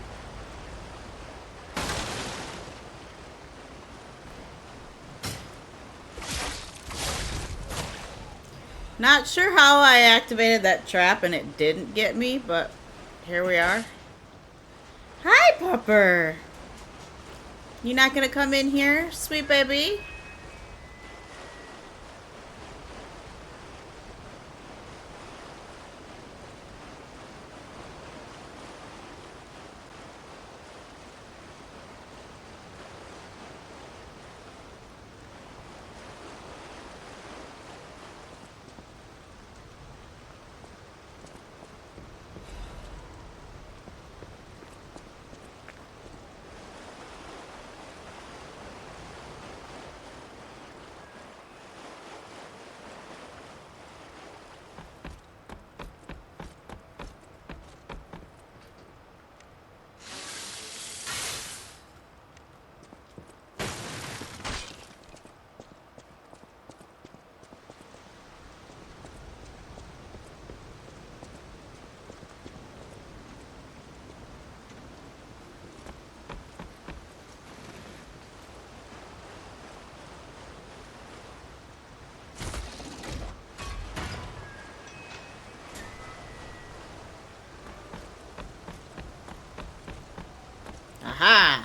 Not sure how I activated that trap and it didn't get me, but here we are. Hi, Pupper! You not gonna come in here, sweet baby? Aha!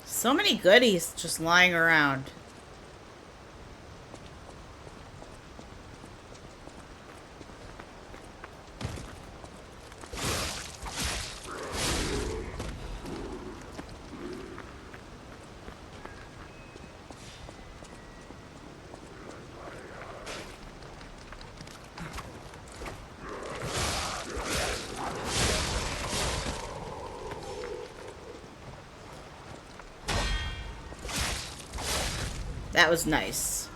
So many goodies just lying around. That was nice.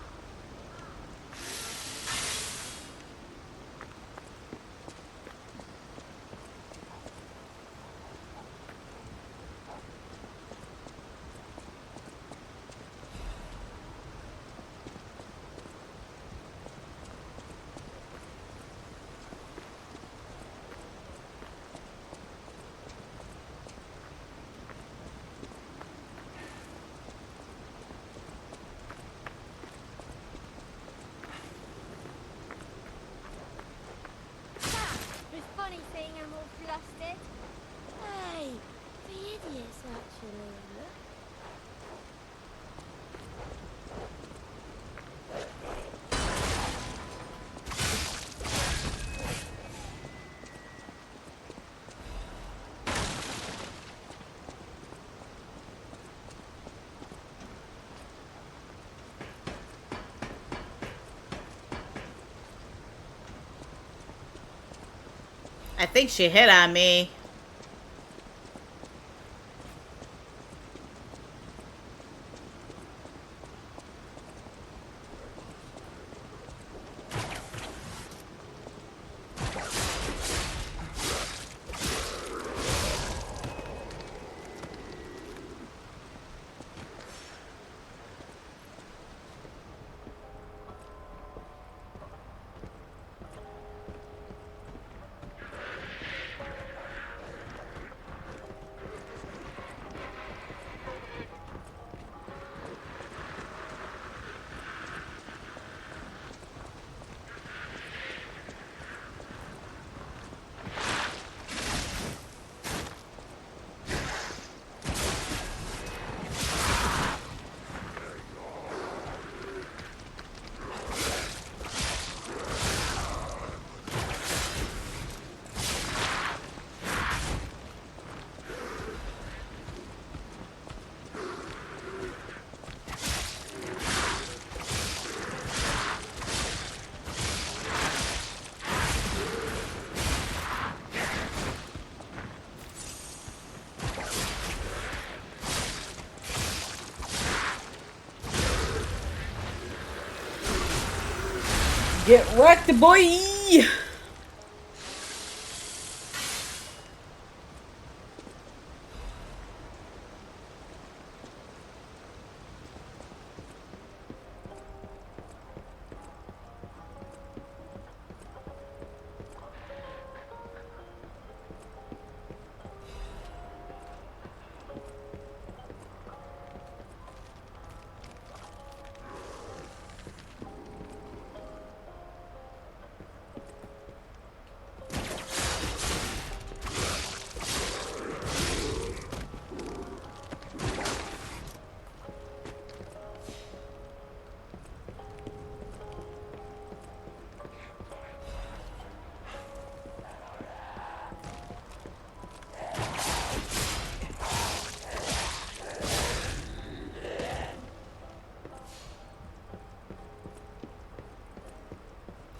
It's funny seeing them all flustered. Hey, the idiots actually. Look. I think she hit on me. Get wrecked, boy!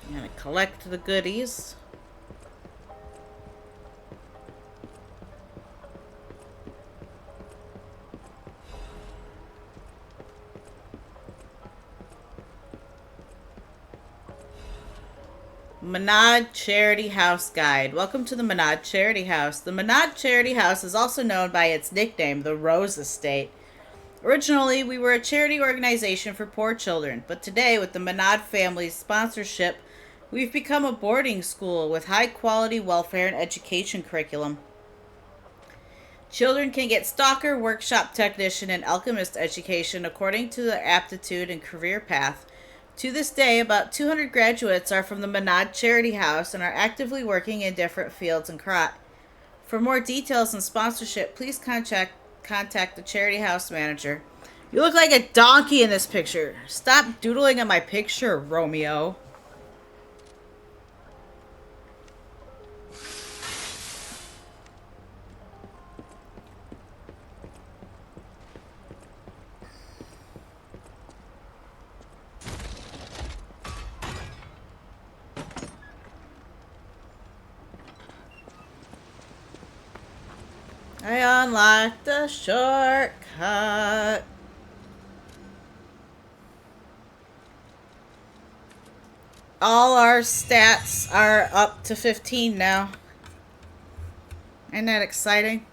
I'm gonna collect the goodies. Menad Charity House Guide. Welcome to the Menad Charity House. The Menad Charity House is also known by its nickname, the Rose Estate. Originally, we were a charity organization for poor children, but today, with the Menad family's sponsorship, we've become a boarding school with high-quality welfare and education curriculum. Children can get stalker, workshop technician, and alchemist education according to their aptitude and career path. To this day, about 200 graduates are from the Menad Charity House and are actively working in different fields in Krat. For more details and sponsorship, please contact the Charity House manager. You look like a donkey in this picture. Stop doodling on my picture, Romeo. I unlocked the shortcut. All our stats are up to 15 now. Isn't that exciting?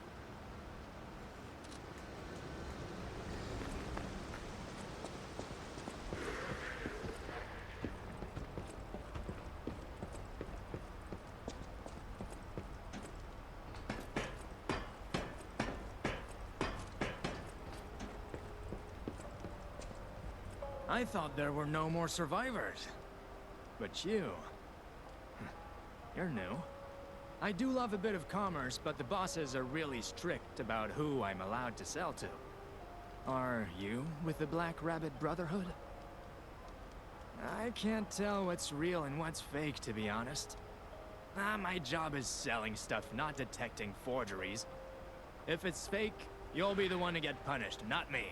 I thought there were no more survivors. But you're new. I do love a bit of commerce, but the bosses are really strict about who I'm allowed to sell to. Are you with the Black Rabbit Brotherhood? I can't tell what's real and what's fake, to be honest. My job is selling stuff, not detecting forgeries. If it's fake, you'll be the one to get punished, not me.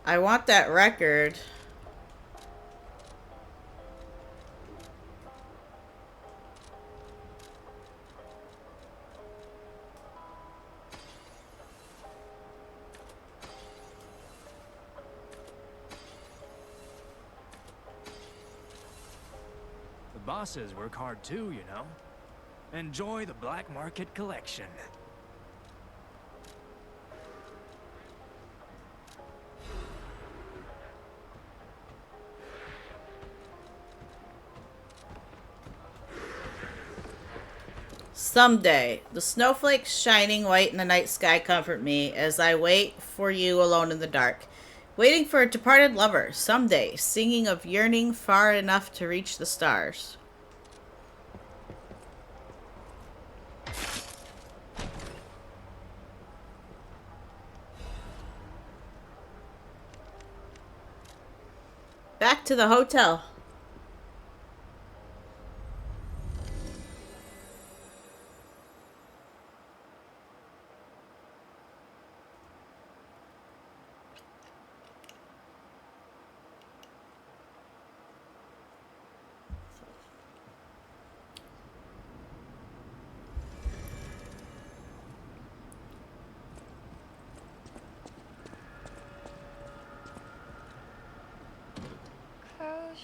I want that record. The bosses work hard too, you know. Enjoy the black market collection. Someday, the snowflakes shining white in the night sky comfort me as I wait for you alone in the dark. Waiting for a departed lover, someday, singing of yearning far enough to reach the stars. Back to the hotel.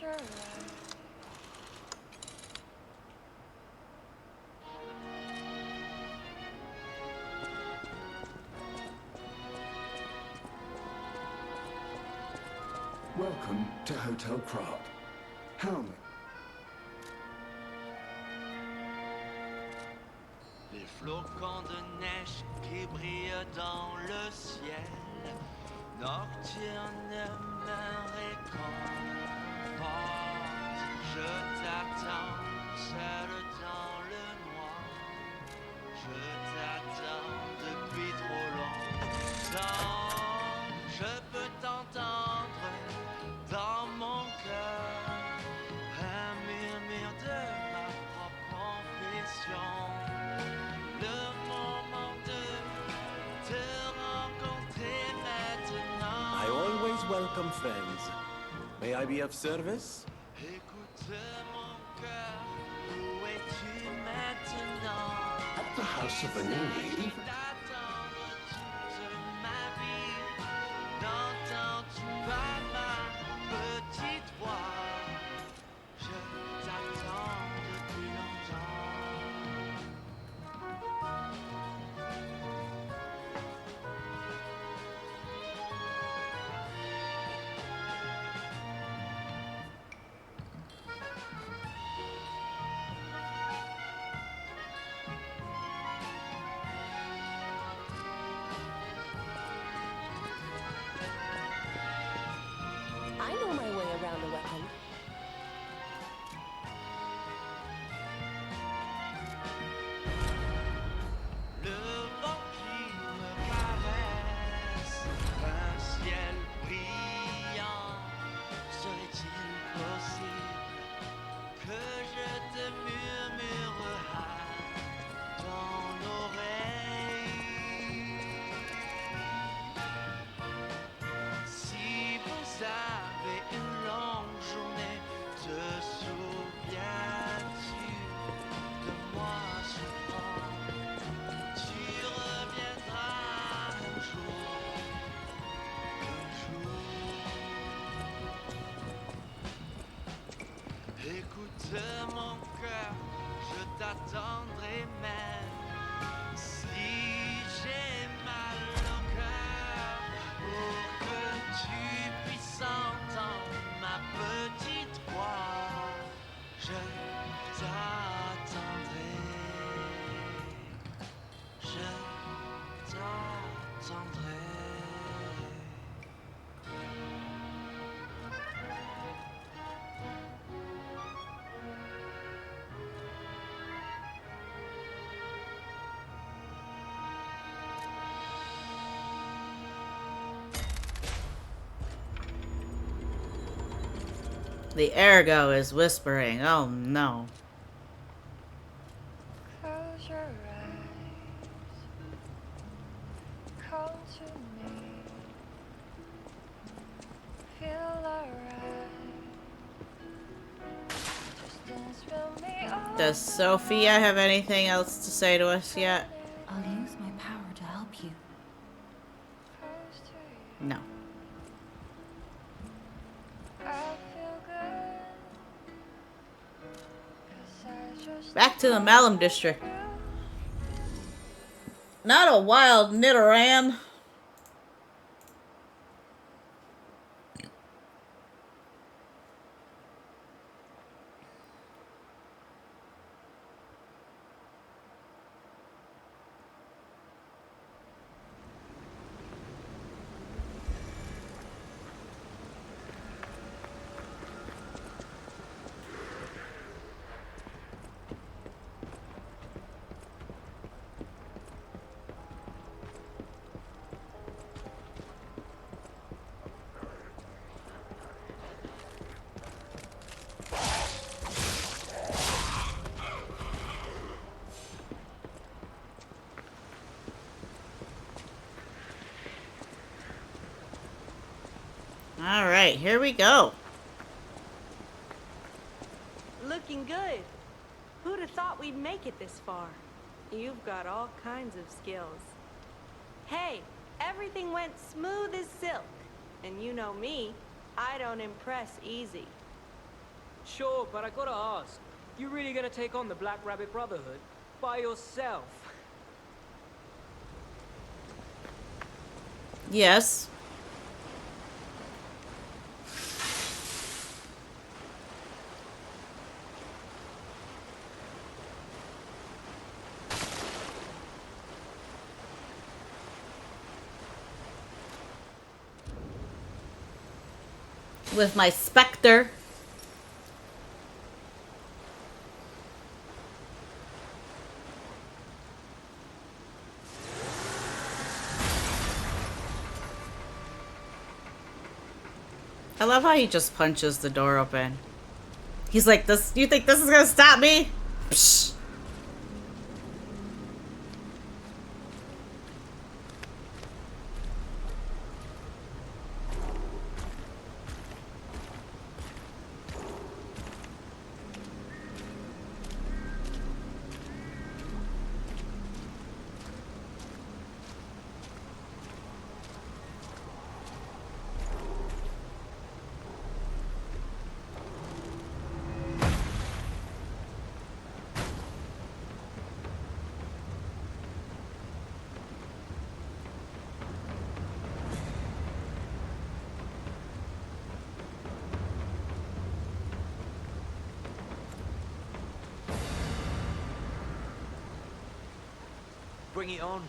your eyes. Welcome to Hotel Krat. How Les flocons de neige qui brillent dans le ciel, nocturne me réconforte. Je t'attends seul dans le noir. Je t'attends depuis trop longtemps. Je peux t'entendre dans mon cœur, un murmure de ma propre confession. Le moment de te rencontrer maintenant. I always welcome friends. May I be of service? Écoute mon cœur, où es-tu maintenant? At the house of Vanini, T'attendre toute ma vie. N'entends-tu pas ma petite voix? Je t'attends depuis longtemps. I know my way around a weapon. Le vent qui me caresse, un ciel brillant. Serait-il possible que je te murmure à ton oreille? Si vous avez une longue journée, te souviens-tu de moi souffrant? Tu reviendras un jour, Écoute mon cœur, je t'attendrai même si j'ai mal au cœur, pour que tu puisses entendre ma petite voix. Je t'attendrai. Je t'attendrai. The ergo is whispering. Oh no. Close your eyes. Come to me. Feel alright. Distance will be all. Does Sophia have anything else to say to us yet? I'll use my power to help you. Close to you. No. I feel good. 'Cause I just Back to the Malum district. Not a wild Nidoran. Alright, here we go. Looking good. Who'd have thought we'd make it this far? You've got all kinds of skills. Hey, everything went smooth as silk. And you know me, I don't impress easy. Sure, but I gotta ask. You really gonna take on the Black Rabbit Brotherhood by yourself? Yes. With my Spectre. I love how he just punches the door open. He's like, "This? You think this is gonna stop me?" Psh. Bring it on.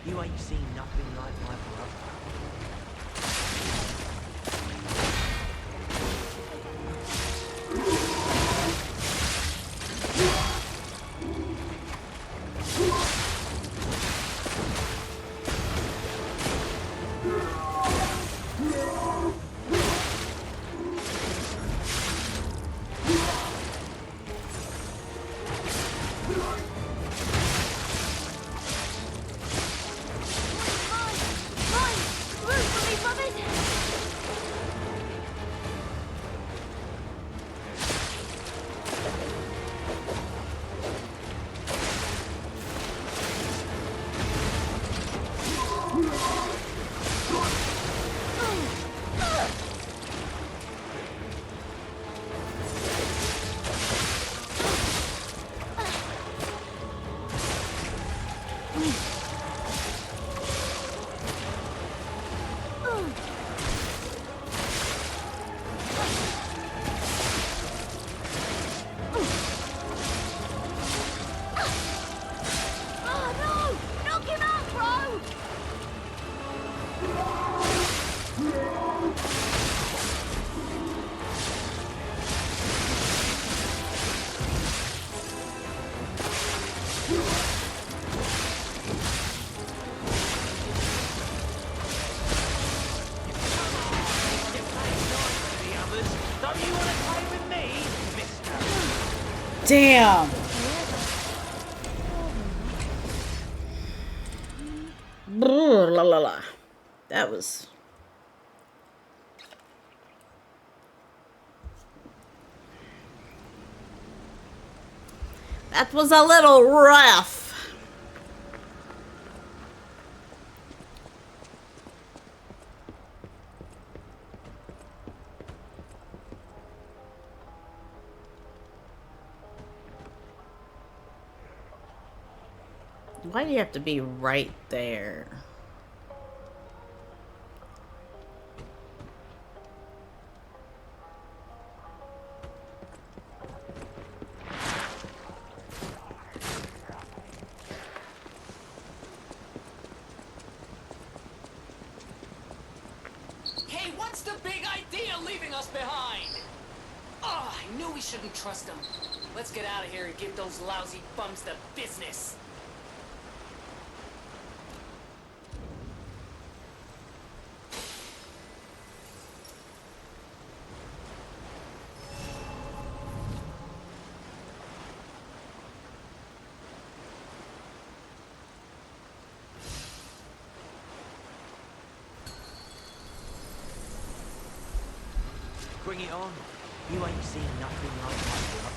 You ain't seen nothing like my brother. Damn. Brr, la la la. That was. That was a little rough. Why do you have to be right there? Hey, what's the big idea leaving us behind? Oh, I knew we shouldn't trust them. Let's get out of here and give those lousy bums the business. Bring it on. You ain't seen nothing like my brother.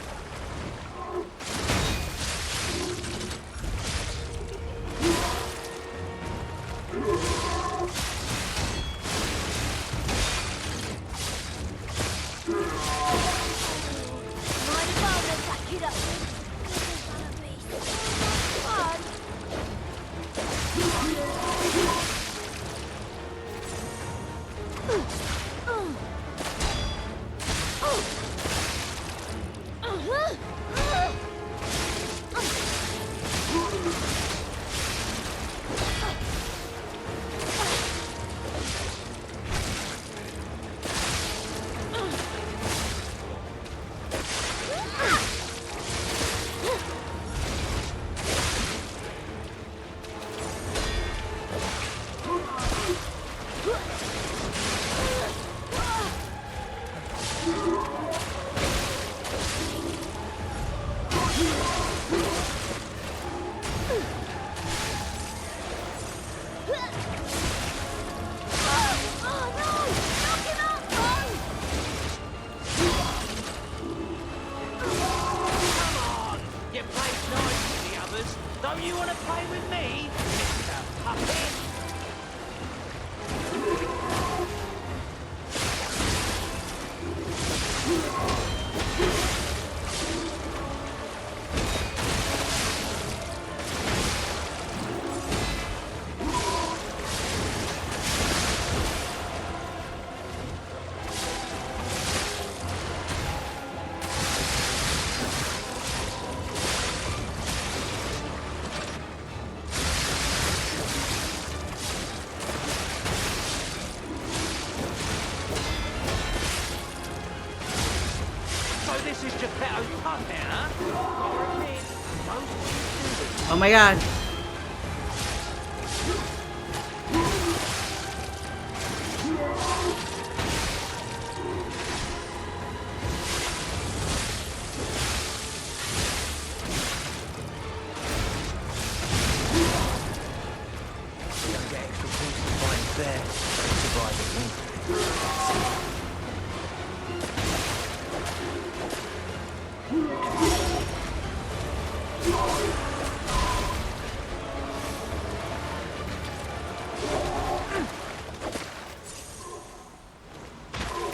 this is Geppetto's puppet, huh? Gotta admit, most Oh my god. You don't get extra points to find there. Surviving me.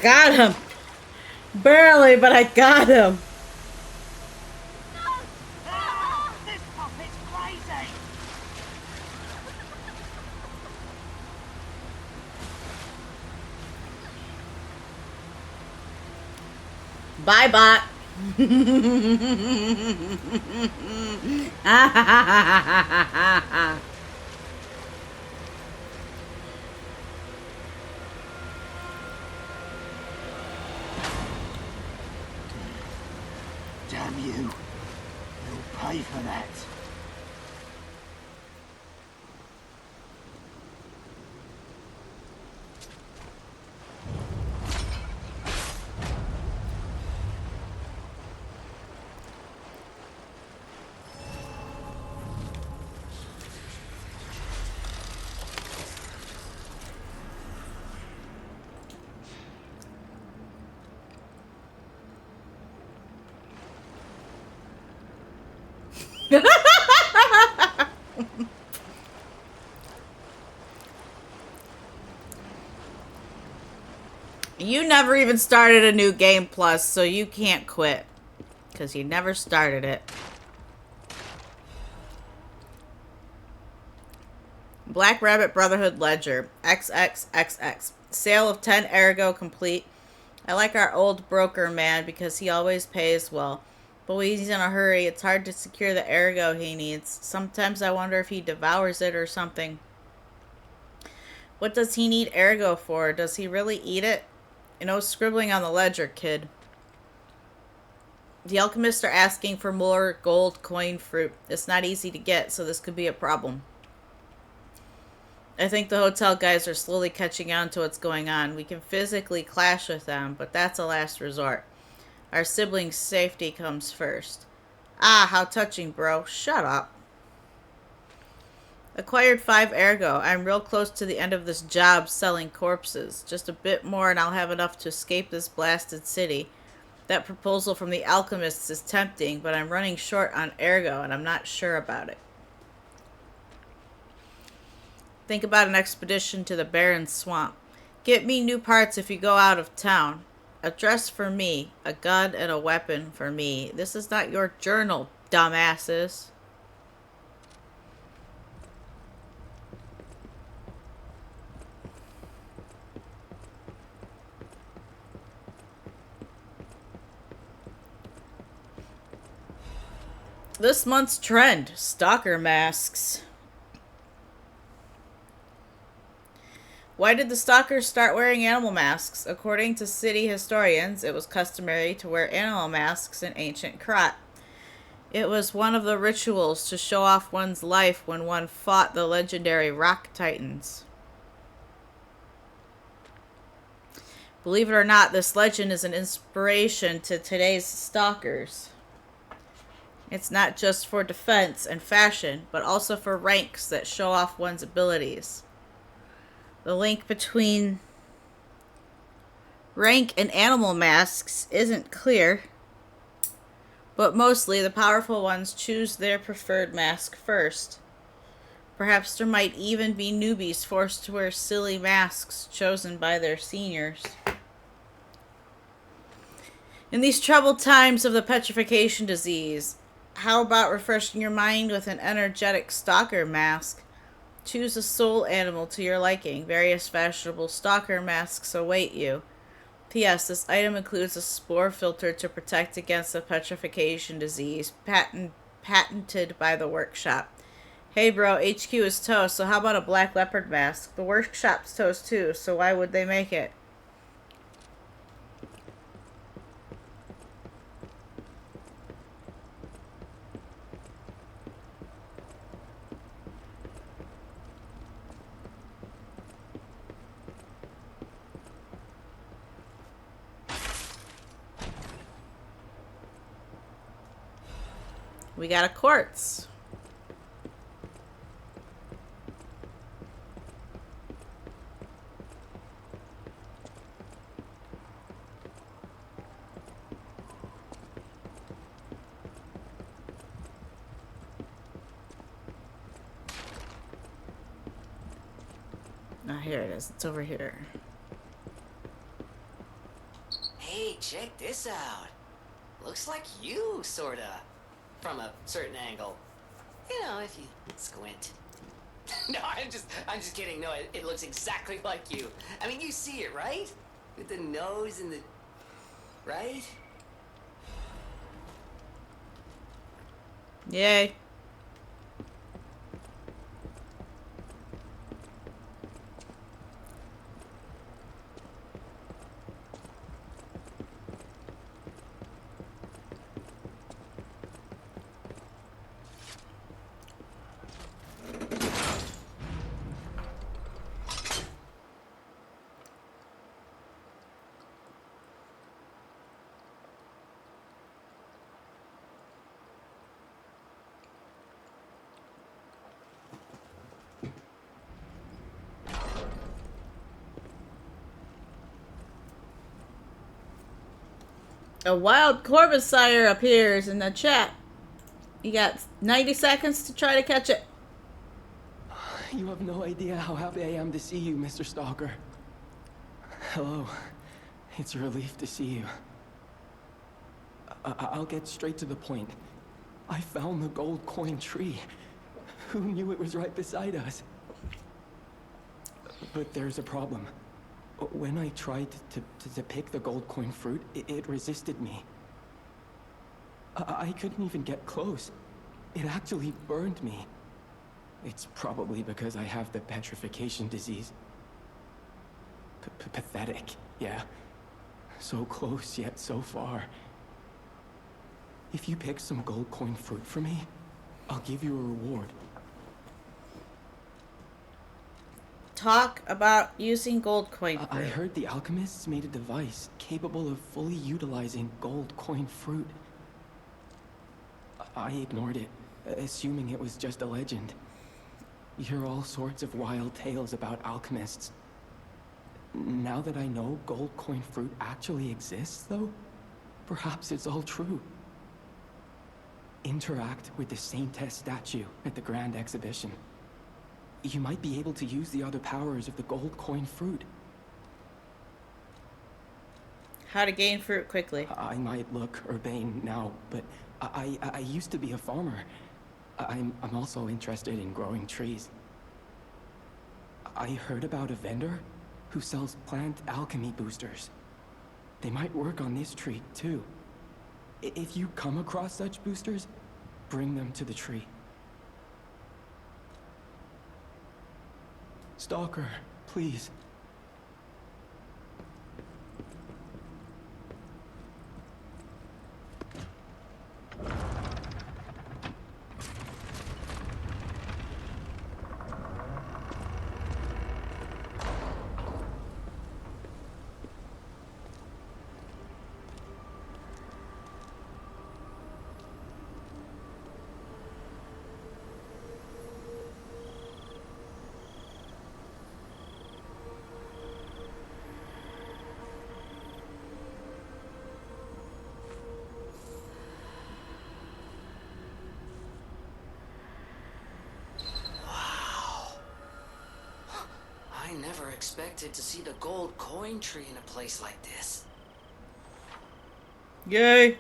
Got him. Barely, but I got him. This puppet's crazy! Bye, bot. Damn you. You'll pay for that. You never even started a new game plus, so you can't quit. Because you never started it. Black Rabbit Brotherhood Ledger. XXXX. Sale of 10 Ergo complete. I like our old broker man because he always pays well. But when he's in a hurry, it's hard to secure the Ergo he needs. Sometimes I wonder if he devours it or something. What does he need Ergo for? Does he really eat it? You know, scribbling on the ledger, kid. The alchemists are asking for more gold coin fruit. It's not easy to get, so this could be a problem. I think the hotel guys are slowly catching on to what's going on. We can physically clash with them, but that's a last resort. Our siblings' safety comes first. Ah, how touching, bro. Shut up. Acquired 5 Ergo. I'm real close to the end of this job selling corpses. Just a bit more and I'll have enough to escape this blasted city. That proposal from the alchemists is tempting, but I'm running short on Ergo and I'm not sure about it. Think about an expedition to the barren swamp. Get me new parts if you go out of town. A dress for me. A gun and a weapon for me. This is not your journal, dumbasses. This month's trend, stalker masks. Why did the stalkers start wearing animal masks? According to city historians, it was customary to wear animal masks in ancient Krat. It was one of the rituals to show off one's life when one fought the legendary Rock Titans. Believe it or not, this legend is an inspiration to today's stalkers. It's not just for defense and fashion, but also for ranks that show off one's abilities. The link between rank and animal masks isn't clear, but mostly the powerful ones choose their preferred mask first. Perhaps there might even be newbies forced to wear silly masks chosen by their seniors. In these troubled times of the petrification disease, how about refreshing your mind with an energetic stalker mask? Choose a soul animal to your liking. Various fashionable stalker masks await you. P.S. This item includes a spore filter to protect against the petrification disease, patented by the workshop. Hey bro, HQ is toast, so how about a black leopard mask? The workshop's toast too, so why would they make it? We got a quartz. Ah, here it is. It's over here. Hey, check this out. Looks like you, sorta. From a certain angle. You know, if you squint. No, I'm just kidding. No, it looks exactly like you. I mean, you see it, right? With the nose and the... Right? Yay. A wild Corvusire appears in the chat. You got 90 seconds to try to catch it. You have no idea how happy I am to see you, Mr. Stalker. Hello. It's a relief to see you. I'll get straight to the point. I found the gold coin tree. Who knew it was right beside us? But there's a problem. When I tried to pick the gold coin fruit, it resisted me. I couldn't even get close. It actually burned me. It's probably because I have the petrification disease. Pathetic, yeah. So close, yet so far. If you pick some gold coin fruit for me, I'll give you a reward. Talk about using gold coin fruit. I heard the alchemists made a device capable of fully utilizing gold coin fruit. I ignored it, assuming it was just a legend. You hear all sorts of wild tales about alchemists. Now that I know gold coin fruit actually exists, though, perhaps it's all true. Interact with the Saintess statue at the Grand Exhibition. You might be able to use the other powers of the gold coin fruit. How to gain fruit quickly. I might look urbane now, but I used to be a farmer. I'm also interested in growing trees. I heard about a vendor who sells plant alchemy boosters. They might work on this tree, too. If you come across such boosters, bring them to the tree. Stalker, please. I never expected to see the gold coin tree in a place like this. Yay!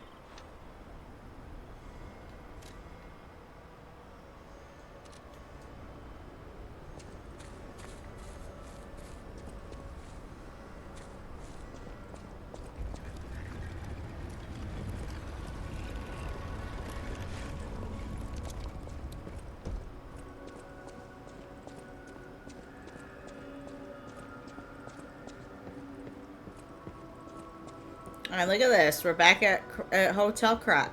Alright, look at this. We're back at Hotel Krat.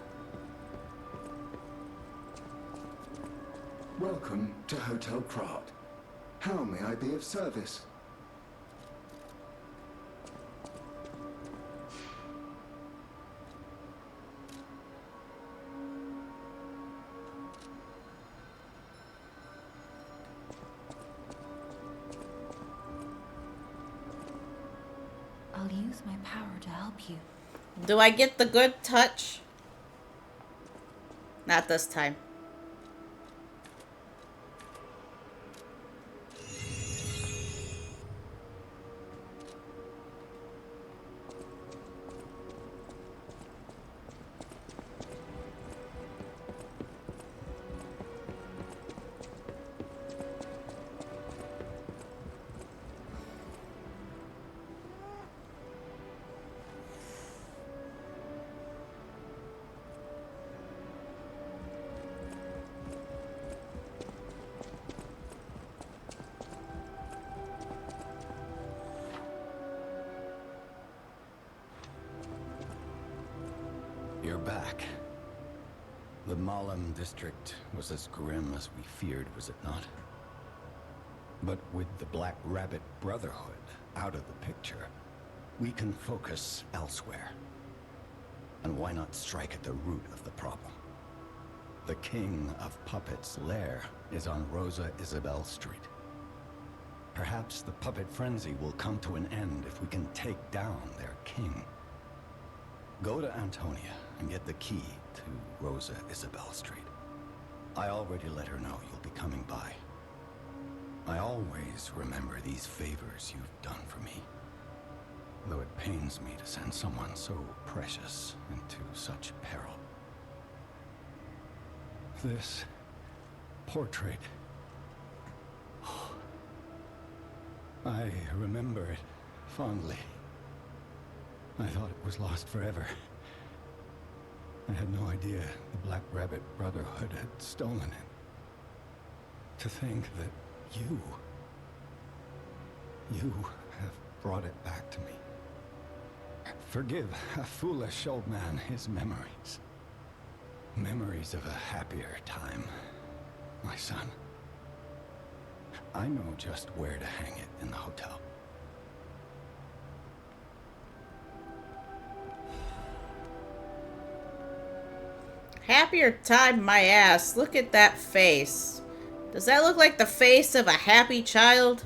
Welcome to Hotel Krat. How may I be of service? I'll use my power to help you. Do I get the good touch? Not this time. You're back. The Malum district was as grim as we feared, was it not? But with the Black Rabbit Brotherhood out of the picture, we can focus elsewhere. And why not strike at the root of the problem? The King of Puppets' lair is on Rosa Isabelle Street. Perhaps the puppet frenzy will come to an end if we can take down their king. Go to Antonia and get the key to Rosa Isabelle Street. I already let her know you'll be coming by. I always remember these favors you've done for me, though it pains me to send someone so precious into such peril. This portrait... Oh, I remember it fondly. I thought it was lost forever. I had no idea the Black Rabbit Brotherhood had stolen it. To think that you have brought it back to me. Forgive a foolish old man his memories. Memories of a happier time, my son. I know just where to hang it in the hotel. Happier time, my ass. Look at that face. Does that look like the face of a happy child?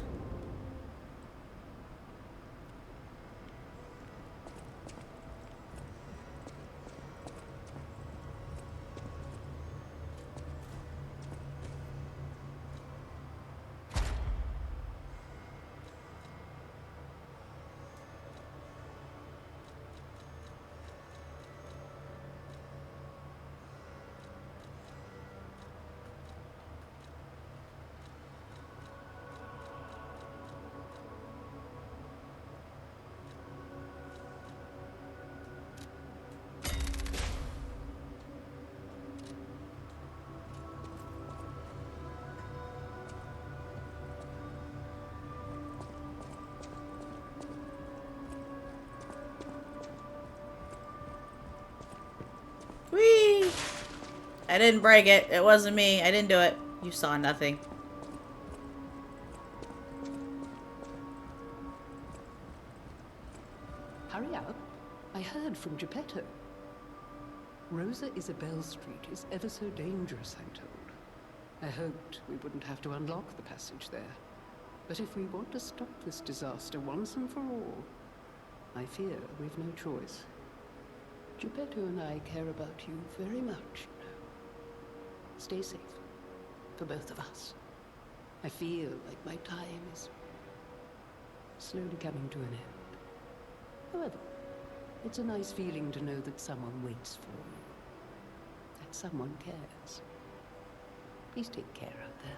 Whee! I didn't break it. It wasn't me. I didn't do it. You saw nothing. Hurry up. I heard from Geppetto. Rosa Isabelle Street is ever so dangerous, I'm told. I hoped we wouldn't have to unlock the passage there. But if we want to stop this disaster once and for all, I fear we've no choice. Geppetto and I care about you very much, you know. Stay safe. For both of us. I feel like my time is slowly coming to an end. However, it's a nice feeling to know that someone waits for you. That someone cares. Please take care out there.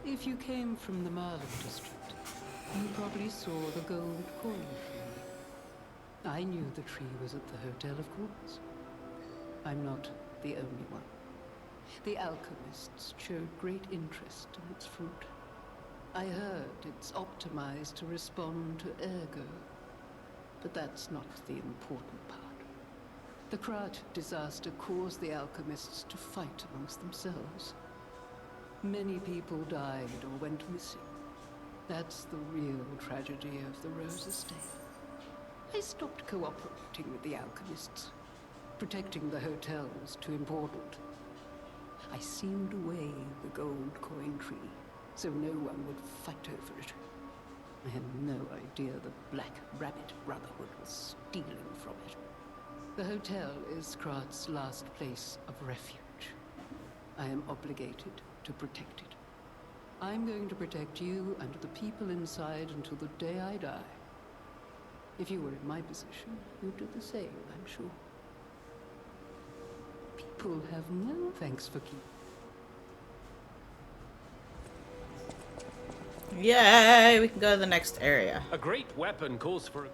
If you came from the Malum district, you probably saw the gold coin tree. I knew the tree was at the hotel, of course. I'm not the only one. The alchemists showed great interest in its fruit. I heard it's optimized to respond to ergo. But that's not the important part. The Krat disaster caused the alchemists to fight amongst themselves. Many people died or went missing. That's the real tragedy of the Rose Estate. I stopped cooperating with the alchemists. Protecting the hotel was too important. I sealed away the gold coin tree, so no one would fight over it. I had no idea the Black Rabbit Brotherhood was stealing from it. The hotel is Krat's last place of refuge. I am obligated to protect it. I'm going to protect you and the people inside until the day I die. If you were in my position, you'd do the same, I'm sure. People have no thanks for keeping. Yay, we can go to the next area. A great weapon calls for...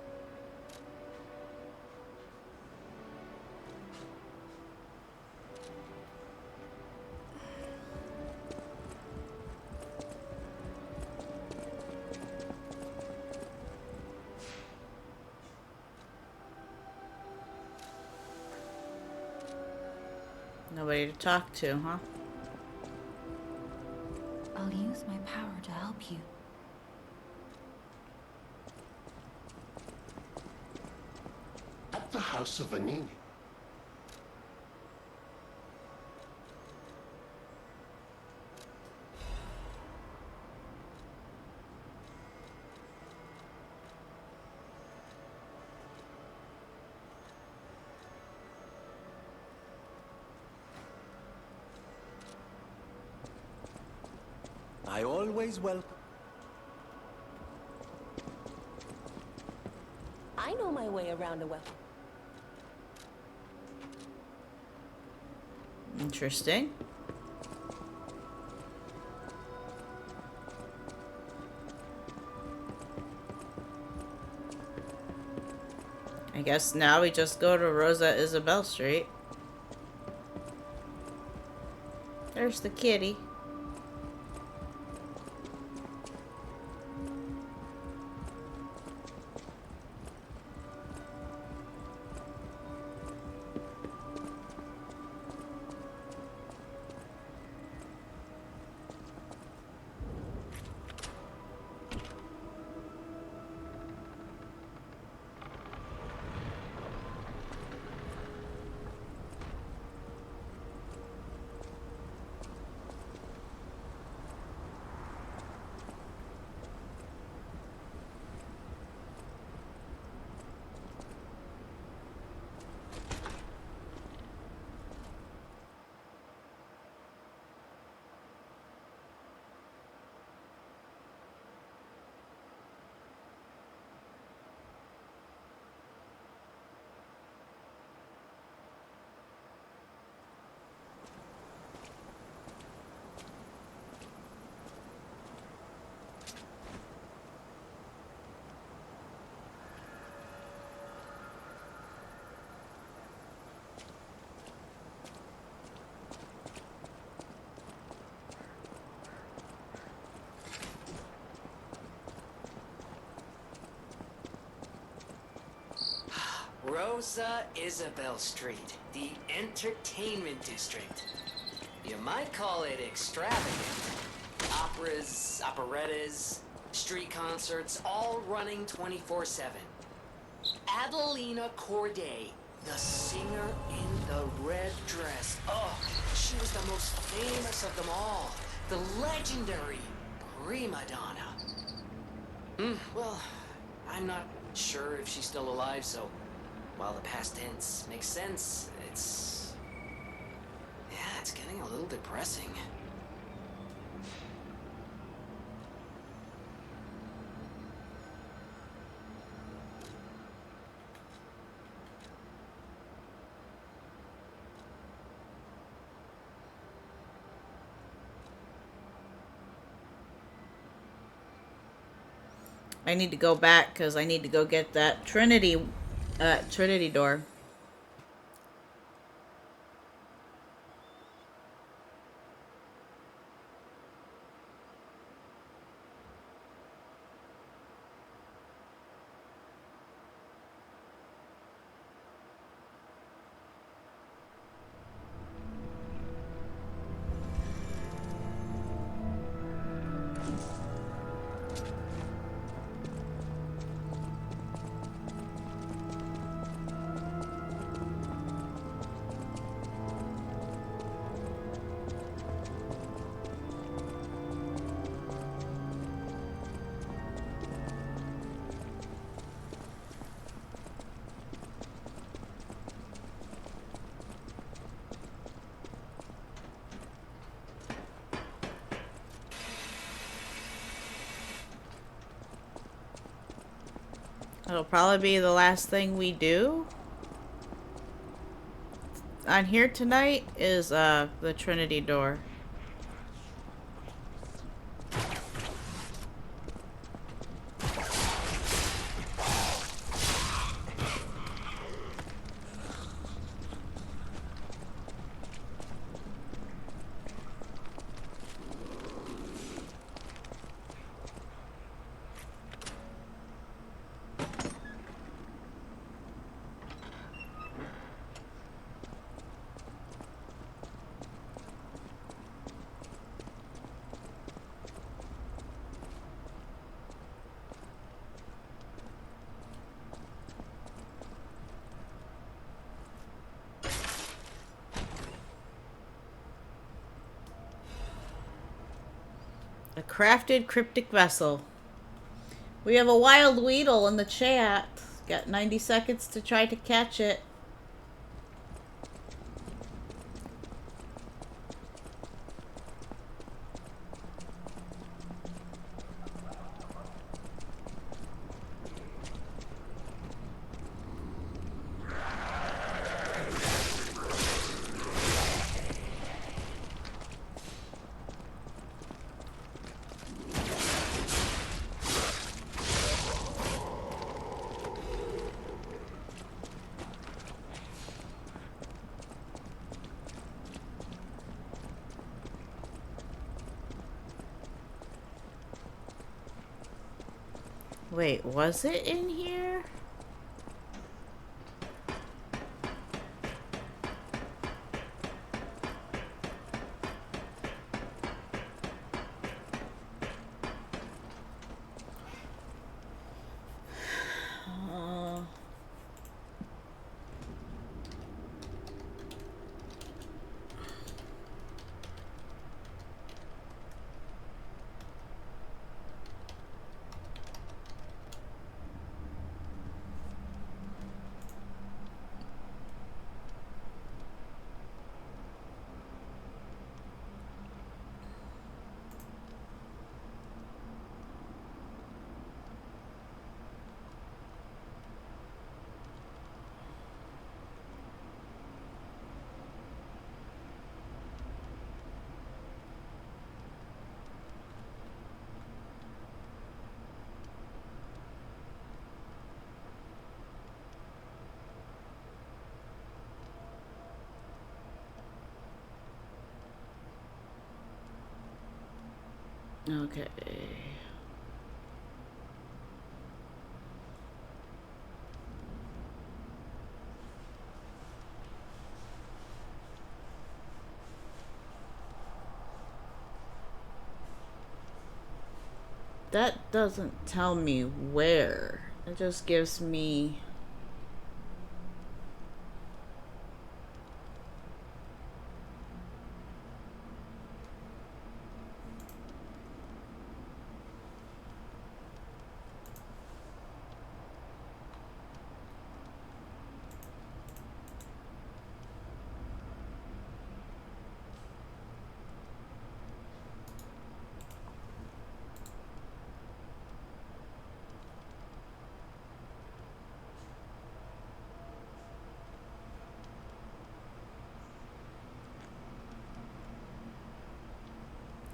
Nobody to talk to, huh? I'll use my power to help you. At the House of Vanini. I always welcome. I know my way around a weapon. Interesting. I guess now we just go to Rosa Isabel Street. There's the kitty. Rosa Isabel Street, the entertainment district. You might call it extravagant. Operas, operettas, street concerts, all running 24/7. Adelina Corday, the singer in the red dress. Oh, she was the most famous of them all. The legendary prima donna. Well, I'm not sure if she's still alive, so while the past tense makes sense, it's getting a little depressing. I need to go back because I need to go get that Trinity door. It'll probably be the last thing we do on here tonight is the Trinity door. A crafted cryptic vessel. We have a wild weedle in the chat. Got 90 seconds to try to catch it. Wait, was it in here? Okay. That doesn't tell me where. It just gives me...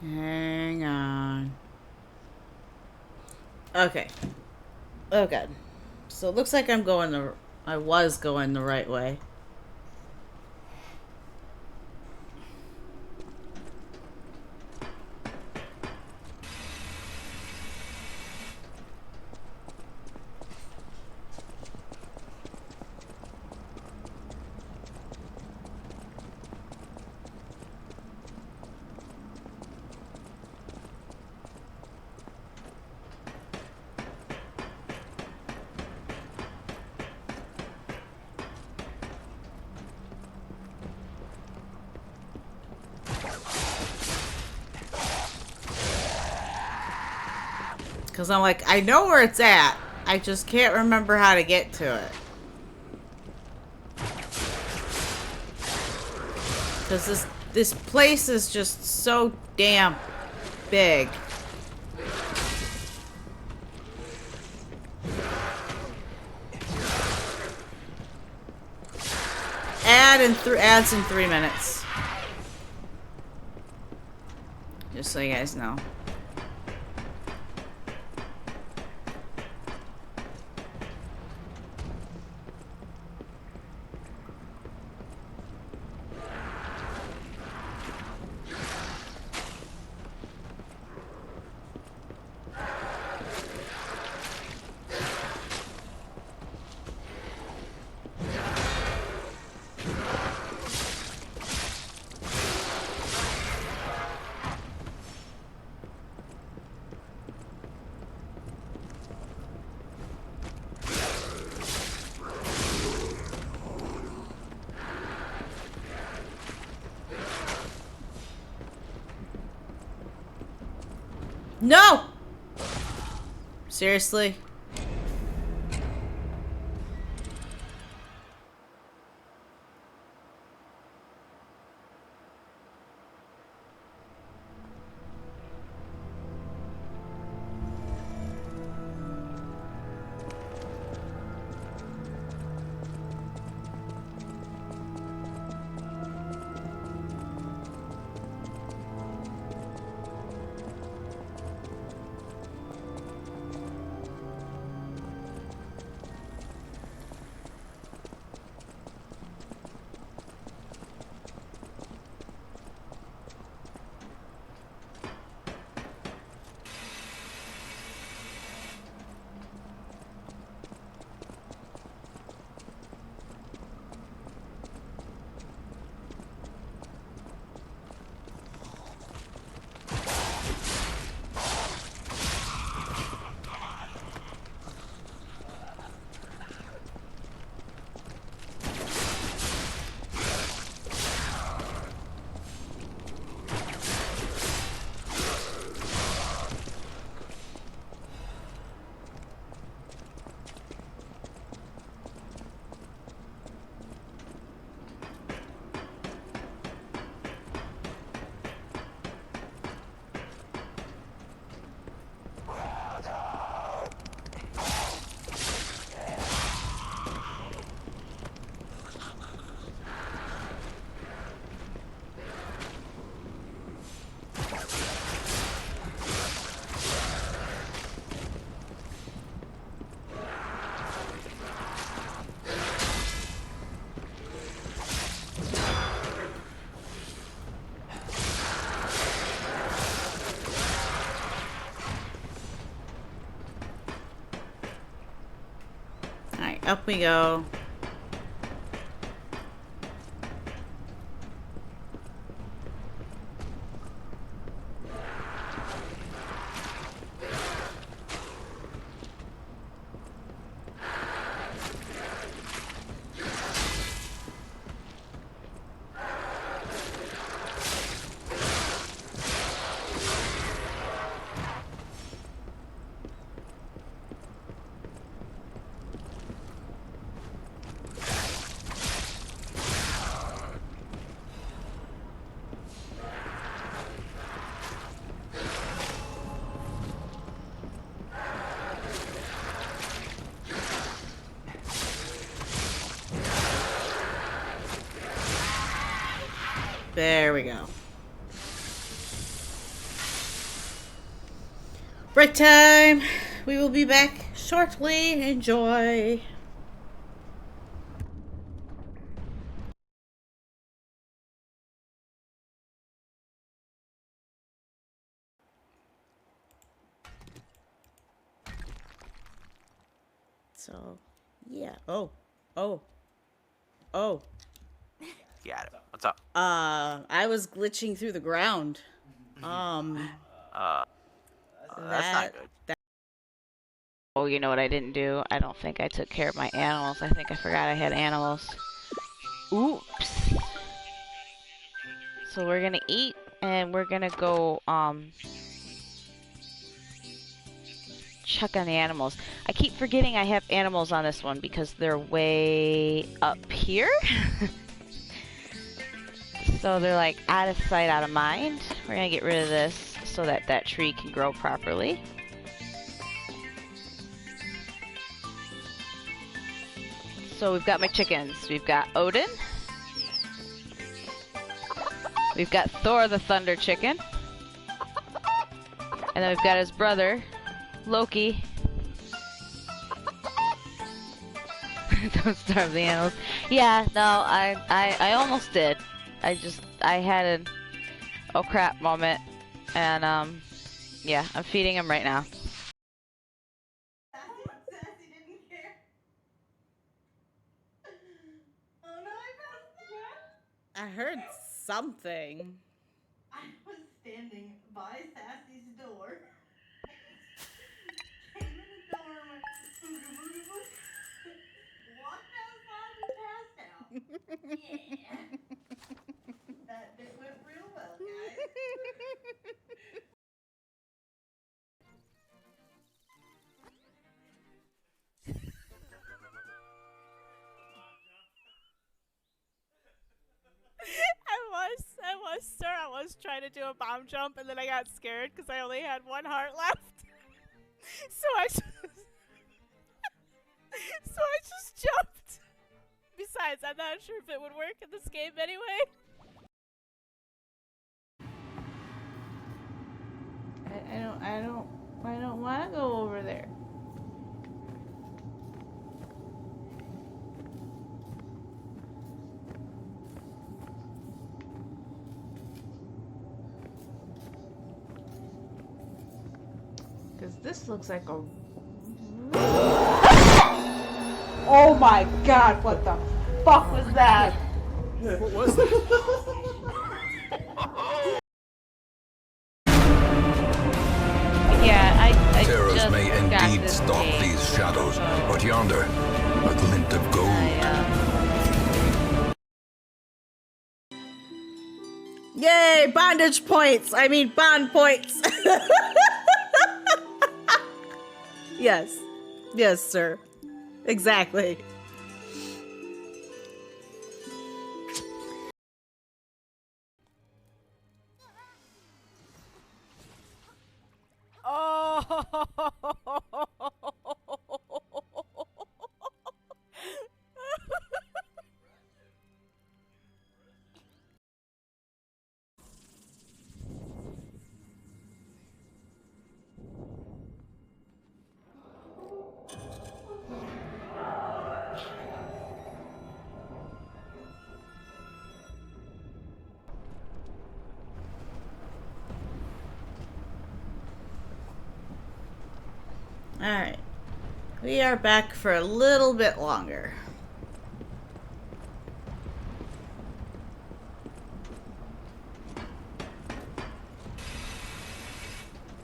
Hang on. Okay. Oh god. So it looks like I was going the right way. Because I'm like, I know where it's at. I just can't remember how to get to it. Because this place is just so damn big. ads in 3 minutes. Just so you guys know. No! Seriously? Alright, up we go. There we go. Break time. We will be back shortly. Enjoy. So, yeah. Oh. Got it. What's up? I was glitching through the ground. That's not good. Oh, you know what I didn't do? I don't think I took care of my animals. I think I forgot I had animals. Oops. So we're gonna eat, and we're gonna go, check on the animals. I keep forgetting I have animals on this one because they're way up here. So they're like out of sight, out of mind. We're gonna get rid of this so that that tree can grow properly. So we've got my chickens. We've got Odin, We've got Thor the Thunder Chicken. And then we've got his brother, Loki. Don't starve the animals. Yeah, no, I almost did. I had an oh crap moment. And, yeah, I'm feeding him right now. I heard something. I was standing by Sassy's door. Came in the door and went booga booga booga. Walked outside and passed out. Yeah. That bit went real well, guys. Sir. I was trying to do a bomb jump and then I got scared because I only had one heart left. So I just jumped. Besides, I'm not sure if it would work in this game anyway. I don't want to go over there. Because this looks like a... Oh my god, what the fuck was that? What was that? Yeah, I Terrors just may got indeed this stalk game. these shadows, but yonder, a glint of gold. Yay, bondage points! I mean, bond points! Yes. Yes, sir. Exactly. Alright. We are back for a little bit longer.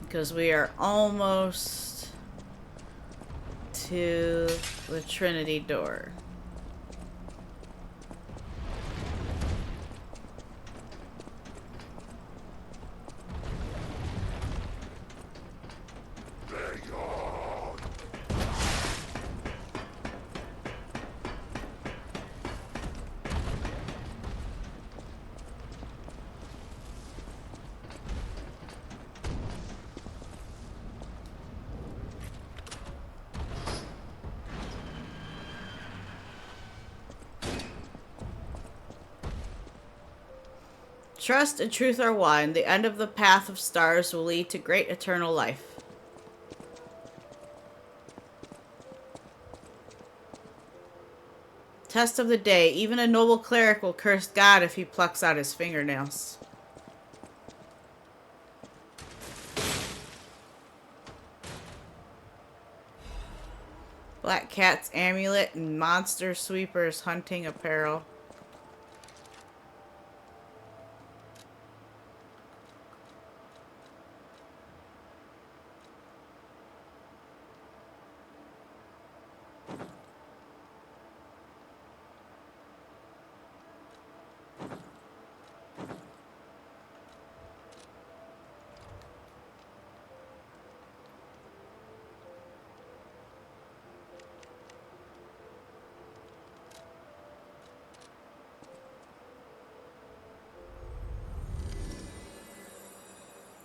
Because we are almost to the Trinity door. Trust and truth are one. The end of the path of stars will lead to great eternal life. Test of the day. Even a noble cleric will curse God if he plucks out his fingernails. Black Cat's amulet and Monster Sweeper's hunting apparel.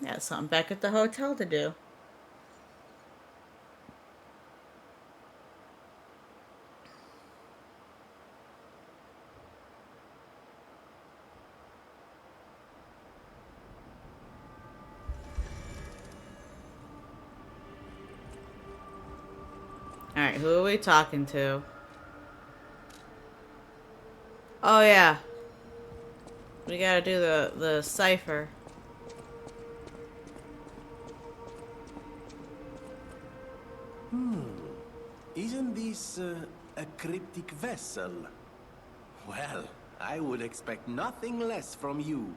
Got something back at the hotel to do. Alright, who are we talking to? Oh yeah. We gotta do the cipher. Isn't this a cryptic vessel? Well, I would expect nothing less from you.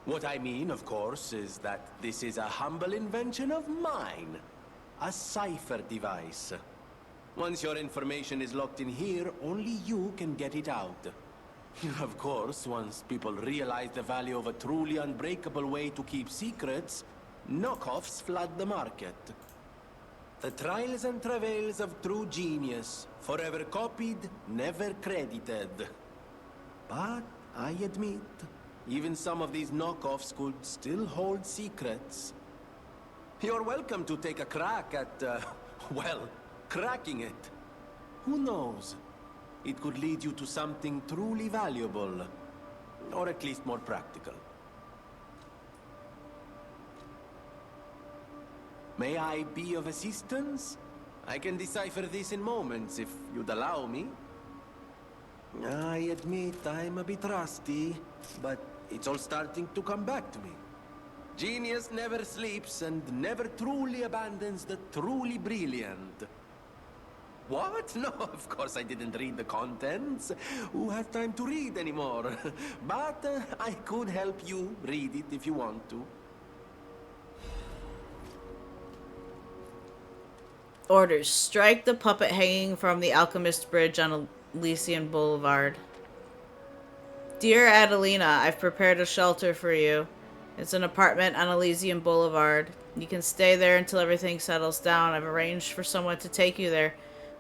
What I mean, of course, is that this is a humble invention of mine. A cipher device. Once your information is locked in here, only you can get it out. Of course, once people realize the value of a truly unbreakable way to keep secrets, knockoffs flood the market. The trials and travails of true genius, forever copied, never credited. But I admit, even some of these knockoffs could still hold secrets. You're welcome to take a crack at, well, cracking it. Who knows? It could lead you to something truly valuable. Or at least more practical. May I be of assistance? I can decipher this in moments, if you'd allow me. I admit I'm a bit rusty, but it's all starting to come back to me. Genius never sleeps and never truly abandons the truly brilliant. What? No, of course I didn't read the contents. Who has time to read anymore? But I could help you read it if you want to. Orders. Strike the puppet hanging from the Alchemist Bridge on Elysian Boulevard. Dear Adelina, I've prepared a shelter for you. It's an apartment on Elysian Boulevard. You can stay there until everything settles down. I've arranged for someone to take you there.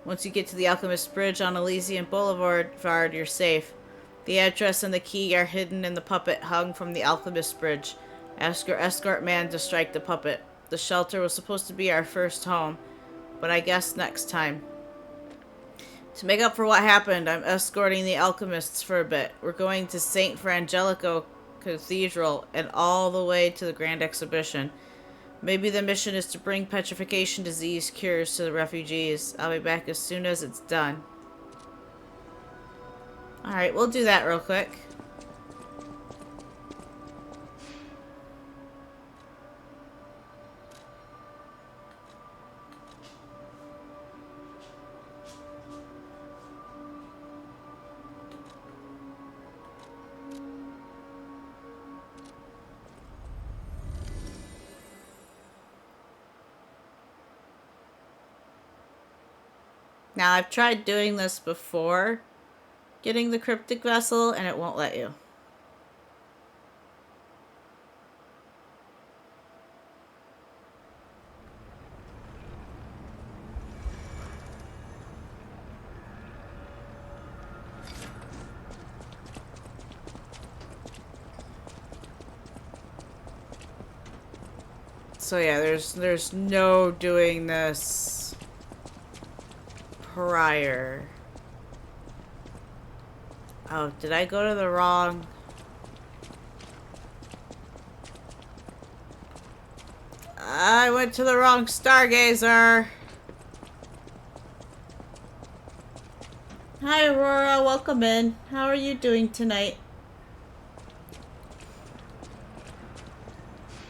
Once you get to the Alchemist Bridge on Elysian Boulevard, you're safe. The address and the key are hidden in the puppet hung from the Alchemist Bridge. Ask your escort man to strike the puppet. The shelter was supposed to be our first home, but I guess next time. To make up for what happened, I'm escorting the alchemists for a bit. We're going to St. Frangelico Cathedral and all the way to the Grand Exhibition. Maybe the mission is to bring petrification disease cures to the refugees. I'll be back as soon as it's done. Alright, we'll do that real quick. Now, I've tried doing this before, getting the cryptic vessel, and it won't let you. So yeah, there's no doing this prior. Oh, did I go to the wrong? I went to the wrong Stargazer. Hi Aurora, welcome in. How are you doing tonight?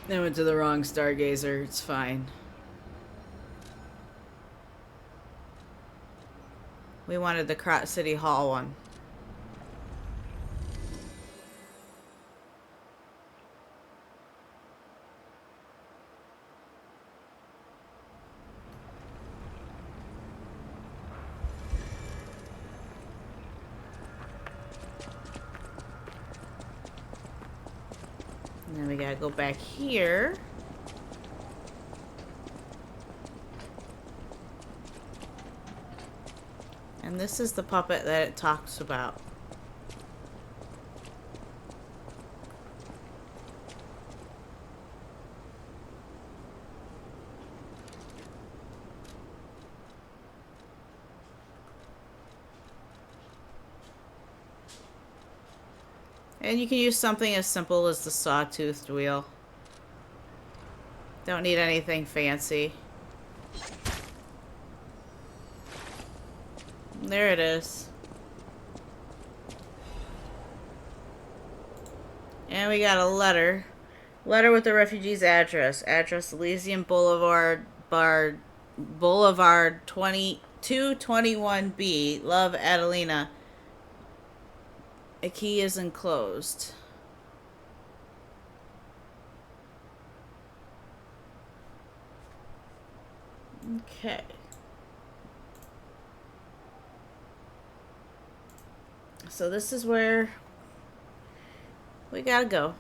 I went to the wrong Stargazer, it's fine. We wanted the Krat City Hall one. And then we gotta go back here. And this is the puppet that it talks about. And you can use something as simple as the sawtoothed wheel. Don't need anything fancy. There it is. And we got a letter. Letter with the refugee's address. Address Elysian Boulevard, Boulevard 221B. Love, Adelina. A key is enclosed. Okay. So this is where we gotta go.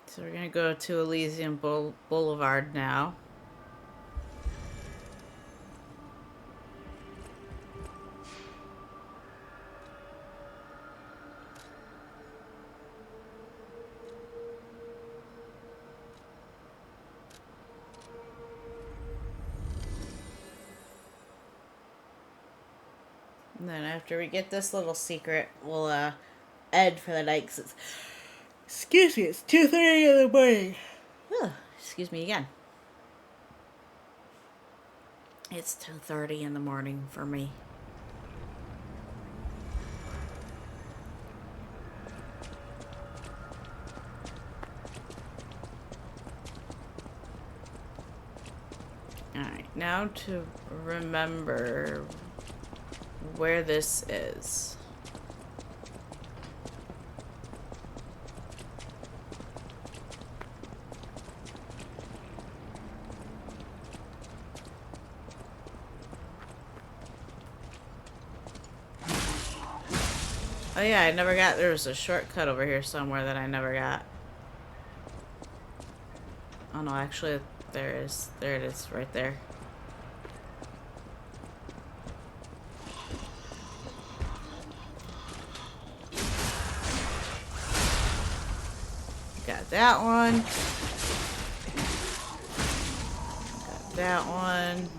So we're gonna go to Elysian Boulevard now. And then after we get this little secret, we'll end for the night. 'Cause excuse me, it's 2:30 in the morning. Ugh, excuse me again. It's 2:30 in the morning for me. Alright, now to remember where this is. Oh yeah, I never got, there was a shortcut over here somewhere that I never got. Oh no, actually there it is, right there. Got that one. Got that one.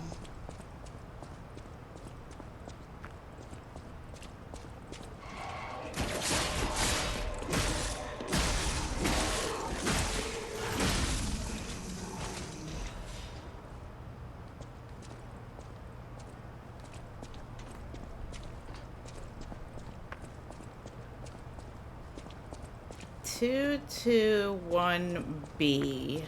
Two, 1B.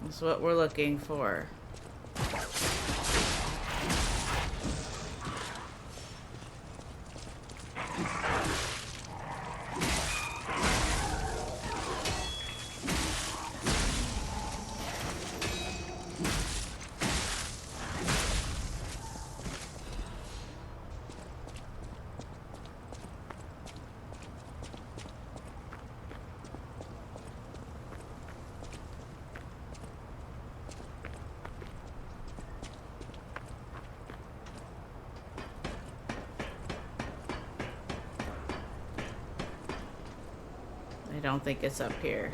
That's what we're looking for. I don't think it's up here.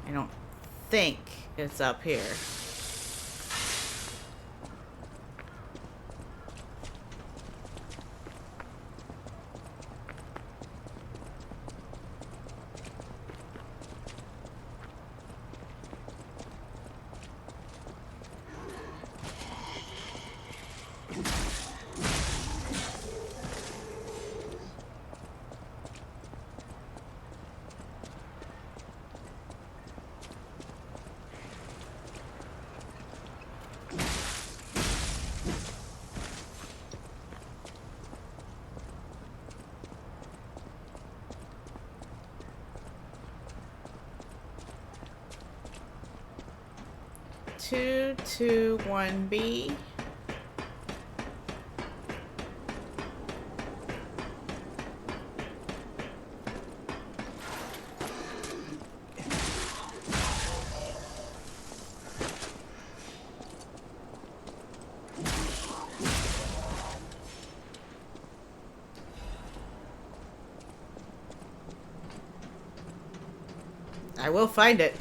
I don't think it's up here. Two, 1B. I will find it.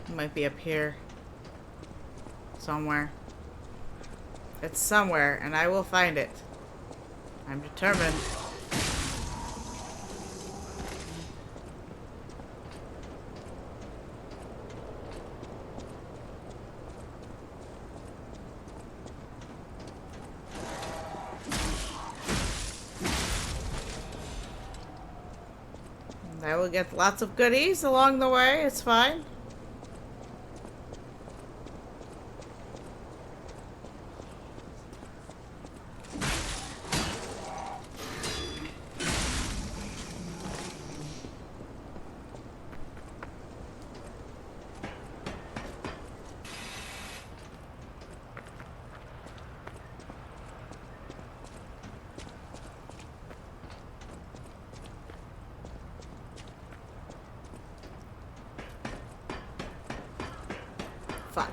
It might be up here. Somewhere. It's somewhere, and I will find it. I'm determined. And I will get lots of goodies along the way. It's fine. Fuck.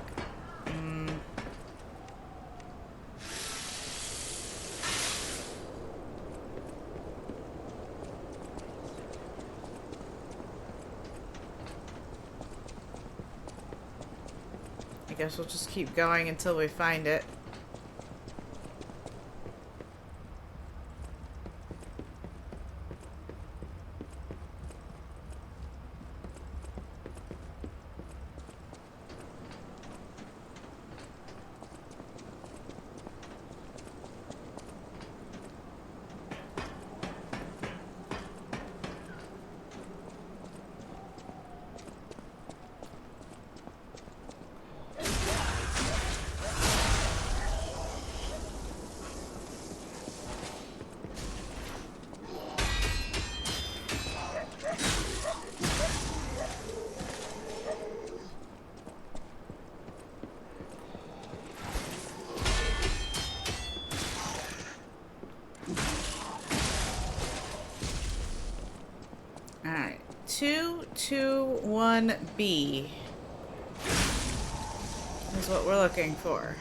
I guess we'll just keep going until we find it. Alright, 221B is what we're looking for.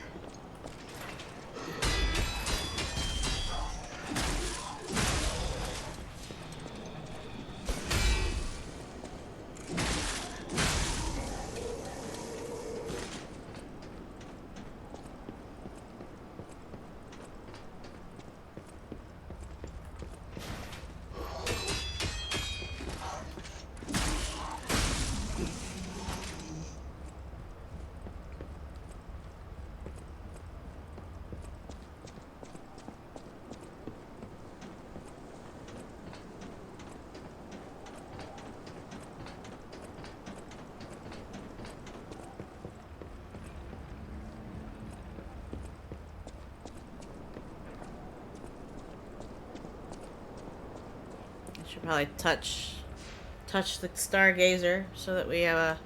Should probably touch the Stargazer so that we have a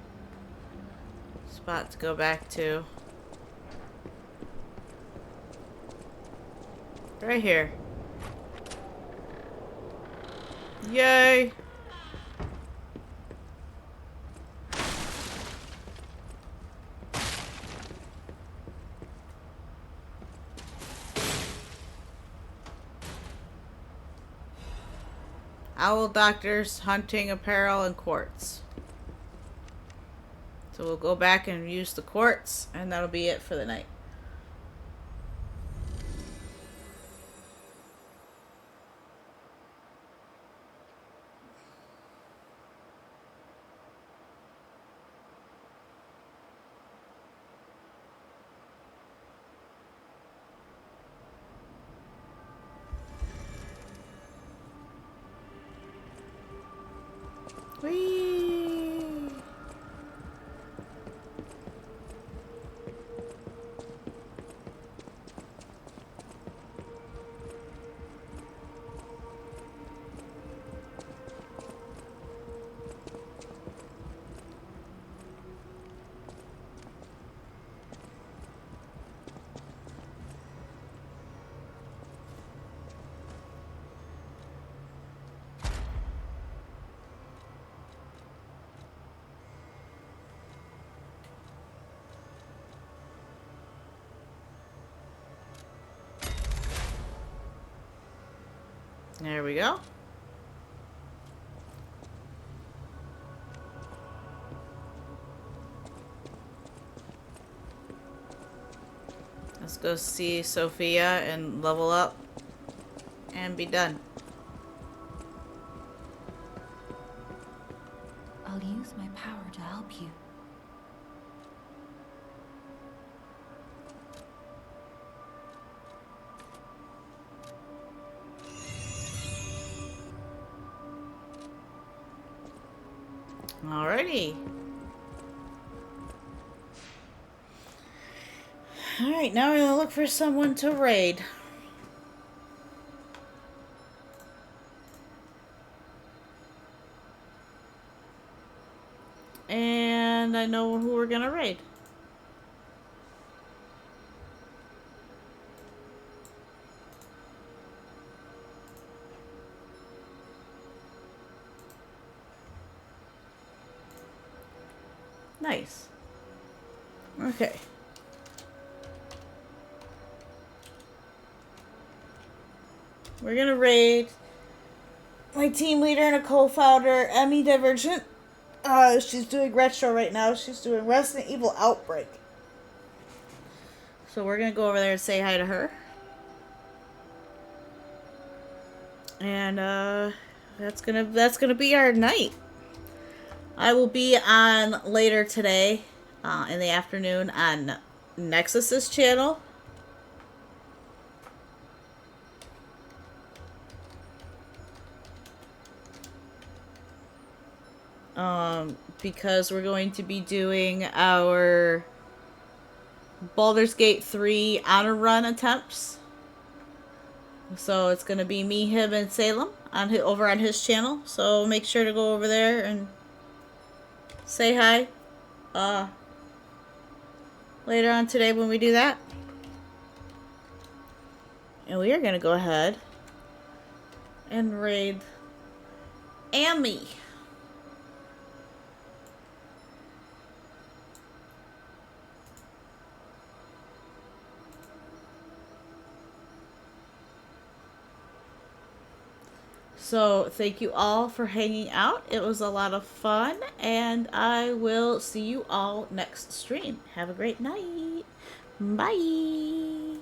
spot to go back to. Right here. Yay! Owl doctors, hunting apparel, and quartz. So we'll go back and use the quartz, and that'll be it for the night. Whee! There we go. Let's go see Sophia and level up and be done. I'll use my power to help you. Alrighty. Alright, now we're gonna look for someone to raid. And I know who we're gonna raid. Nice. Okay. We're gonna raid my team leader and a co-founder, Emmy Divergent. She's doing retro right now. She's doing Resident Evil Outbreak. So we're gonna go over there and say hi to her. And that's gonna be our night. I will be on later today, in the afternoon on Nexus's channel. Because we're going to be doing our Baldur's Gate 3 honor run attempts. So it's going to be me, him, and Salem over on his channel. So make sure to go over there and say hi later on today when we do that. And we are going to go ahead and raid Amy. So, thank you all for hanging out. It was a lot of fun, and I will see you all next stream. Have a great night. Bye.